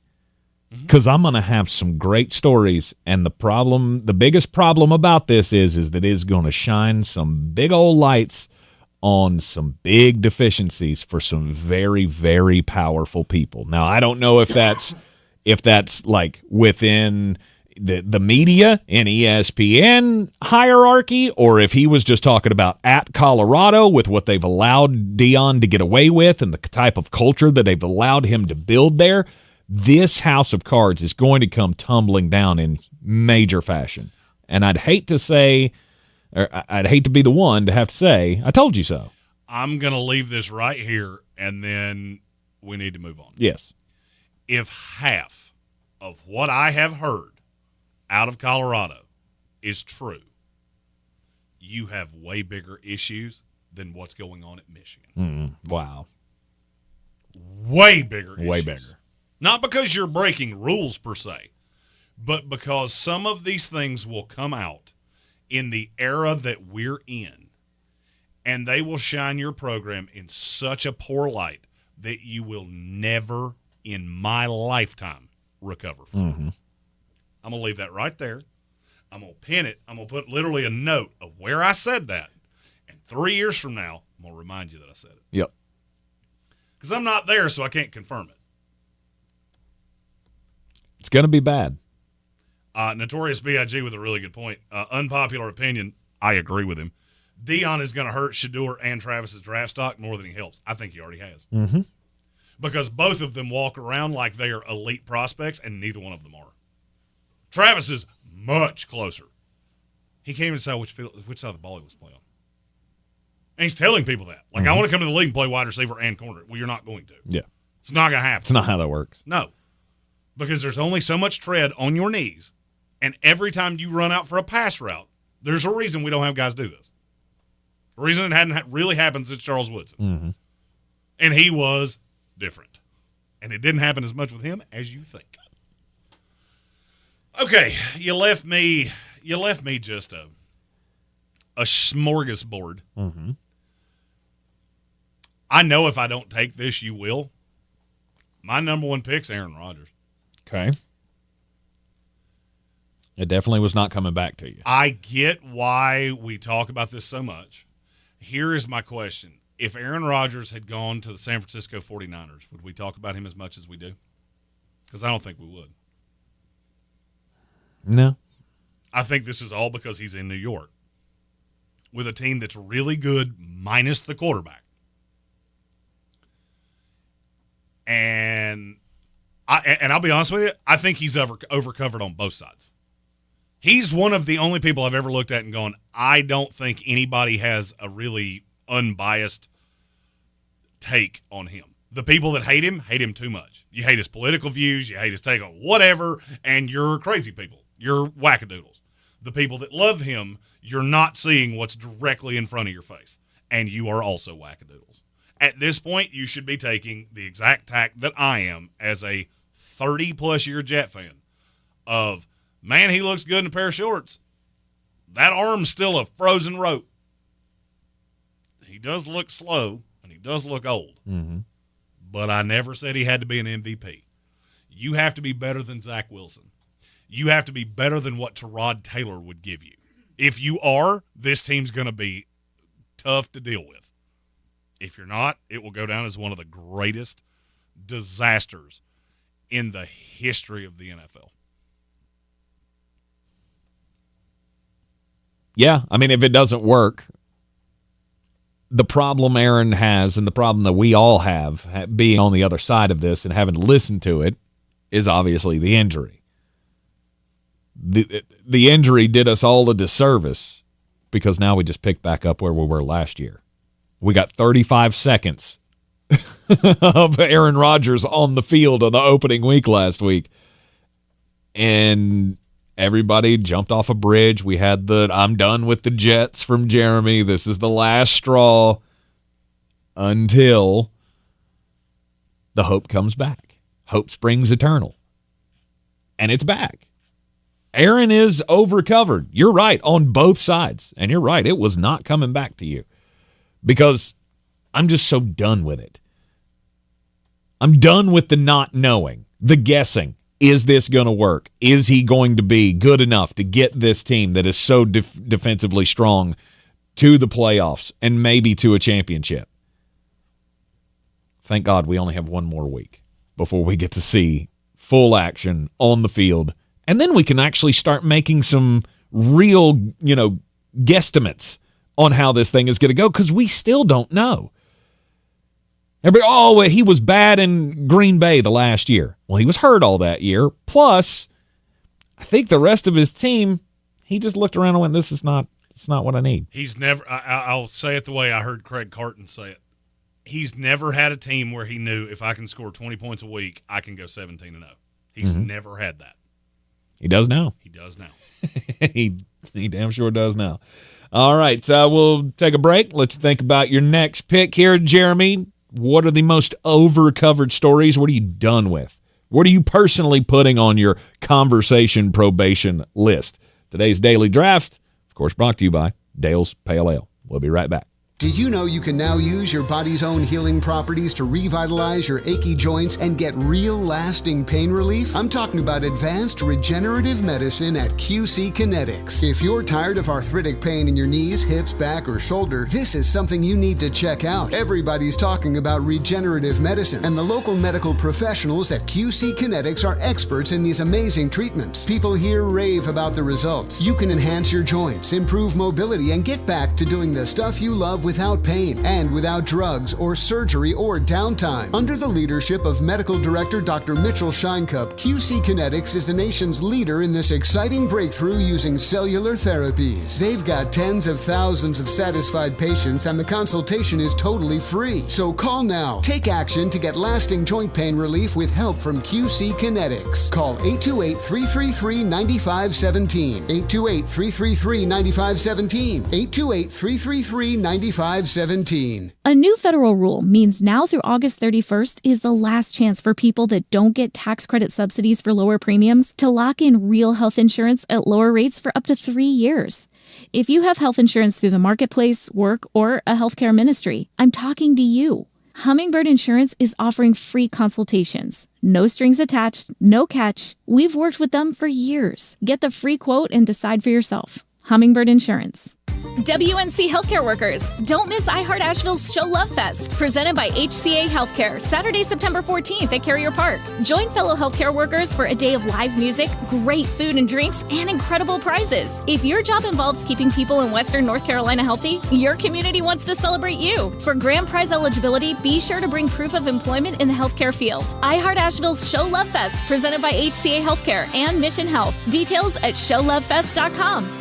Because I'm going to have some great stories, and the biggest problem about this is that it's going to shine some big old lights on some big deficiencies for some very, very powerful people. Now, I don't know if that's like within the media and ESPN hierarchy, or if he was just talking about at Colorado with what they've allowed Deion to get away with and the type of culture that they've allowed him to build there. This house of cards is going to come tumbling down in major fashion. And I'd hate to say, or I'd hate to be the one to have to say, I told you so. I'm going to leave this right here, and then we need to move on. Yes. If half of what I have heard out of Colorado is true, you have way bigger issues than what's going on at Michigan. Wow. Way bigger issues. Way bigger. Not because you're breaking rules per se, but because some of these things will come out in the era that we're in, and they will shine your program in such a poor light that you will never in my lifetime recover from. I'm going to leave that right there. I'm going to pin it. I'm going to put literally a note of where I said that. And 3 years from now, I'm going to remind you that I said it. Yep. Because I'm not there, so I can't confirm it. It's going to be bad. Notorious B.I.G. with a really good point. Unpopular opinion, I agree with him. Deion is going to hurt Shedeur and Travis's draft stock more than he helps. I think he already has. Because both of them walk around like they are elite prospects, and neither one of them are. Travis is much closer. He can't even decide which side of the ball he was playing on. And he's telling people that. Like, I want to come to the league and play wide receiver and corner. Well, you're not going to. Yeah. It's not going to happen. It's not how that works. No. Because there's only so much tread on your knees, and every time you run out for a pass route, there's a reason we don't have guys do this. A reason it hadn't really happened since Charles Woodson. And he was different. And it didn't happen as much with him as you think. Okay, you left me just a smorgasbord. I know if I don't take this, you will. My number one pick's Aaron Rodgers. Okay. It definitely was not coming back to you. I get why we talk about this so much. Here is my question. If Aaron Rodgers had gone to the San Francisco 49ers, would we talk about him as much as we do? Because I don't think we would. No. I think this is all because he's in New York with a team that's really good minus the quarterback. And I'll be honest with you, I think he's overcovered on both sides. He's one of the only people I've ever looked at and gone, I don't think anybody has a really unbiased take on him. The people that hate him too much. You hate his political views, you hate his take on whatever, and you're crazy people. You're wackadoodles. The people that love him, you're not seeing what's directly in front of your face, and you are also wackadoodles. At this point, you should be taking the exact tack that I am as a 30-plus year Jet fan of, man, he looks good in a pair of shorts. That arm's still a frozen rope. He does look slow, and he does look old. But I never said he had to be an MVP. You have to be better than Zach Wilson. You have to be better than what Tyrod Taylor would give you. If you are, this team's going to be tough to deal with. If you're not, it will go down as one of the greatest disasters in the history of the NFL. Yeah, I mean, if it doesn't work, the problem Aaron has and the problem that we all have being on the other side of this and having to listen to it is obviously the injury. The injury did us all a disservice because now we just picked back up where we were last year. We got 35 seconds of Aaron Rodgers on the field on the opening week last week. And everybody jumped off a bridge. We had the I'm done with the Jets from Jeremy. This is the last straw until the hope comes back. Hope springs eternal. And it's back. Aaron is overcovered. You're right on both sides. And you're right. It was not coming back to you because I'm just so done with it. I'm done with the not knowing, the guessing. Is this going to work? Is he going to be good enough to get this team that is so defensively strong to the playoffs and maybe to a championship. Thank God we only have one more week before we get to see full action on the field. And then we can actually start making some real, guesstimates on how this thing is going to go, because we still don't know. Everybody, he was bad in Green Bay the last year. Well, he was hurt all that year. Plus, I think the rest of his team, he just looked around and went, it's not what I need. He's never, I'll say it the way I heard Craig Carton say it. He's never had a team where he knew if I can score 20 points a week, I can go 17-0. He's never had that. He does now. He does now. he damn sure does now. All right, we'll take a break. Let you think about your next pick here, Jeremy. What are the most over-covered stories? What are you done with? What are you personally putting on your conversation probation list? Today's Daily Draft, of course, brought to you by Dale's Pale Ale. We'll be right back. Did you know you can now use your body's own healing properties to revitalize your achy joints and get real lasting pain relief? I'm talking about advanced regenerative medicine at QC Kinetics. If you're tired of arthritic pain in your knees, hips, back, or shoulder, this is something you need to check out. Everybody's talking about regenerative medicine, and the local medical professionals at QC Kinetics are experts in these amazing treatments. People here rave about the results. You can enhance your joints, improve mobility, and get back to doing the stuff you love without pain and without drugs or surgery or downtime. Under the leadership of Medical Director Dr. Mitchell Scheinkup, QC Kinetics is the nation's leader in this exciting breakthrough using cellular therapies. They've got tens of thousands of satisfied patients, and the consultation is totally free. So call now. Take action to get lasting joint pain relief with help from QC Kinetics. Call 828-333-9517. 828-333-9517. 828-333-9517. A new federal rule means now through August 31st is the last chance for people that don't get tax credit subsidies for lower premiums to lock in real health insurance at lower rates for up to 3 years. If you have health insurance through the marketplace, work, or a healthcare ministry, I'm talking to you. Hummingbird Insurance is offering free consultations. No strings attached, no catch. We've worked with them for years. Get the free quote and decide for yourself. Hummingbird Insurance. WNC healthcare workers, don't miss iHeart Asheville's Show Love Fest, presented by HCA Healthcare, Saturday, September 14th at Carrier Park. Join fellow healthcare workers for a day of live music, great food and drinks, and incredible prizes. If your job involves keeping people in Western North Carolina healthy, your community wants to celebrate you. For grand prize eligibility, be sure to bring proof of employment in the healthcare field. iHeart Asheville's Show Love Fest, presented by HCA Healthcare and Mission Health. Details at showlovefest.com.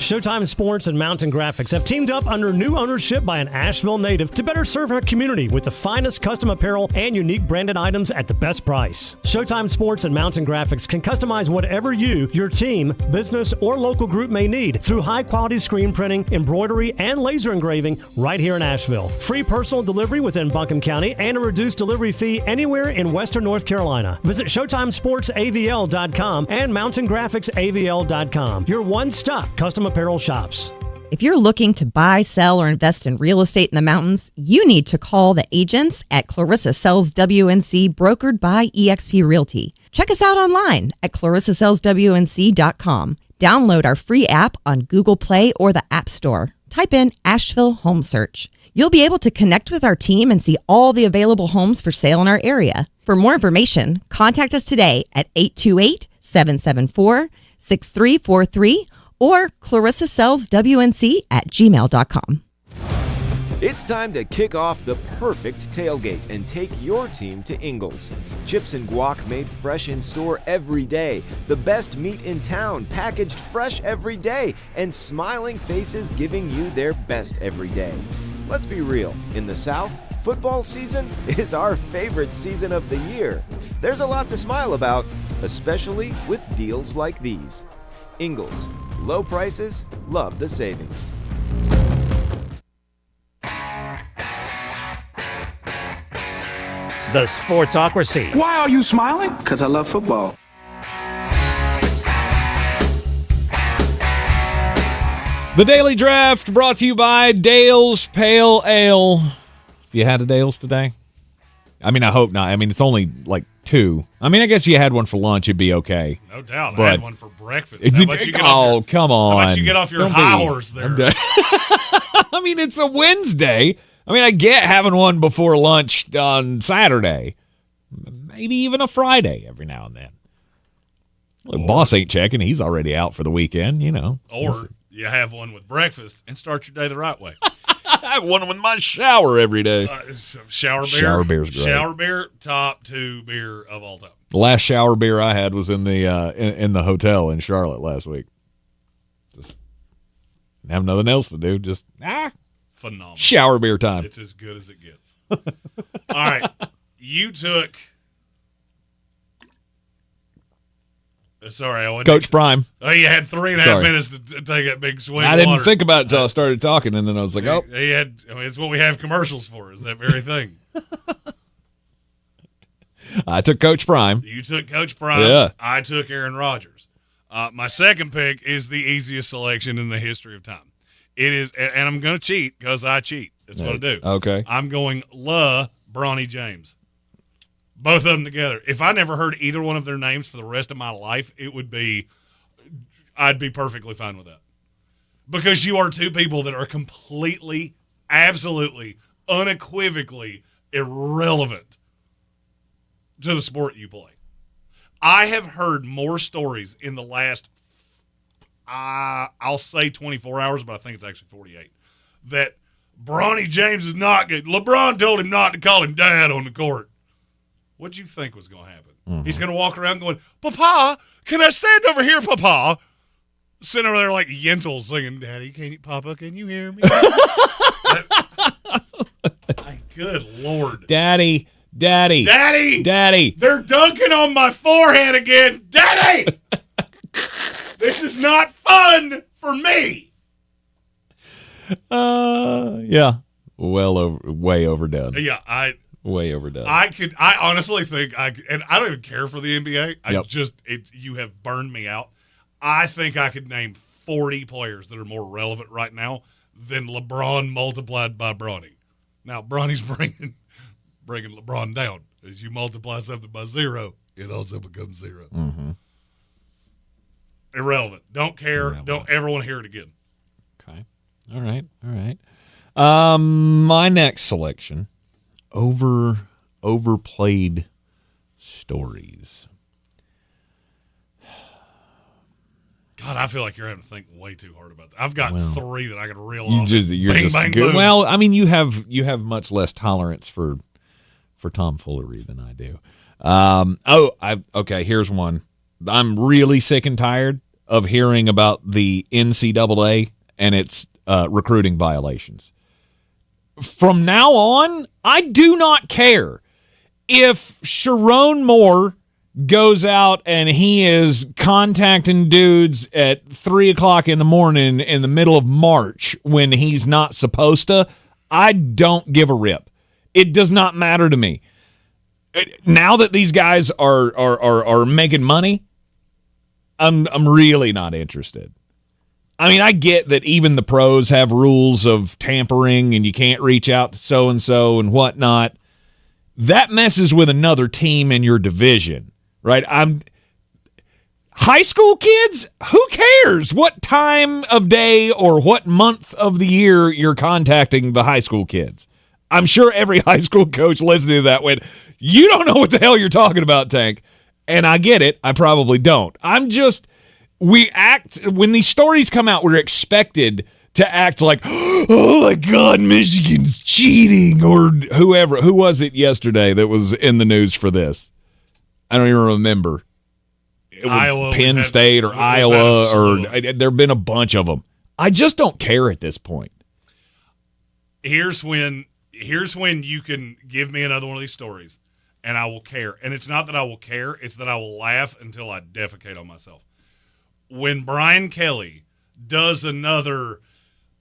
Showtime Sports and Mountain Graphics have teamed up under new ownership by an Asheville native to better serve our community with the finest custom apparel and unique branded items at the best price. Showtime Sports and Mountain Graphics can customize whatever you, your team, business, or local group may need through high-quality screen printing, embroidery, and laser engraving right here in Asheville. Free personal delivery within Buncombe County and a reduced delivery fee anywhere in Western North Carolina. Visit ShowtimeSportsAVL.com and MountainGraphicsAVL.com. Your one-stop custom apparel shops. If you're looking to buy, sell, or invest in real estate in the mountains, you need to call the agents at Clarissa Sells WNC, brokered by eXp Realty. Check us out online at ClarissaSellsWNC.com. Download our free app on Google Play or the App Store. Type in Asheville Home Search. You'll be able to connect with our team and see all the available homes for sale in our area. For more information, contact us today at 828-774-6343 or ClarissaSellsWNC@gmail.com. It's time to kick off the perfect tailgate and take your team to Ingles. Chips and guac made fresh in store every day. The best meat in town, packaged fresh every day, and smiling faces giving you their best every day. Let's be real, in the South, football season is our favorite season of the year. There's a lot to smile about, especially with deals like these. Ingles. Low prices, love the savings. The Sportsocracy. Why are you smiling? Because I love football. The Daily Draft brought to you by Dale's Pale Ale. Have you had a Dale's today? I mean, I hope not. I mean, it's only like 2. I mean, I guess you had one for lunch, it'd be okay. No doubt. But I had one for breakfast. How about you get off come on. How about you get off your high horse there? I mean, it's a Wednesday. I mean, I get having one before lunch on Saturday. Maybe even a Friday every now and then. The boss ain't checking. He's already out for the weekend, you know. Or you have one with breakfast and start your day the right way. I have one with my shower every day. Shower beer. Shower beer's great. Shower beer, top 2 beer of all time. The last shower beer I had was in the in the hotel in Charlotte last week. Just didn't have nothing else to do. Just phenomenal. Shower beer time. It's as good as it gets. All right. You took sorry, I wasn't Coach Prime. Oh, you had 3.5 minutes to take that big swing. I didn't think about it until I started talking, and then I was like, "Oh, he had." I mean, it's what we have commercials for. Is that very thing? I took Coach Prime. You took Coach Prime. Yeah. I took Aaron Rodgers. My second pick is the easiest selection in the history of time. It is, and I'm going to cheat because I cheat. That's what I do. Okay. I'm going Bronny James. Both of them together. If I never heard either one of their names for the rest of my life, I'd be perfectly fine with that. Because you are two people that are completely, absolutely, unequivocally irrelevant to the sport you play. I have heard more stories in the last, I'll say 24 hours, but I think it's actually 48, that Bronny James is not good. LeBron told him not to call him dad on the court. What'd you think was going to happen? Mm-hmm. He's going to walk around going, Papa, can I stand over here, Papa? Sitting over there like Yentl singing, Daddy, Papa, can you hear me? Good Lord. Daddy. Daddy! They're dunking on my forehead again. Daddy! This is not fun for me. Yeah. Way overdone. Yeah, way overdone. I honestly think and I don't even care for the NBA. You have burned me out. I think I could name 40 players that are more relevant right now than LeBron multiplied by Bronny. Now, Bronny's bringing LeBron down. As you multiply something by 0, it also becomes 0. Mm-hmm. Irrelevant. Don't care. Irrelevant. Don't ever want to hear it again. Okay. All right. My next selection, overplayed stories. God, I feel like you're having to think way too hard about that. I've got 3 that I could reel off. You're bang, just bang, good. boom. Well, I mean, you have much less tolerance for tomfoolery than I do. Okay, here's one. I'm really sick and tired of hearing about the NCAA and its recruiting violations. From now on, I do not care if Sharon Moore goes out and he is contacting dudes at 3:00 in the morning in the middle of March when he's not supposed to. I don't give a rip. It does not matter to me. Now that these guys are making money, I'm really not interested. I mean, I get that even the pros have rules of tampering and you can't reach out to so-and-so and whatnot. That messes with another team in your division, right? High school kids, who cares what time of day or what month of the year you're contacting the high school kids? I'm sure every high school coach listening to that went, you don't know what the hell you're talking about, Tank. And I get it. I probably don't. When these stories come out, we're expected to act like, oh my God, Michigan's cheating, or whoever. Who was it yesterday that was in the news for this? I don't even remember. Iowa, Penn State or Iowa, or there have been a bunch of them. I just don't care at this point. Here's when you can give me another one of these stories, and I will care. And it's not that I will care; it's that I will laugh until I defecate on myself. When Brian Kelly does another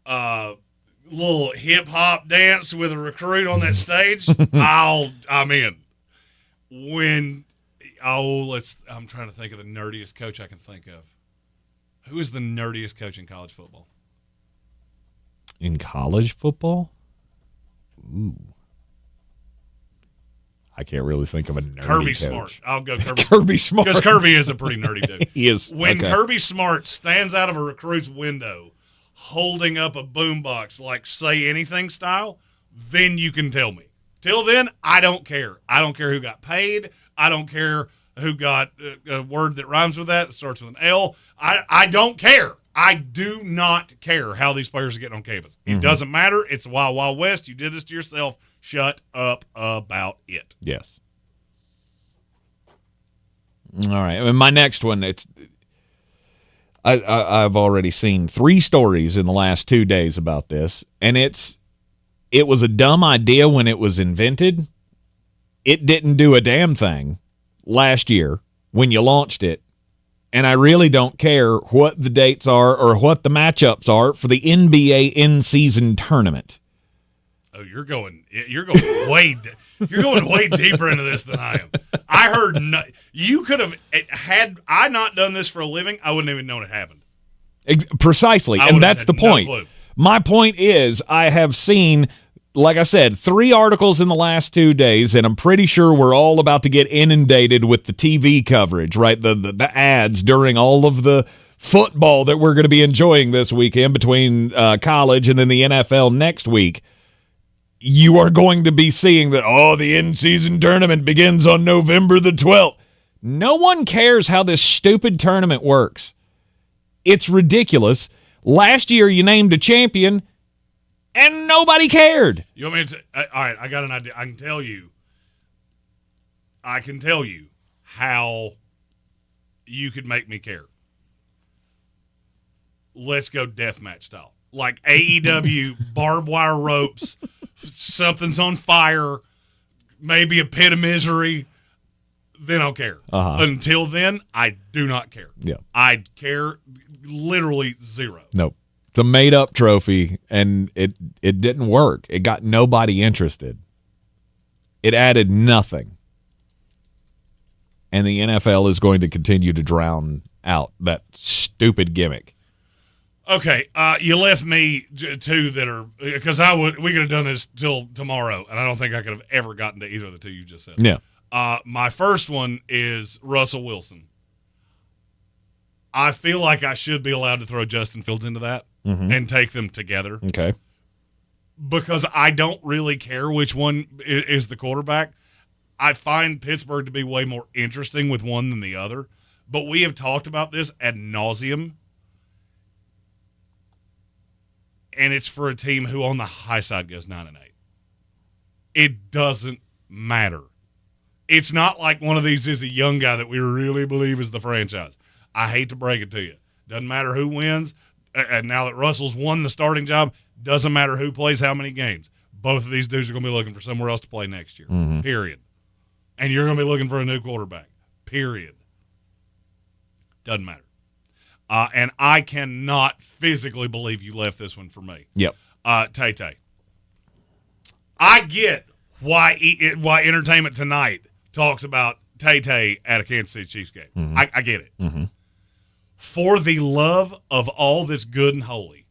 little hip hop dance with a recruit on that stage, I'm in. I'm trying to think of the nerdiest coach I can think of. Who is the nerdiest coach in college football? In college football? Ooh. I can't really think of a nerdy Kirby coach. Smart. I'll go Kirby. Kirby Smart. Because Kirby is a pretty nerdy dude. He is. When Okay. Kirby Smart stands out of a recruit's window holding up a boombox like Say Anything style, then you can tell me. Till then, I don't care. I don't care who got paid. I don't care who got a word that rhymes with that starts with an L. I don't care. I do not care how these players are getting on campus. It doesn't matter. It's the Wild Wild West. You did this to yourself. Shut up about it. Yes. All right. And my next one, I've already seen 3 stories in the last 2 days about this, and it was a dumb idea when it was invented. It didn't do a damn thing last year when you launched it, and I really don't care what the dates are or what the matchups are for the NBA in-season tournament. Oh, you're going way deeper into this than I am. I heard you could have had I not done this for a living, I wouldn't even known it happened. Precisely, and that's the point. No clue. My point is, I have seen, like I said, 3 articles in the last 2 days, and I'm pretty sure we're all about to get inundated with the TV coverage, right? The ads during all of the football that we're going to be enjoying this weekend between college and then the NFL next week. You are going to be seeing that, the in-season tournament begins on November the 12th. No one cares how this stupid tournament works. It's ridiculous. Last year, you named a champion, and nobody cared. You want me to? All right, I got an idea. I can tell you how you could make me care. Let's go deathmatch style, like AEW, barbed wire ropes. Something's on fire, maybe a pit of misery. Then I'll care. Until then, I do not care. Yeah, I care literally zero. Nope. It's a made-up trophy, and it didn't work. It got nobody interested. It added nothing. And the NFL is going to continue to drown out that stupid gimmick. Okay, you left me 2 that are because we could have done this till tomorrow, and I don't think I could have ever gotten to either of the 2 you just said. Yeah. My first one is Russell Wilson. I feel like I should be allowed to throw Justin Fields into that and take them together. Okay. Because I don't really care which one is the quarterback. I find Pittsburgh to be way more interesting with one than the other. But we have talked about this ad nauseum. And it's for a team who on the high side goes 9-8. It doesn't matter. It's not like one of these is a young guy that we really believe is the franchise. I hate to break it to you. Doesn't matter who wins. And now that Russell's won the starting job, doesn't matter who plays how many games. Both of these dudes are going to be looking for somewhere else to play next year, period. And you're going to be looking for a new quarterback, period. Doesn't matter. And I cannot physically believe you left this one for me. Yep. Tay-Tay. I get why Entertainment Tonight talks about Tay-Tay at a Kansas City Chiefs game. I get it. For the love of all that's good and holy,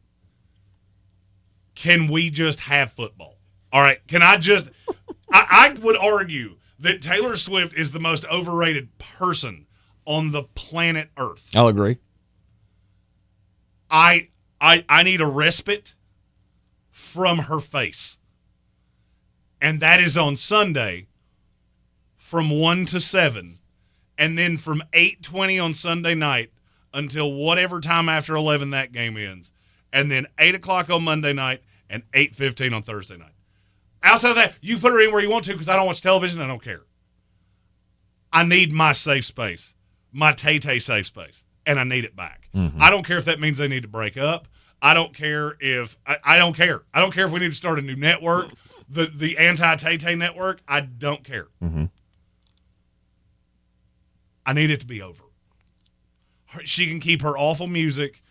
can we just have football? All right, can I just – I would argue that Taylor Swift is the most overrated person on the planet Earth. I'll agree. I need a respite from her face. And that is on Sunday from 1 to 7. And then from 8:20 on Sunday night until whatever time after 11 that game ends. And then 8 o'clock on Monday night and 8:15 on Thursday night. Outside of that, you put her in where you want to because I don't watch television. I don't care. I need my safe space, my Tay-Tay safe space, and I need it back. I don't care if that means they need to break up. I don't care if I don't care. I don't care if we need to start a new network, the anti-Tay-Tay network. I don't care. I need it to be over. She can keep her awful music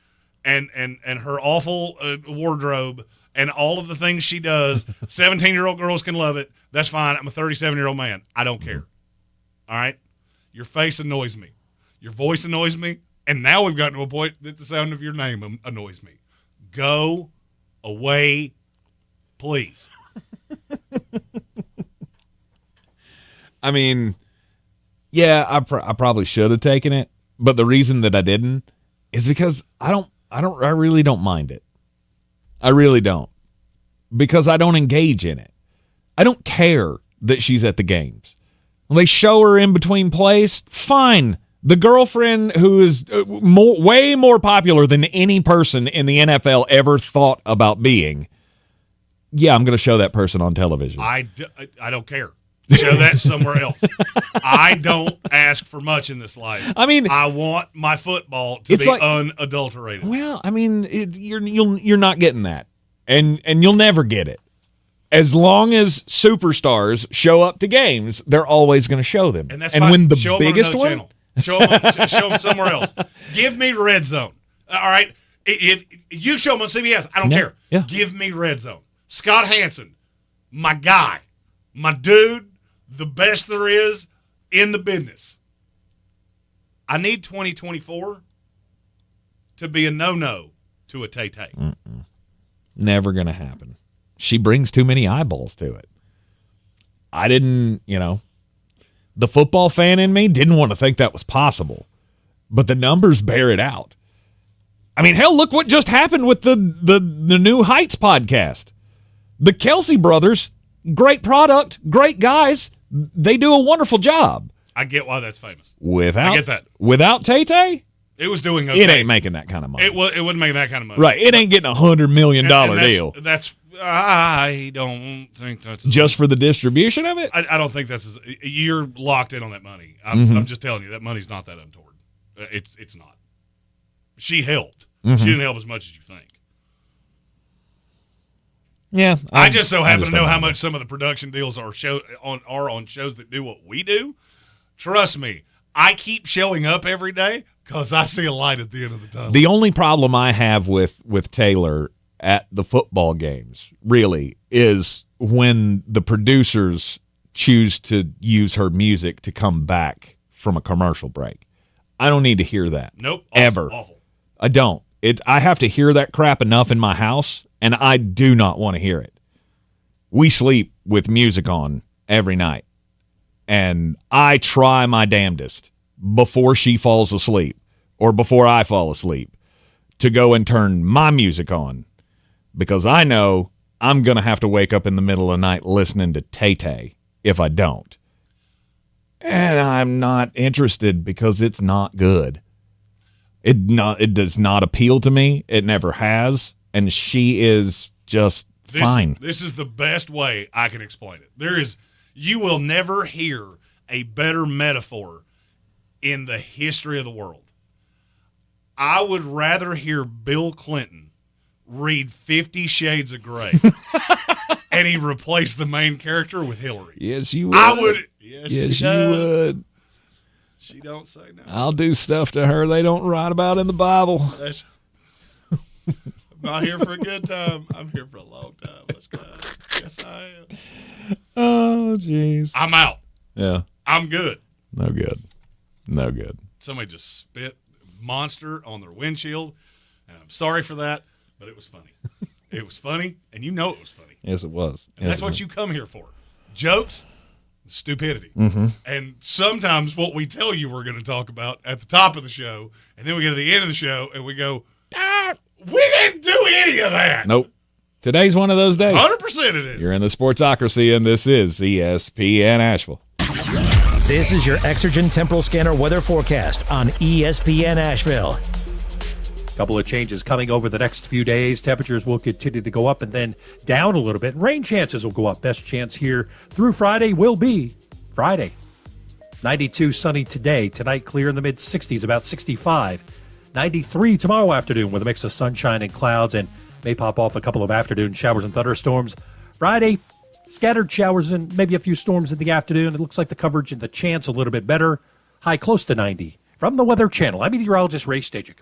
and her awful wardrobe and all of the things she does. 17-year-old girls can love it. That's fine. I'm a 37-year-old man. I don't care. All right? Your face annoys me. Your voice annoys me. And now we've gotten to a point that the sound of your name annoys me. Go away, please. I mean, yeah, I probably should have taken it, but the reason that I didn't is because I really don't mind it. I really don't, because I don't engage in it. I don't care that she's at the games. When they show her in between plays, fine. The girlfriend who is way more popular than any person in the NFL ever thought about being. Yeah, I'm going to show that person on television. I don't care. Show that somewhere else. I don't ask for much in this life. I mean, I want my football to be unadulterated. Well, I mean, you're not getting that, and you'll never get it. As long as superstars show up to games, they're always going to show them. And that's and fine. when the show biggest them one, channel. Show them somewhere else. Give me Red Zone. All right, if you show them on CBS, I don't care. Yeah. Give me Red Zone. Scott Hansen, my guy, my dude, the best there is in the business. I need 2024 to be a no-no to a Tay-Tay. never going to happen. She brings too many eyeballs to it. I didn't, the football fan in me didn't want to think that was possible, but the numbers bear it out. I mean, hell, look what just happened with the New Heights podcast. The Kelsey brothers, great product, great guys. They do a wonderful job. I get why that's famous. I get that. Without Tay-Tay, it was doing okay. It ain't making that kind of money. It wasn't making that kind of money. Right. It ain't getting $100 million deal. I don't think that's just for the distribution of it. I don't think that's you're locked in on that money. I'm just telling you that money's not that untoward. It's not. She helped. She didn't help as much as you think. Yeah, I just so happen to know how much some of the production deals are on shows that do what we do. Trust me, I keep showing up every day because I see a light at the end of the tunnel. The only problem I have with Taylor at the football games really is when the producers choose to use her music to come back from a commercial break. I don't need to hear that. Nope. Ever. Awful. I don't. I have to hear that crap enough in my house, and I do not want to hear it. We sleep with music on every night, and I try my damnedest before she falls asleep or before I fall asleep to go and turn my music on, because I know I'm going to have to wake up in the middle of the night listening to Tay-Tay if I don't. And I'm not interested because it's not good. It does not appeal to me. It never has. And she is just fine. This is the best way I can explain it. You will never hear a better metaphor in the history of the world. I would rather hear Bill Clinton read 50 Shades of Grey and he replaced the main character with Hillary. Yes, you would. I would. Yes, you would. She don't say no. I'll do stuff to her they don't write about in the Bible. I'm not here for a good time. I'm here for a long time. Let's go. Yes, I am. Oh, jeez. I'm out. Yeah. I'm good. No good. No good. Somebody just spit monster on their windshield, and I'm sorry for that, but it was funny. It was funny, and you know it was funny. Yes, it was. And that's what you come here for. Jokes, stupidity. And sometimes what we tell you we're going to talk about at the top of the show, and then we get to the end of the show, and we go, we didn't do any of that. Nope. Today's one of those days. 100% it is. You're in the Sportsocracy, and this is ESPN Asheville. This is your Exergen Temporal Scanner weather forecast on ESPN Asheville. Couple of changes coming over the next few days. Temperatures will continue to go up and then down a little bit. Rain chances will go up. Best chance here through Friday will be Friday. 92 sunny today. Tonight clear in the mid-60s, about 65. 93 tomorrow afternoon with a mix of sunshine and clouds, and may pop off a couple of afternoon showers and thunderstorms. Friday, scattered showers and maybe a few storms in the afternoon. It looks like the coverage and the chance a little bit better. High close to 90. From the Weather Channel, I'm meteorologist Ray Stajic.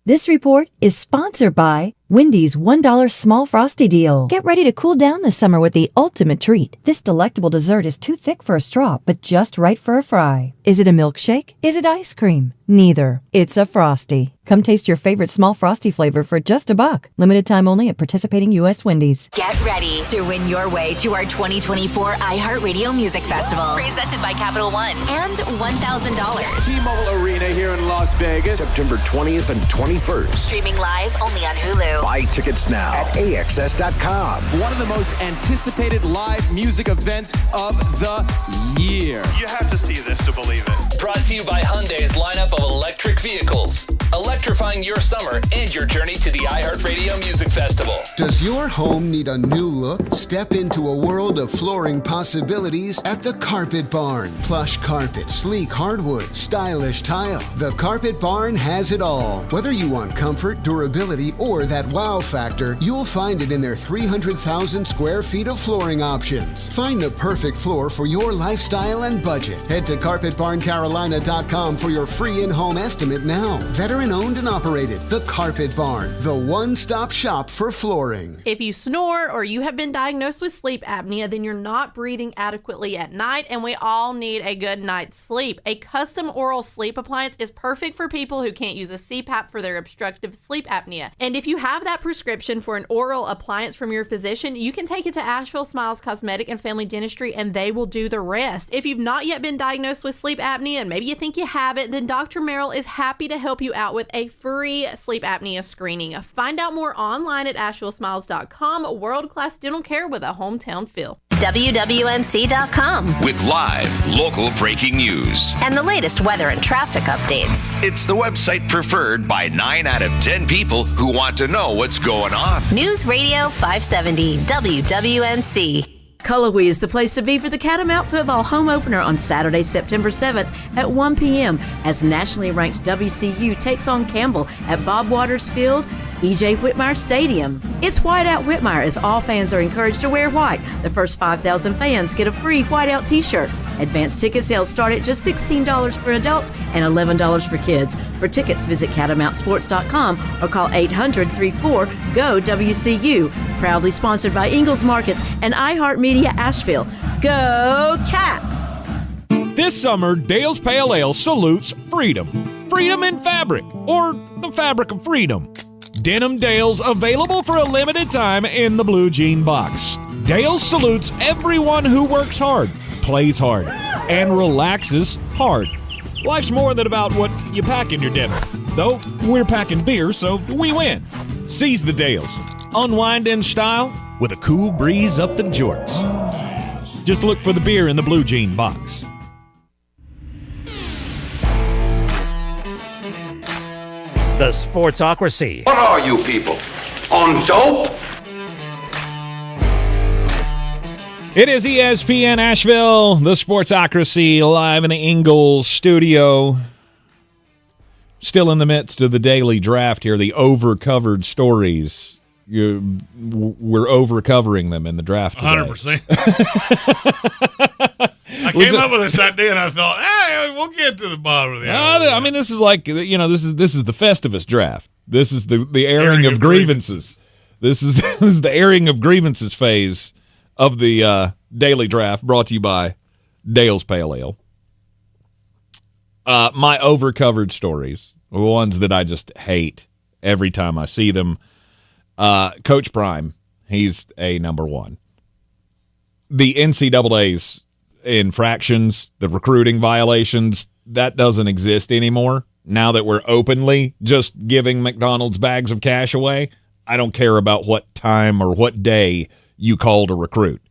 This report is sponsored by Wendy's $1 small Frosty deal. Get ready to cool down this summer with the ultimate treat. This delectable dessert is too thick for a straw, but just right for a fry. Is it a milkshake? Is it ice cream? Neither. It's a Frosty. Come taste your favorite small Frosty flavor for just $1. Limited time only at participating U.S. Wendy's. Get ready to win your way to our 2024 iHeartRadio Music Festival. Presented by Capital One. And $1,000. T-Mobile Arena here in Las Vegas. September 20th and 21st. Streaming live only on Hulu. Buy tickets now at AXS.com. One of the most anticipated live music events of the year. You have to see this to believe it. Brought to you by Hyundai's lineup of electric vehicles. Electrifying your summer and your journey to the iHeartRadio Music Festival. Does your home need a new look? Step into a world of flooring possibilities at the Carpet Barn. Plush carpet, sleek hardwood, stylish tile. The Carpet Barn has it all. Whether you want comfort, durability, or that wow factor, you'll find it in their 300,000 square feet of flooring options. Find the perfect floor for your lifestyle and budget. Head to CarpetBarnCarolina.com for your free in-home estimate now. Veteran owned and operated. The Carpet Barn, the one-stop shop for flooring. If you snore or you have been diagnosed with sleep apnea, then you're not breathing adequately at night, and we all need a good night's sleep. A custom oral sleep appliance is perfect for people who can't use a CPAP for their obstructive sleep apnea. And if you have that prescription for an oral appliance from your physician, you can take it to Asheville Smiles Cosmetic and Family Dentistry, and they will do the rest. If you've not yet been diagnosed with sleep apnea, and maybe you think you have it, then Dr. Merrill is happy to help you out with a free sleep apnea screening. Find out more online at AshevilleSmiles.com. World-class dental care with a hometown feel. WWNC.com. With live, local breaking news. And the latest weather and traffic updates. It's the website preferred by 9 out of 10 people who want to know what's going on. News Radio 570 WWNC. Cullowhee is the place to be for the Catamount Football home opener on Saturday, September 7th at 1 p.m. as nationally ranked WCU takes on Campbell at Bob Waters Field, E.J. Whitmire Stadium. It's White Out Whitmire as all fans are encouraged to wear white. The first 5,000 fans get a free White Out t-shirt. Advanced ticket sales start at just $16 for adults and $11 for kids. For tickets, visit catamountsports.com or call 800-34-GO-WCU. Proudly sponsored by Ingalls Markets and iHeartMedia Asheville. Go Cats! This summer, Dale's Pale Ale salutes freedom. Freedom in fabric, or the fabric of freedom. Denim Dale's available for a limited time in the blue jean box. Dale's salutes everyone who works hard, plays hard, and relaxes hard. Life's more than about what you pack in your dinner. Though, we're packing beer, so we win. Seize the Dales. Unwind in style with a cool breeze up the jorts. Just look for the beer in the blue jean box. The Sportsocracy. What are you people? On dope? It is ESPN Asheville, the Sportsocracy, live in the Ingalls studio. Still in the midst of the daily draft here, the over-covered stories. We're over-covering them in the draft today. 100%. I came up with this idea and I thought, hey, we'll get to the bottom of the hour. I mean, this is like, this is the Festivus draft. This is the airing of grievances. This is the airing of grievances phase of the daily draft, brought to you by Dale's Pale Ale. My over-covered stories, the ones that I just hate every time I see them. Coach Prime, he's a number one. The NCAA's infractions, the recruiting violations, that doesn't exist anymore. Now that we're openly just giving McDonald's bags of cash away, I don't care about what time or what day you call to recruit.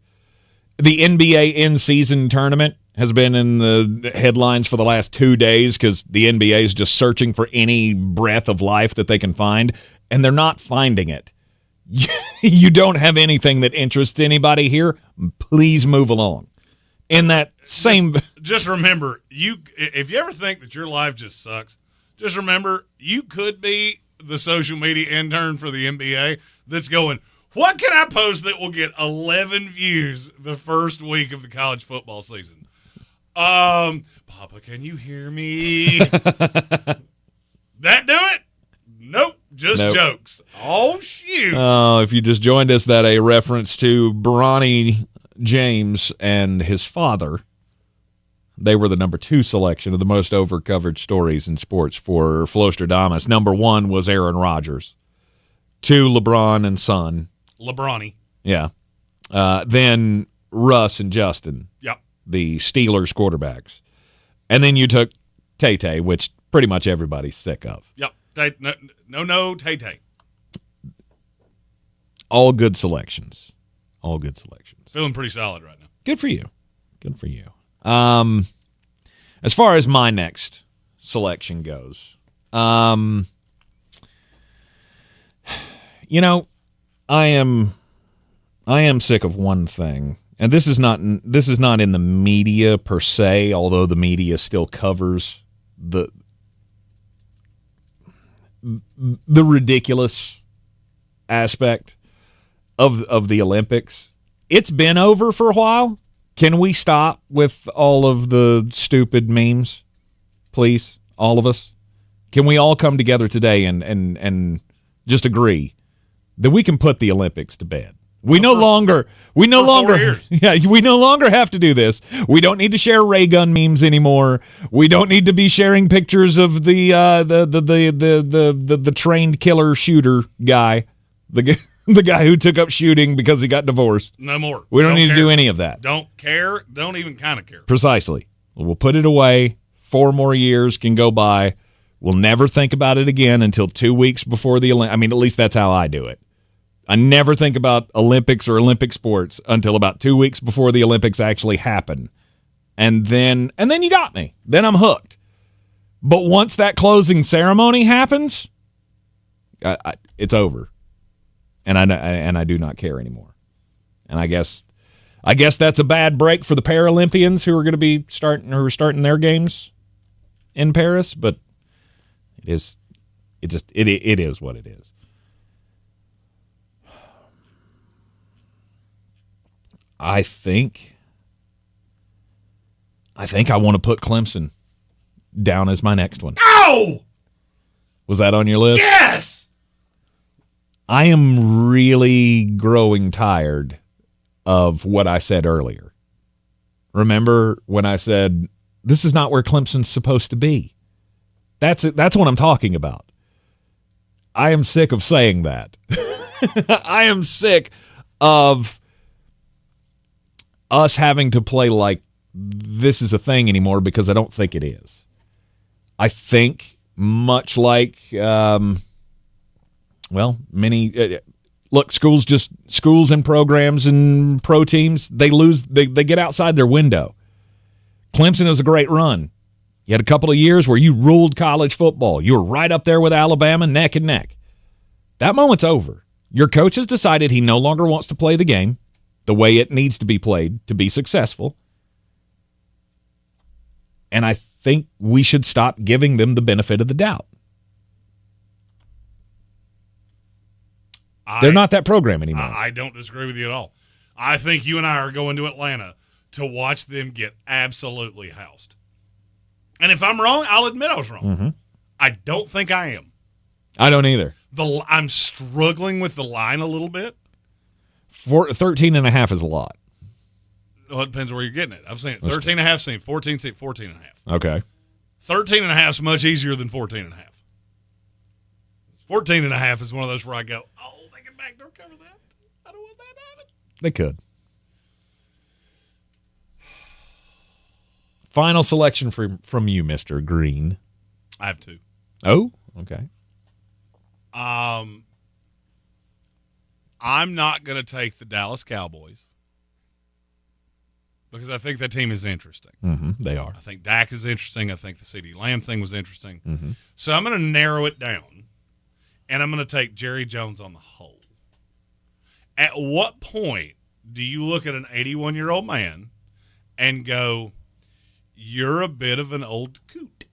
The NBA in-season tournament has been in the headlines for the last 2 days because the NBA is just searching for any breath of life that they can find, and they're not finding it. You don't have anything that interests anybody here. Please move along. In that same... Just remember, if you ever think that your life just sucks, just remember you could be the social media intern for the NBA that's going, what can I post that will get 11 views the first week of the college football season? Papa, can you hear me? That do it? Nope. Just Nope. jokes. Oh, shoot. If you just joined us, that a reference to Bronny James and his father. They were the number 2 selection of the most overcovered stories in sports for Flostradamus. Number 1 was Aaron Rodgers. 2, LeBron and son. LeBronny. Yeah. Then Russ and Justin. Yep. The Steelers quarterbacks. And then you took Tay-Tay, which pretty much everybody's sick of. Yep. Tay-Tay. All good selections. All good selections. Feeling pretty solid right now. Good for you. Good for you. As far as my next selection goes, you know, I am sick of one thing, and this is not in the media per se, although the media still covers the ridiculous aspect of the Olympics. It's been over for a while. Can we stop with all of the stupid memes, please? All of us. Can we all come together today and just agree that we can put the Olympics to bed? We no longer have to do this. We don't need to share ray gun memes anymore. We don't need to be sharing pictures of the trained killer shooter guy, the guy who took up shooting because he got divorced. No more. We don't need to do any of that. Don't care. Don't even kind of care. Precisely. We'll put it away. 4 more years can go by. We'll never think about it again until 2 weeks before the Olympics. I mean, at least that's how I do it. I never think about Olympics or Olympic sports until about 2 weeks before the Olympics actually happen. And then you got me. Then I'm hooked. But once that closing ceremony happens, it's over. And I do not care anymore. And I guess that's a bad break for the Paralympians who are going to be starting their games in Paris, but it is what it is. I think I want to put Clemson down as my next one. Ow! Was that on your list? Yes! I am really growing tired of what I said earlier. Remember when I said, this is not where Clemson's supposed to be? That's what I'm talking about. I am sick of saying that. I am sick of us having to play like this is a thing anymore because I don't think it is. I think much like... schools and programs and pro teams, they get outside their window. Clemson was a great run. You had a couple of years where you ruled college football. You were right up there with Alabama, neck and neck. That moment's over. Your coach has decided he no longer wants to play the game the way it needs to be played to be successful. And I think we should stop giving them the benefit of the doubt. They're not that program anymore. I don't disagree with you at all. I think you and I are going to Atlanta to watch them get absolutely housed. And if I'm wrong, I'll admit I was wrong. Mm-hmm. I don't think I am. I don't either. I'm struggling with the line a little bit. 13.5 is a lot. Well, it depends where you're getting it. I've seen it 13.5, seen 14, seen 14.5. Okay. 13.5 is much easier than 14.5. 14.5 is one of those where I go, oh, they can backdoor cover that. I don't want that to happen. They could. Final selection from you, Mr. Green. I have 2. Oh, okay. I'm not going to take the Dallas Cowboys because I think that team is interesting. Mm-hmm, they are. I think Dak is interesting. I think the CeeDee Lamb thing was interesting. Mm-hmm. So I'm going to narrow it down, and I'm going to take Jerry Jones on the whole. At what point do you look at an 81-year-old man and go, you're a bit of an old coot,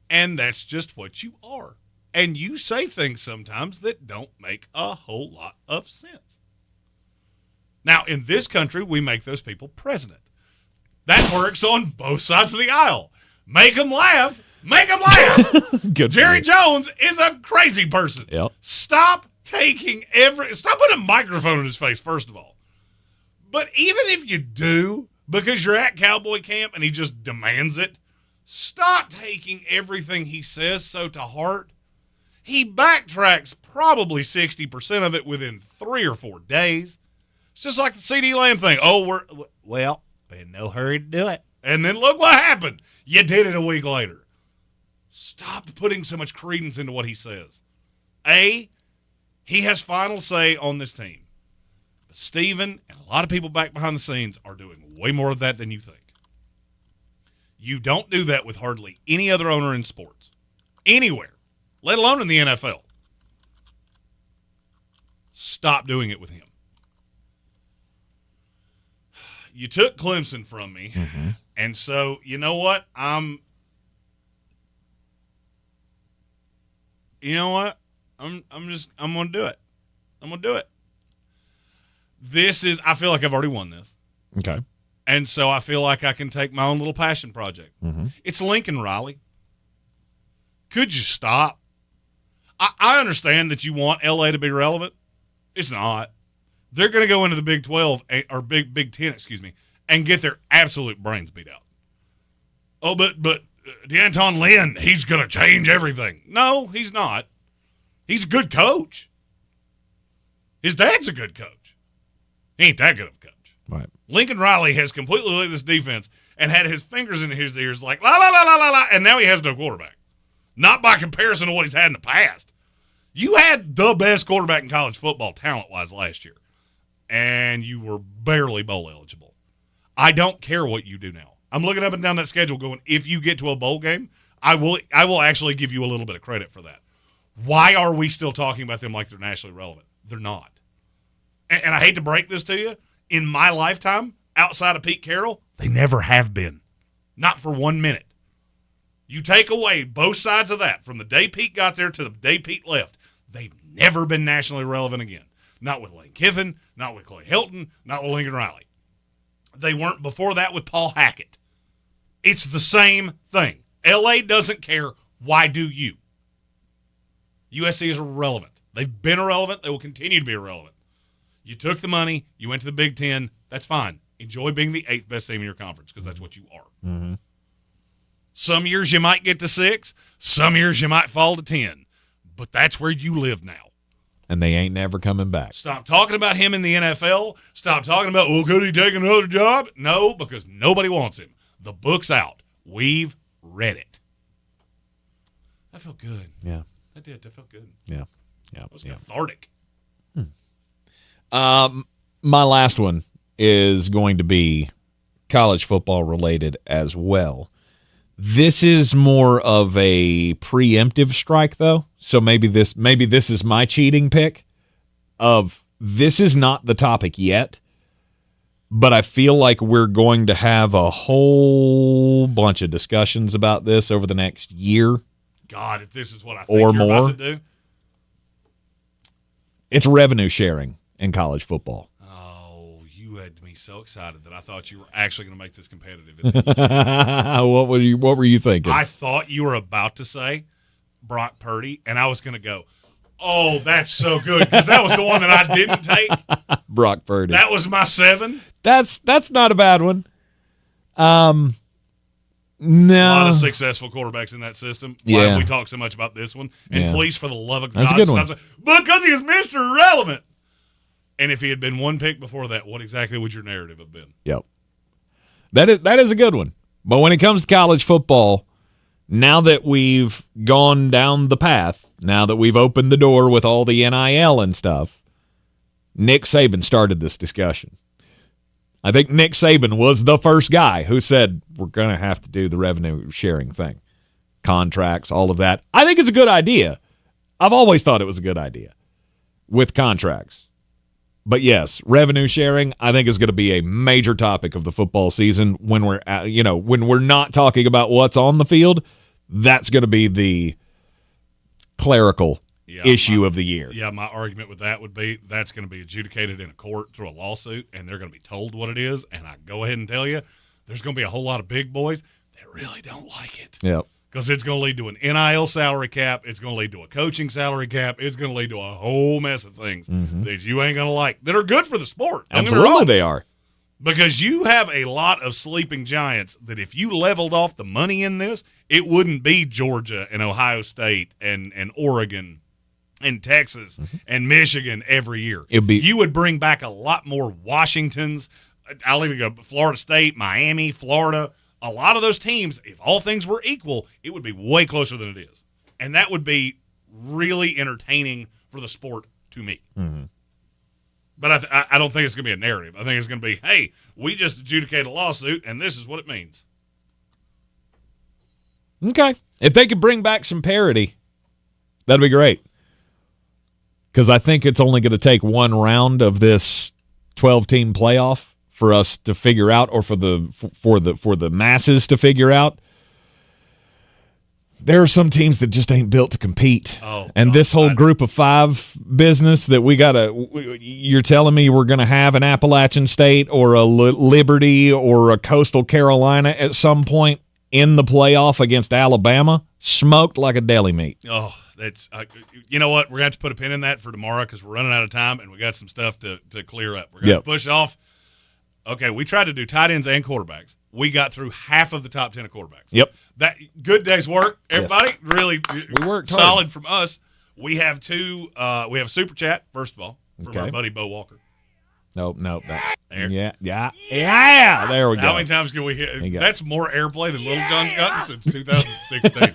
and that's just what you are? And you say things sometimes that don't make a whole lot of sense. Now, in this country, we make those people president. That works on both sides of the aisle. Make them laugh, Make them laugh. Good Jerry Jones is a crazy person. Yep. Stop putting a microphone in his face, first of all. But even if you do, because you're at Cowboy camp and he just demands it, stop taking everything he says so to heart. He backtracks probably 60% of it within 3 or 4 days. It's just like the CD Lamb thing. Oh, we're in no hurry to do it. And then look what happened. You did it a week later. Stop putting so much credence into what he says. He has final say on this team. But Steven and a lot of people back behind the scenes are doing way more of that than you think. You don't do that with hardly any other owner in sports. Anywhere. Let alone in the NFL. Stop doing it with him. You took Clemson from me, and so you know what? I'm gonna do it. I'm gonna do it. I feel like I've already won this. Okay. And so I feel like I can take my own little passion project. It's Lincoln Riley. Could you stop? I understand that you want LA to be relevant. It's not. They're going to go into the Big 12 or Big 10, and get their absolute brains beat out. Oh, but DeAnton Lynn, he's going to change everything. No, he's not. He's a good coach. His dad's a good coach. He ain't that good of a coach. Right. Lincoln Riley has completely led this defense and had his fingers in his ears like, la, la, la, la, la, la, and now he has no quarterback. Not by comparison to what he's had in the past. You had the best quarterback in college football talent-wise last year, and you were barely bowl eligible. I don't care what you do now. I'm looking up and down that schedule going, if you get to a bowl game, I will actually give you a little bit of credit for that. Why are we still talking about them like they're nationally relevant? They're not. And I hate to break this to you, in my lifetime, outside of Pete Carroll, they never have been. Not for 1 minute. You take away both sides of that, from the day Pete got there to the day Pete left, they've never been nationally relevant again. Not with Lane Kiffin, not with Clay Helton, not with Lincoln Riley. They weren't before that with Paul Hackett. It's the same thing. LA doesn't care. Why do you? USC is irrelevant. They've been irrelevant. They will continue to be irrelevant. You took the money. You went to the Big Ten. That's fine. Enjoy being the 8th best team in your conference because that's what you are. Mm-hmm. Some years you might get to 6. Some years you might fall to 10. But that's where you live now. And they ain't never coming back. Stop talking about him in the NFL. Stop talking about, could he take another job? No, because nobody wants him. The book's out. We've read it. That felt good. Yeah. That did. That felt good. Yeah. It was cathartic. My last one is going to be college football related as well. This is more of a preemptive strike, though. So maybe this is my cheating pick of this is not the topic yet, but I feel like we're going to have a whole bunch of discussions about this over the next year. God, if this is what I think or you're more. about to do. It's revenue sharing in college football. Oh, you had me so excited that I thought you were actually going to make this competitive. What were you thinking? I thought you were about to say Brock Purdy, and I was going to go, oh, that's so good, because that was the one that I didn't take. Brock Purdy. That was my 7. That's not a bad one. No. A lot of successful quarterbacks in that system. Why have we talked so much about this one? And please, for the love of God, that's a good one. stop saying, because he is Mr. Irrelevant. And if he had been one pick before that, what exactly would your narrative have been? Yep. That is a good one. But when it comes to college football, now that we've gone down the path, now that we've opened the door with all the NIL and stuff, Nick Saban started this discussion. I think Nick Saban was the first guy who said, we're going to have to do the revenue sharing thing. Contracts, all of that. I think it's a good idea. I've always thought it was a good idea with contracts. But yes, revenue sharing, I think, is going to be a major topic of the football season when we're not talking about what's on the field. That's going to be the clerical issue of the year. Yeah, my argument with that would be that's going to be adjudicated in a court through a lawsuit, and they're going to be told what it is. And I go ahead and tell you, there's going to be a whole lot of big boys that really don't like it. Yep. because it's going to lead to an NIL salary cap. It's going to lead to a coaching salary cap. It's going to lead to a whole mess of things that you ain't going to like that are good for the sport. Don't get me Absolutely wrong. they are. Because you have a lot of sleeping giants that if you leveled off the money in this, it wouldn't be Georgia and Ohio State and Oregon and Texas and Michigan every year. You would bring back a lot more Washingtons. I'll even go Florida State, Miami, Florida. A lot of those teams, if all things were equal, it would be way closer than it is. And that would be really entertaining for the sport to me. But I don't think it's going to be a narrative. I think it's going to be, hey, we just adjudicated a lawsuit, and this is what it means. Okay. If they could bring back some parity, that'd be great. Because I think it's only going to take one round of this 12-team playoff for us to figure out, or for the masses to figure out. There are some teams that just ain't built to compete. This whole group of five business that we got to – you're telling me we're going to have an Appalachian State or a Liberty or a Coastal Carolina at some point in the playoff against Alabama, smoked like a deli meat. Oh, that's you know what? We're going to have to put a pin in that for tomorrow because we're running out of time and we got some stuff to clear up. We're going to push off. Okay, we tried to do tight ends and quarterbacks. We got through half of the top 10 of quarterbacks. Yep. That good day's work, everybody. Yes. Really, we worked solid hard. from us. We have two. We have a super chat first of all from our buddy Bo Walker. Nope. There. Yeah. There we go. How many times can we hit? That's more airplay than Little John's gotten since 2016.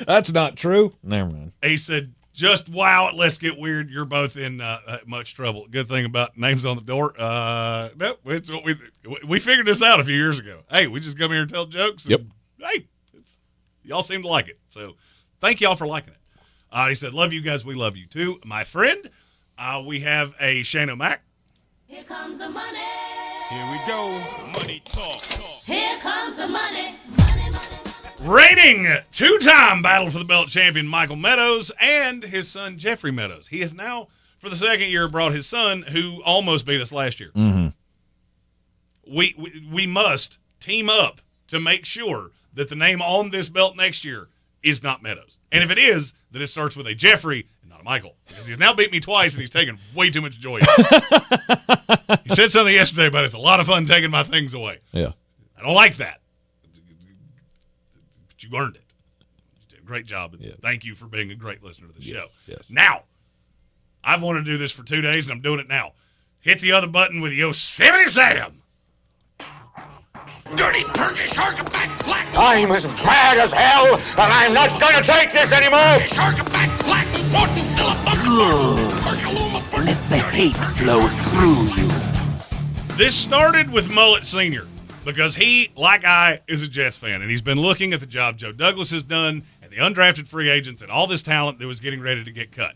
That's not true. Never mind. He said, just wow, let's get weird. You're both in much trouble. Good thing about names on the door. No, it's what we figured this out a few years ago. Hey, we just come here and tell jokes. And, hey, y'all seem to like it. So thank y'all for liking it. He said, love you guys. We love you too. My friend, we have a Shane O'Mac. Here comes the money. Here we go. Money talk. Here comes the money. Reigning two-time Battle for the Belt champion Michael Meadows and his son Jeffrey Meadows. He has now, for the second year, brought his son, who almost beat us last year. We must team up to make sure that the name on this belt next year is not Meadows. And if it is, that it starts with a Jeffrey and not a Michael. Because he's now beat me twice and he's taken way too much joy out of it. He said something yesterday about it's a lot of fun taking my things away. Yeah. I don't like that. You earned it. You did a great job. And thank you for being a great listener to the show. Yes. Now, I've wanted to do this for 2 days, and I'm doing it now. Hit the other button with Yosemite Sam. Dirty turkey shark back flat. I'm as mad as hell, and I'm not gonna take this anymore. Shark back flat. Good. Let the hate flow through you. This started with Mullet Sr., because he, like I, is a Jets fan, and he's been looking at the job Joe Douglas has done and the undrafted free agents and all this talent that was getting ready to get cut.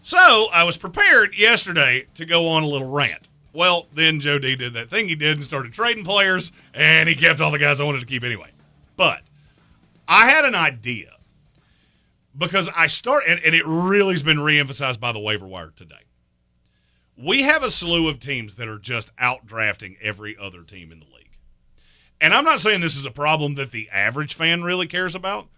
So I was prepared yesterday to go on a little rant. Well, then Joe D did that thing he did and started trading players, and he kept all the guys I wanted to keep anyway. But I had an idea because and it really has been reemphasized by the waiver wire today. We have a slew of teams that are just out-drafting every other team in the league. And I'm not saying this is a problem that the average fan really cares about,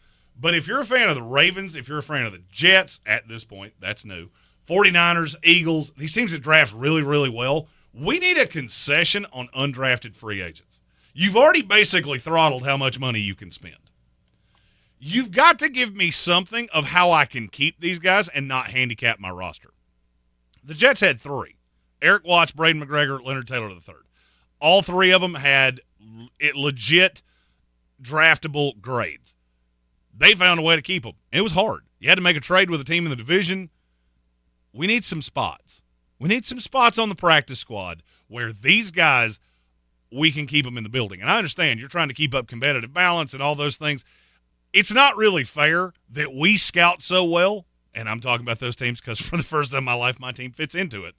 but if you're a fan of the Ravens, if you're a fan of the Jets, at this point, that's new, 49ers, Eagles, these teams that draft really, really well, we need a concession on undrafted free agents. You've already basically throttled how much money you can spend. You've got to give me something of how I can keep these guys and not handicap my roster. The Jets had 3. Eric Watts, Braden McGregor, Leonard Taylor III. All 3 of them had legit draftable grades. They found a way to keep them. It was hard. You had to make a trade with a team in the division. We need some spots. We need some spots on the practice squad where these guys, we can keep them in the building. And I understand you're trying to keep up competitive balance and all those things. It's not really fair that we scout so well, and I'm talking about those teams because for the first time in my life, my team fits into it.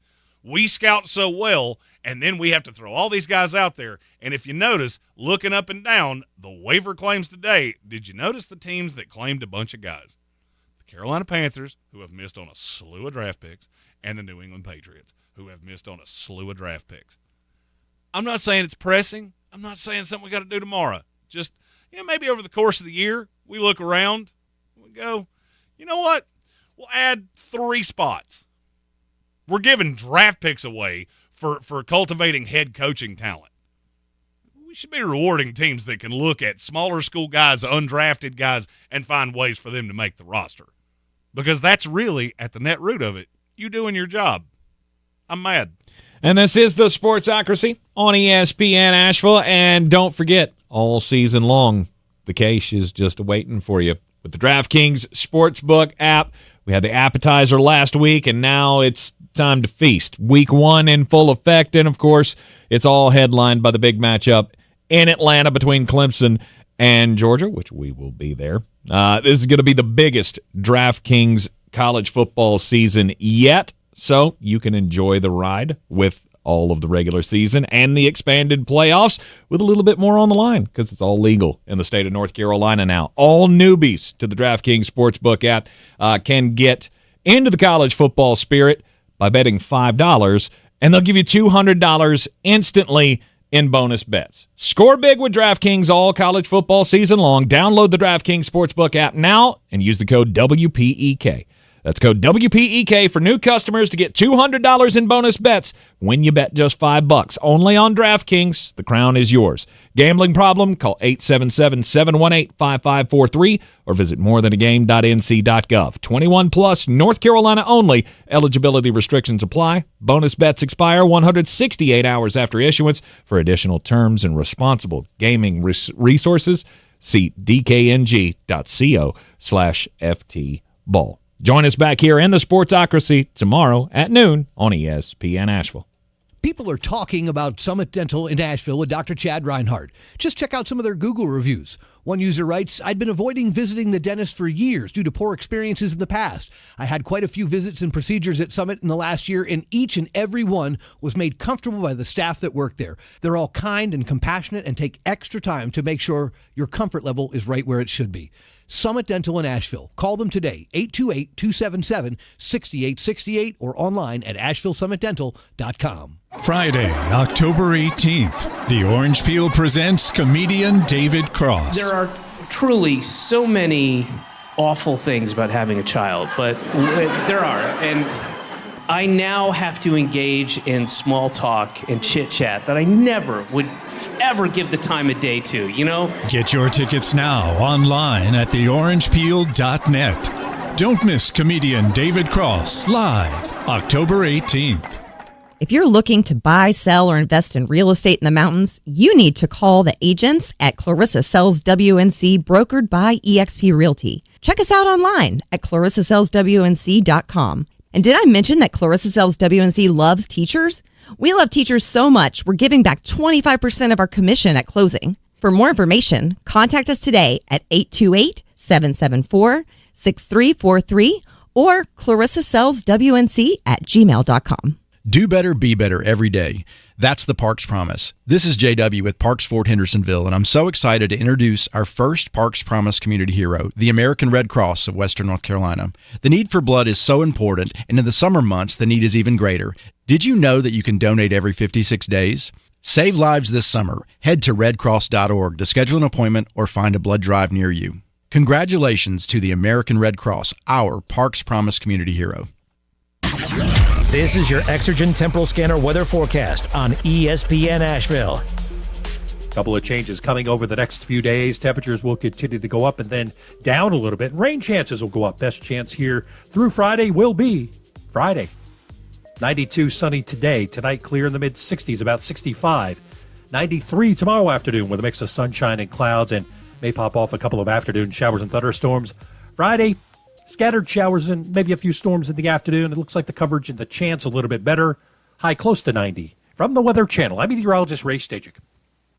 We scout so well, and then we have to throw all these guys out there. And if you notice, looking up and down, the waiver claims today, did you notice the teams that claimed a bunch of guys? The Carolina Panthers, who have missed on a slew of draft picks, and the New England Patriots, who have missed on a slew of draft picks. I'm not saying it's pressing. I'm not saying something we got to do tomorrow. Just, maybe over the course of the year, we look around, we go, you know what? We'll add 3 spots. We're giving draft picks away for cultivating head coaching talent. We should be rewarding teams that can look at smaller school guys, undrafted guys, and find ways for them to make the roster. Because that's really, at the net root of it, you doing your job. I'm mad. And this is the Sportsocracy on ESPN Asheville. And don't forget, all season long, the case is just waiting for you. With the DraftKings Sportsbook app, we had the appetizer last week, and now it's time to feast. Week 1 in full effect, and, of course, it's all headlined by the big matchup in Atlanta between Clemson and Georgia, which we will be there. This is going to be the biggest DraftKings college football season yet, so you can enjoy the ride with all of the regular season and the expanded playoffs with a little bit more on the line because it's all legal in the state of North Carolina now. All newbies to the DraftKings Sportsbook app can get into the college football spirit by betting $5, and they'll give you $200 instantly in bonus bets. Score big with DraftKings all college football season long. Download the DraftKings Sportsbook app now and use the code WPEK. That's code WPEK for new customers to get $200 in bonus bets when you bet just $5. Only on DraftKings. The crown is yours. Gambling problem? Call 877-718-5543 or visit morethanagame.nc.gov. 21 plus, North Carolina only. Eligibility restrictions apply. Bonus bets expire 168 hours after issuance. For additional terms and responsible gaming resources, see dkng.co/ftball. Join us back here in the Sportsocracy tomorrow at noon on ESPN Asheville. People are talking about Summit Dental in Asheville with Dr. Chad Reinhardt. Just check out some of their Google reviews. One user writes, I'd been avoiding visiting the dentist for years due to poor experiences in the past. I had quite a few visits and procedures at Summit in the last year, and each and every one was made comfortable by the staff that work there. They're all kind and compassionate and take extra time to make sure your comfort level is right where it should be. Summit Dental in Asheville. Call them today, 828-277-6868 or online at AshevilleSummitDental.com. Friday, October 18th, the Orange Peel presents comedian David Cross. There are truly so many awful things about having a child, but there are. And I now have to engage in small talk and chit-chat that I never would ever give the time of day to, you know? Get your tickets now online at theorangepeel.net. Don't miss comedian David Cross live October 18th. If you're looking to buy, sell, or invest in real estate in the mountains, you need to call the agents at Clarissa Sells WNC, brokered by eXp Realty. Check us out online at clarissasellswnc.com. And did I mention that Clarissa Sells WNC loves teachers? We love teachers so much, we're giving back 25% of our commission at closing. For more information, contact us today at 828-774-6343 or clarissasellswnc@gmail.com. Do better, be better every day. That's the Parks Promise. This is JW with Parks Fort Hendersonville, and I'm so excited to introduce our first Parks Promise community hero, the American Red Cross of Western North Carolina. The need for blood is so important, and in the summer months, the need is even greater. Did you know that you can donate every 56 days? Save lives this summer. Head to redcross.org to schedule an appointment or find a blood drive near you. Congratulations to the American Red Cross, our Parks Promise community hero. This is your Exergen Temporal Scanner weather forecast on ESPN Asheville. Couple of changes coming over the next few days. Temperatures will continue to go up and then down a little bit. Rain chances will go up. Best chance here through Friday will be Friday. 92 sunny today. Tonight clear in the mid-60s, about 65. 93 tomorrow afternoon with a mix of sunshine and clouds, and may pop off a couple of afternoon showers and thunderstorms. Friday, scattered showers and maybe a few storms in the afternoon. It looks like the coverage and the chance a little bit better. High close to 90. From the Weather Channel, I'm meteorologist Ray Stajic.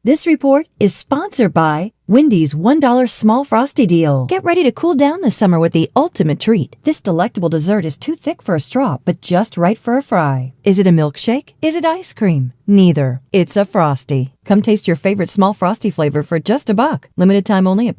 This report is sponsored by Wendy's $1 Small Frosty Deal. Get ready to cool down this summer with the ultimate treat. This delectable dessert is too thick for a straw, but just right for a fry. Is it a milkshake? Is it ice cream? Neither. It's a Frosty. Come taste your favorite small Frosty flavor for just $1. Limited time only at